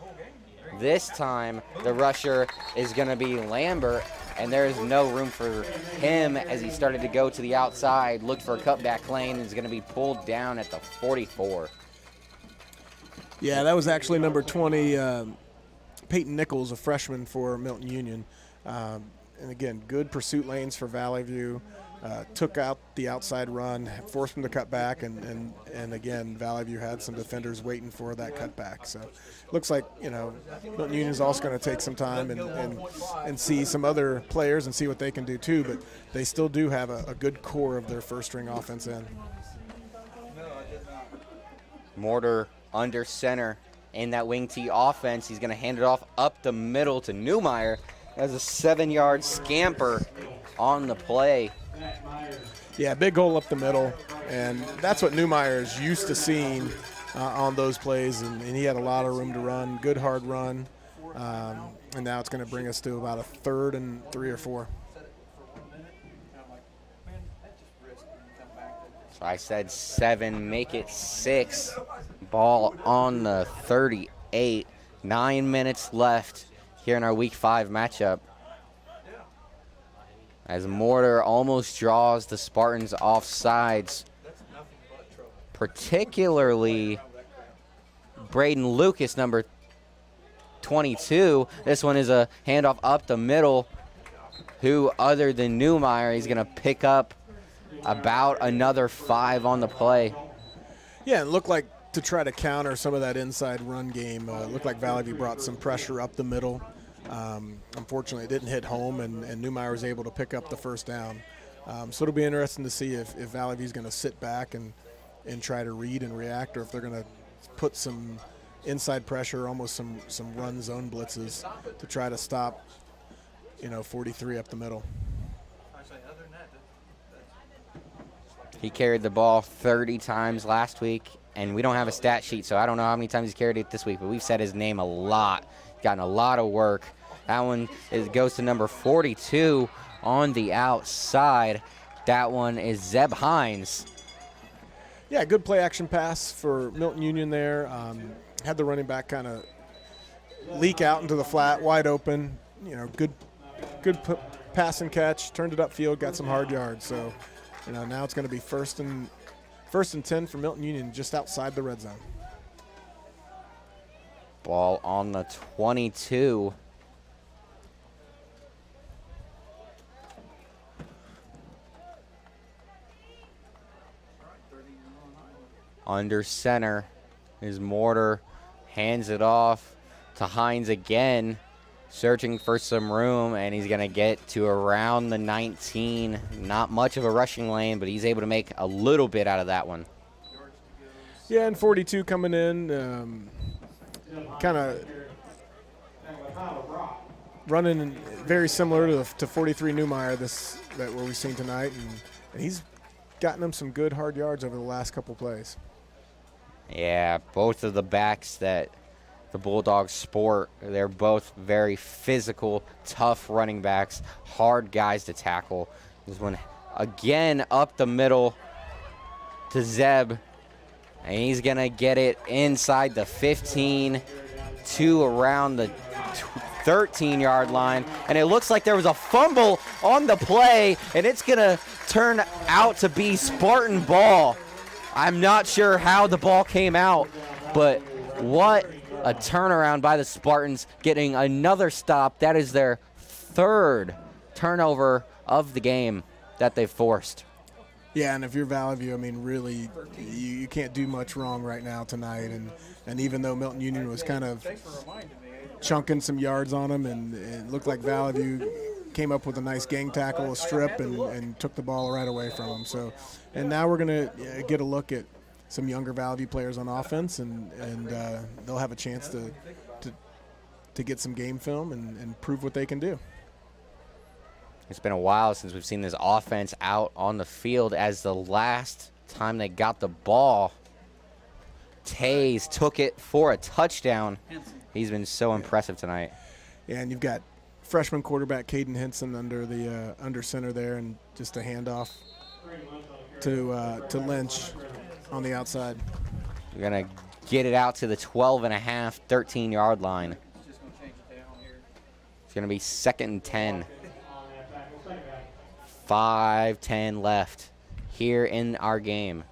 This time, the rusher is going to be Lambert, and there is no room for him as he started to go to the outside, looked for a cutback lane, and is going to be pulled down at the 44. Yeah, that was actually number 20, Peyton Nichols, a freshman for Milton Union. And again, good pursuit lanes for Valley View. Took out the outside run, forced him to cut back, and again, Valley View had some defenders waiting for that cutback. So looks like, you know, Milton Union is also going to take some time and see some other players and see what they can do too, but they still do have a good core of their first-string offense in. Mortar under center in that wing T offense. He's going to hand it off up the middle to Newmeyer as a 7-yard scamper on the play. Yeah, big hole up the middle, and that's what Newmeyer is used to seeing on those plays, and he had a lot of room to run, good hard run, and now it's going to bring us to about a 3rd and 3 or 4. So I said 7, make it 6. Ball on the 38. 9 minutes left here in our Week 5 matchup. As Mortar almost draws the Spartans off sides, particularly Braden Lucas, number 22. This one is a handoff up the middle. Who other than Newmeyer, he's going to pick up about another 5 on the play. Yeah, it looked like to try to counter some of that inside run game. Looked like Valley View brought some pressure up the middle. Unfortunately, it didn't hit home, and Newmeyer was able to pick up the first down. So it'll be interesting to see if Valley View's going to sit back and try to read and react, or if they're going to put some inside pressure, almost some run zone blitzes to try to stop, 43 up the middle. He carried the ball 30 times last week, and we don't have a stat sheet, so I don't know how many times he's carried it this week, but we've said his name a lot. Gotten a lot of work. That one goes to number 42 on the outside. That one is Zeb Hines. Yeah, good play action pass for Milton Union there. Had the running back kind of leak out into the flat, wide open. Good pass and catch. Turned it upfield, got some hard yards. So, now it's going to be first and 10 for Milton Union, just outside the red zone. Ball on the 22. Under center is Mortar. Hands it off to Hines again. Searching for some room, and he's going to get to around the 19. Not much of a rushing lane, but he's able to make a little bit out of that one. Yeah, and 42 coming in. Kind of running very similar to 43 Newmeyer that what we've seen tonight, and he's gotten them some good hard yards over the last couple plays. Yeah, both of the backs that the Bulldogs sport, they're both very physical, tough running backs, hard guys to tackle. This one again up the middle to Zeb. And he's going to get it inside the 15 to around the 13-yard line. And it looks like there was a fumble on the play, and it's going to turn out to be Spartan ball. I'm not sure how the ball came out, but what a turnaround by the Spartans, getting another stop. That is their third turnover of the game that they've forced. Yeah, and if you're Valley View, I mean, really, you can't do much wrong right now tonight. And even though Milton Union was kind of chunking some yards on them, and it looked like Valley View came up with a nice gang tackle, a strip, and took the ball right away from them. So, and now we're going to get a look at some younger Valley View players on offense, and they'll have a chance to get some game film and prove what they can do. It's been a while since we've seen this offense out on the field, as the last time they got the ball, Tays took it for a touchdown. He's been so impressive tonight. Yeah, and you've got freshman quarterback Caden Henson under center there, and just a handoff to Lynch on the outside. We're going to get it out to the 12.5, 13-yard line. It's going to be 2nd and 10. 5:10 left here in our game.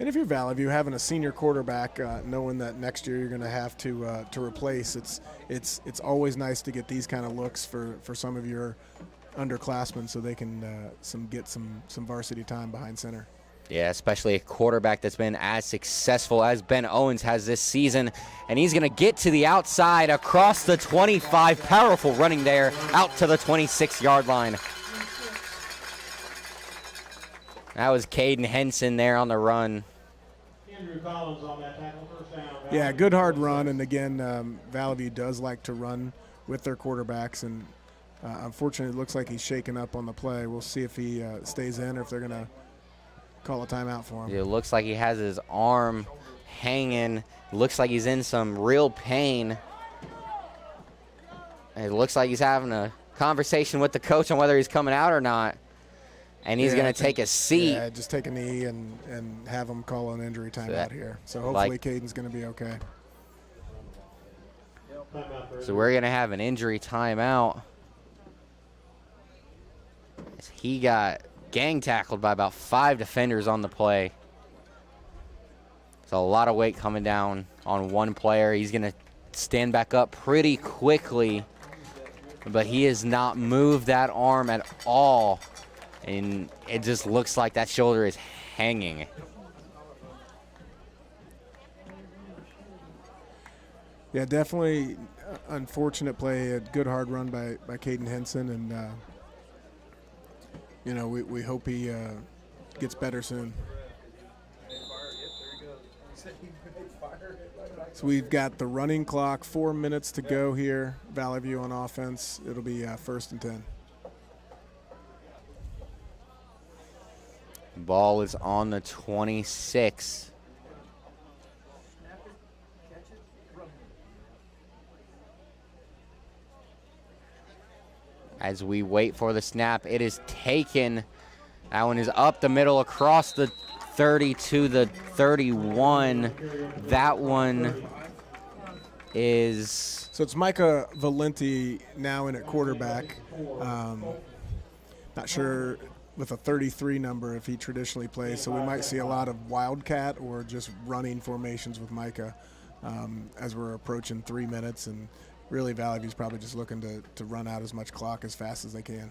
And if you're Valley View, having a senior quarterback, knowing that next year you're going to have to replace, it's always nice to get these kind of looks for some of your underclassmen, so they can get some varsity time behind center. Yeah, especially a quarterback that's been as successful as Ben Owens has this season. And he's going to get to the outside across the 25. Powerful running there out to the 26-yard line. That was Caden Henson there on the run. Andrew Collins on that tackle, first down. Yeah, good hard run. And again, Valley View does like to run with their quarterbacks. And unfortunately, it looks like he's shaken up on the play. We'll see if he stays in or if they're going to call a timeout for him. It looks like he has his arm hanging. Looks like he's in some real pain. It looks like he's having a conversation with the coach on whether he's coming out or not. And he's going to take a seat. Yeah, just take a knee and have him call an injury timeout here. So hopefully Caden's going to be okay. So we're going to have an injury timeout. He got gang tackled by about 5 defenders on the play. So a lot of weight coming down on one player. He's going to stand back up pretty quickly, but he has not moved that arm at all. And it just looks like that shoulder is hanging. Yeah, definitely unfortunate play. A good hard run by Caden Henson, and we hope he gets better soon. So we've got the running clock, 4 minutes to go here. Valley View on offense. It'll be 1st and 10. Ball is on the 26. As we wait for the snap, it is taken. That one is up the middle across the 30 to the 31. That one is... So it's Micah Valenti now in at quarterback. Not sure with a 33 number if he traditionally plays, so we might see a lot of wildcat or just running formations with Micah as we're approaching 3 minutes, and really Valley View's probably just looking to run out as much clock as fast as they can.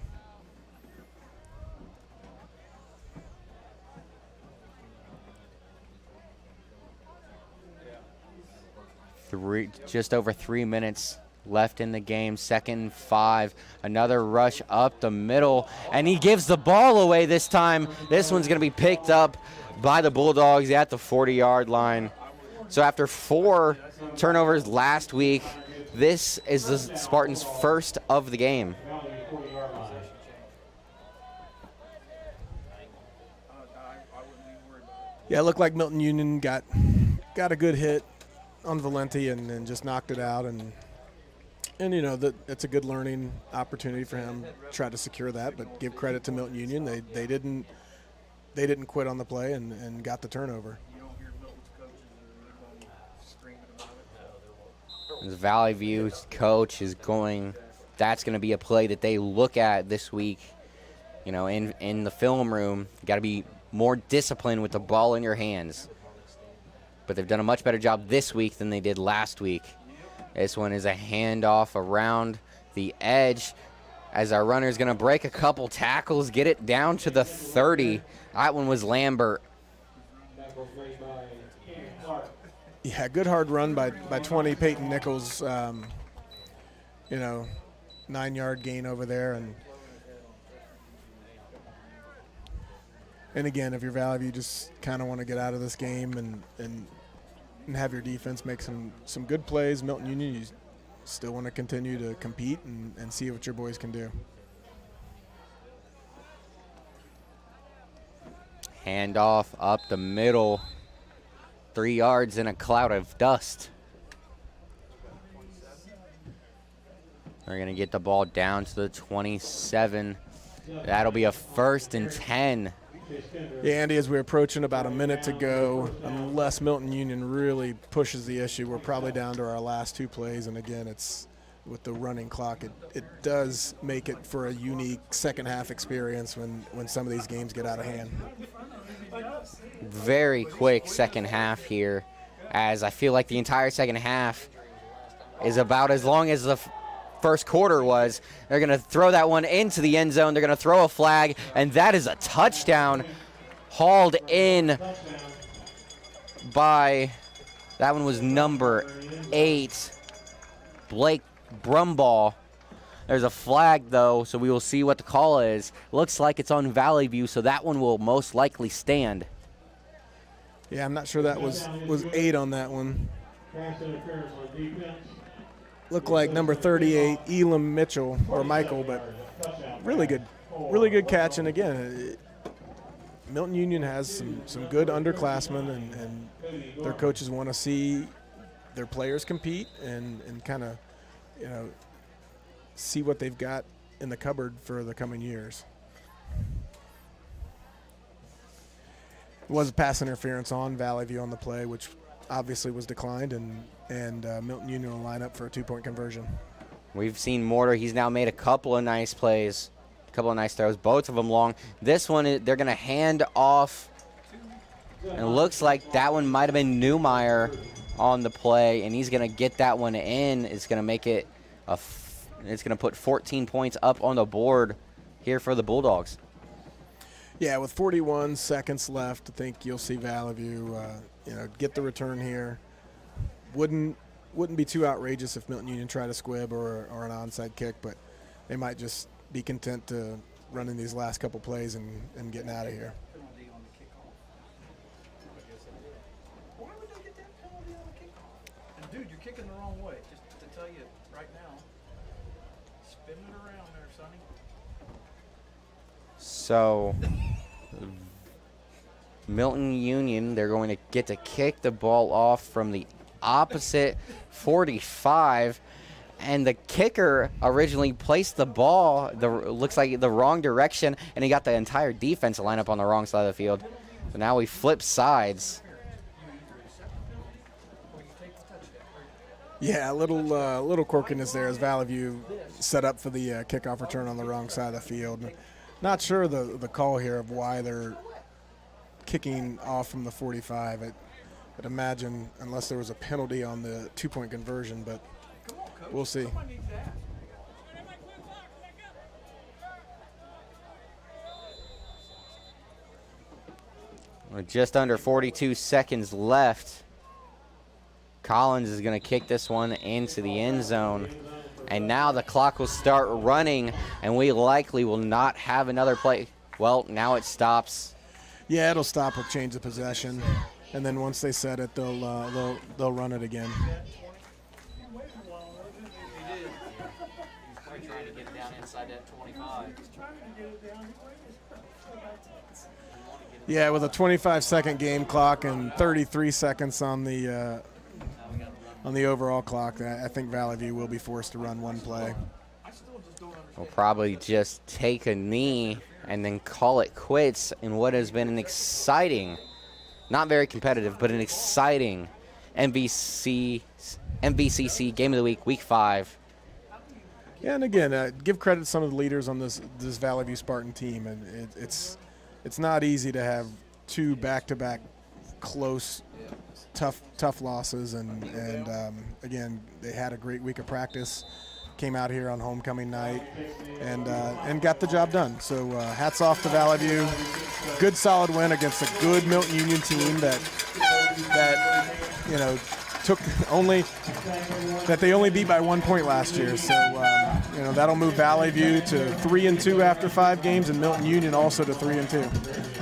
Just over 3 minutes left in the game. 2nd and 5. Another rush up the middle, and he gives the ball away this time. This one's going to be picked up by the Bulldogs at the 40-yard line. So after 4 turnovers last week, this is the Spartans' first of the game. Yeah, it looked like Milton Union got a good hit on Valenti and just knocked it out, and that's a good learning opportunity for him. Try to secure that, but give credit to Milton Union. They didn't quit on the play and got the turnover. The Valley View's coach is that's going to be a play that they look at this week. In the film room, you got to be more disciplined with the ball in your hands. but they've done a much better job this week than they did last week. This one is a handoff around the edge as our runner is going to break a couple tackles, get it down to the 30. That one was Lambert. Yeah, good hard run by 20. Peyton Nichols, 9-yard gain over there. And again, if you're Valley View, you just kind of want to get out of this game and have your defense make some good plays. Milton Union, you still want to continue to compete and see what your boys can do. Handoff up the middle. 3 yards in a cloud of dust. They're going to get the ball down to the 27. That'll be a 1st and 10. Yeah, Andy, as we're approaching about a minute to go, unless Milton Union really pushes the issue, we're probably down to our last 2 plays. And again, it's with the running clock, it does make it for a unique second half experience when some of these games get out of hand. Very quick second half here, as I feel like the entire second half is about as long as the first quarter was. They're going to throw that one into the end zone. They're going to throw a flag, and that is a touchdown hauled in by, that one was number 8, Blake Brumball. There's a flag, though, so we will see what the call is. Looks like it's on Valley View, so that one will most likely stand. Yeah, I'm not sure that was 8 on that one. Looked like number 38, Elam Mitchell, or Michael, but really good catch. And again, Milton Union has some good underclassmen, and their coaches want to see their players compete and kind of, see what they've got in the cupboard for the coming years. It was a pass interference on Valley View on the play, which obviously was declined, and Milton Union will line up for a 2-point conversion. We've seen Mortar. He's now made a couple of nice plays, a couple of nice throws, both of them long. This one, they're going to hand off, and it looks like that one might have been Newmeyer on the play, and he's going to get that one in. It's going to make it it's going to put 14 points up on the board here for the Bulldogs. Yeah, with 41 seconds left, I think you'll see Valley View, get the return here. Wouldn't be too outrageous if Milton Union tried a squib or an onside kick, but they might just be content to running these last couple plays and getting out of here. Why would they get that penalty on the kickoff? And dude, you're kicking the wrong way. Just to tell you right now, spin it around there, Sonny. So Milton Union, they're going to get to kick the ball off from the opposite 45, and the kicker originally placed the ball, looks like the wrong direction, and he got the entire defense to line up on the wrong side of the field. So now we flip sides. Yeah, a little quirkiness there as Valley View set up for the kickoff return on the wrong side of the field. Not sure the call here of why they're kicking off from the 45. I'd imagine unless there was a penalty on the 2-point conversion, but we'll see. With just under 42 seconds left, Collins is going to kick this one into the end zone. And now the clock will start running, and we likely will not have another play. Well, now it stops. Yeah, it'll stop with change of possession, and then once they set it, they'll run it again. He's trying to get it down inside that 25. Yeah, with a 25-second game clock and 33 seconds on the overall clock, I think Valley View will be forced to run one play. We'll probably just take a knee and then call it quits in what has been an exciting, not very competitive, but an exciting MVCC Game of the Week, Week 5. Yeah, and again, give credit to some of the leaders on this Valley View Spartan team, and it's not easy to have 2 back-to-back close, tough losses, and again, they had a great week of practice. Came out here on homecoming night and got the job done. So hats off to Valley View. Good solid win against a good Milton Union team that they only beat by 1 point last year. So that'll move Valley View to 3-2 after 5 games, and Milton Union also to 3-2.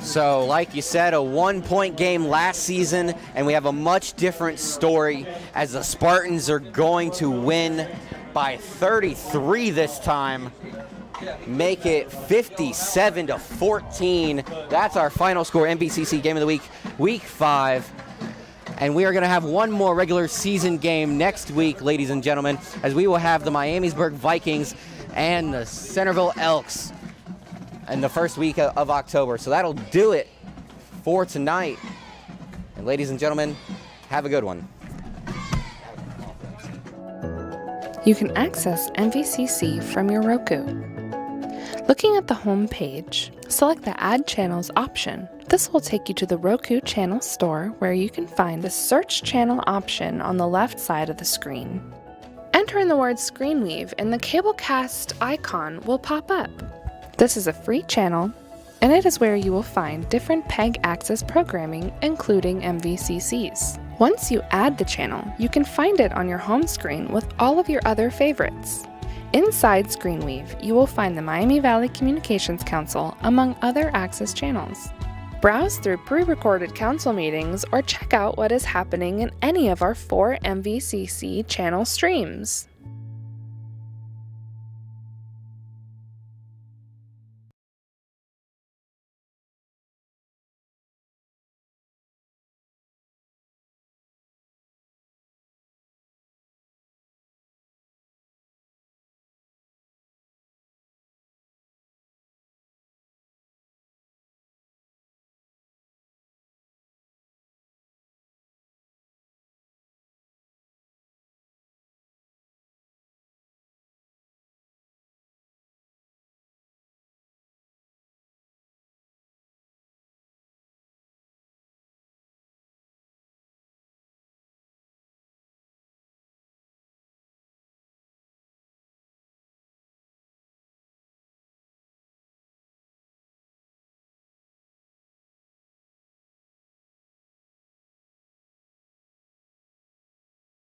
So, like you said, a 1-point game last season, and we have a much different story as the Spartans are going to win by 33 this time, make it 57-14. That's our final score, MVCC Game of the Week, Week 5. And we are going to have one more regular season game next week, ladies and gentlemen, as we will have the Miamisburg Vikings and the Centerville Elks in the first week of October. So that'll do it for tonight. And ladies and gentlemen, have a good one. You can access MVCC from your Roku. Looking at the home page, select the Add Channels option. This will take you to the Roku channel store where you can find the Search Channel option on the left side of the screen. Enter in the word Screenweave and the Cablecast icon will pop up. This is a free channel, and it is where you will find different PEG access programming, including MVCCs. Once you add the channel, you can find it on your home screen with all of your other favorites. Inside Screenweave, you will find the Miami Valley Communications Council, among other access channels. Browse through pre-recorded council meetings or check out what is happening in any of our 4 MVCC channel streams.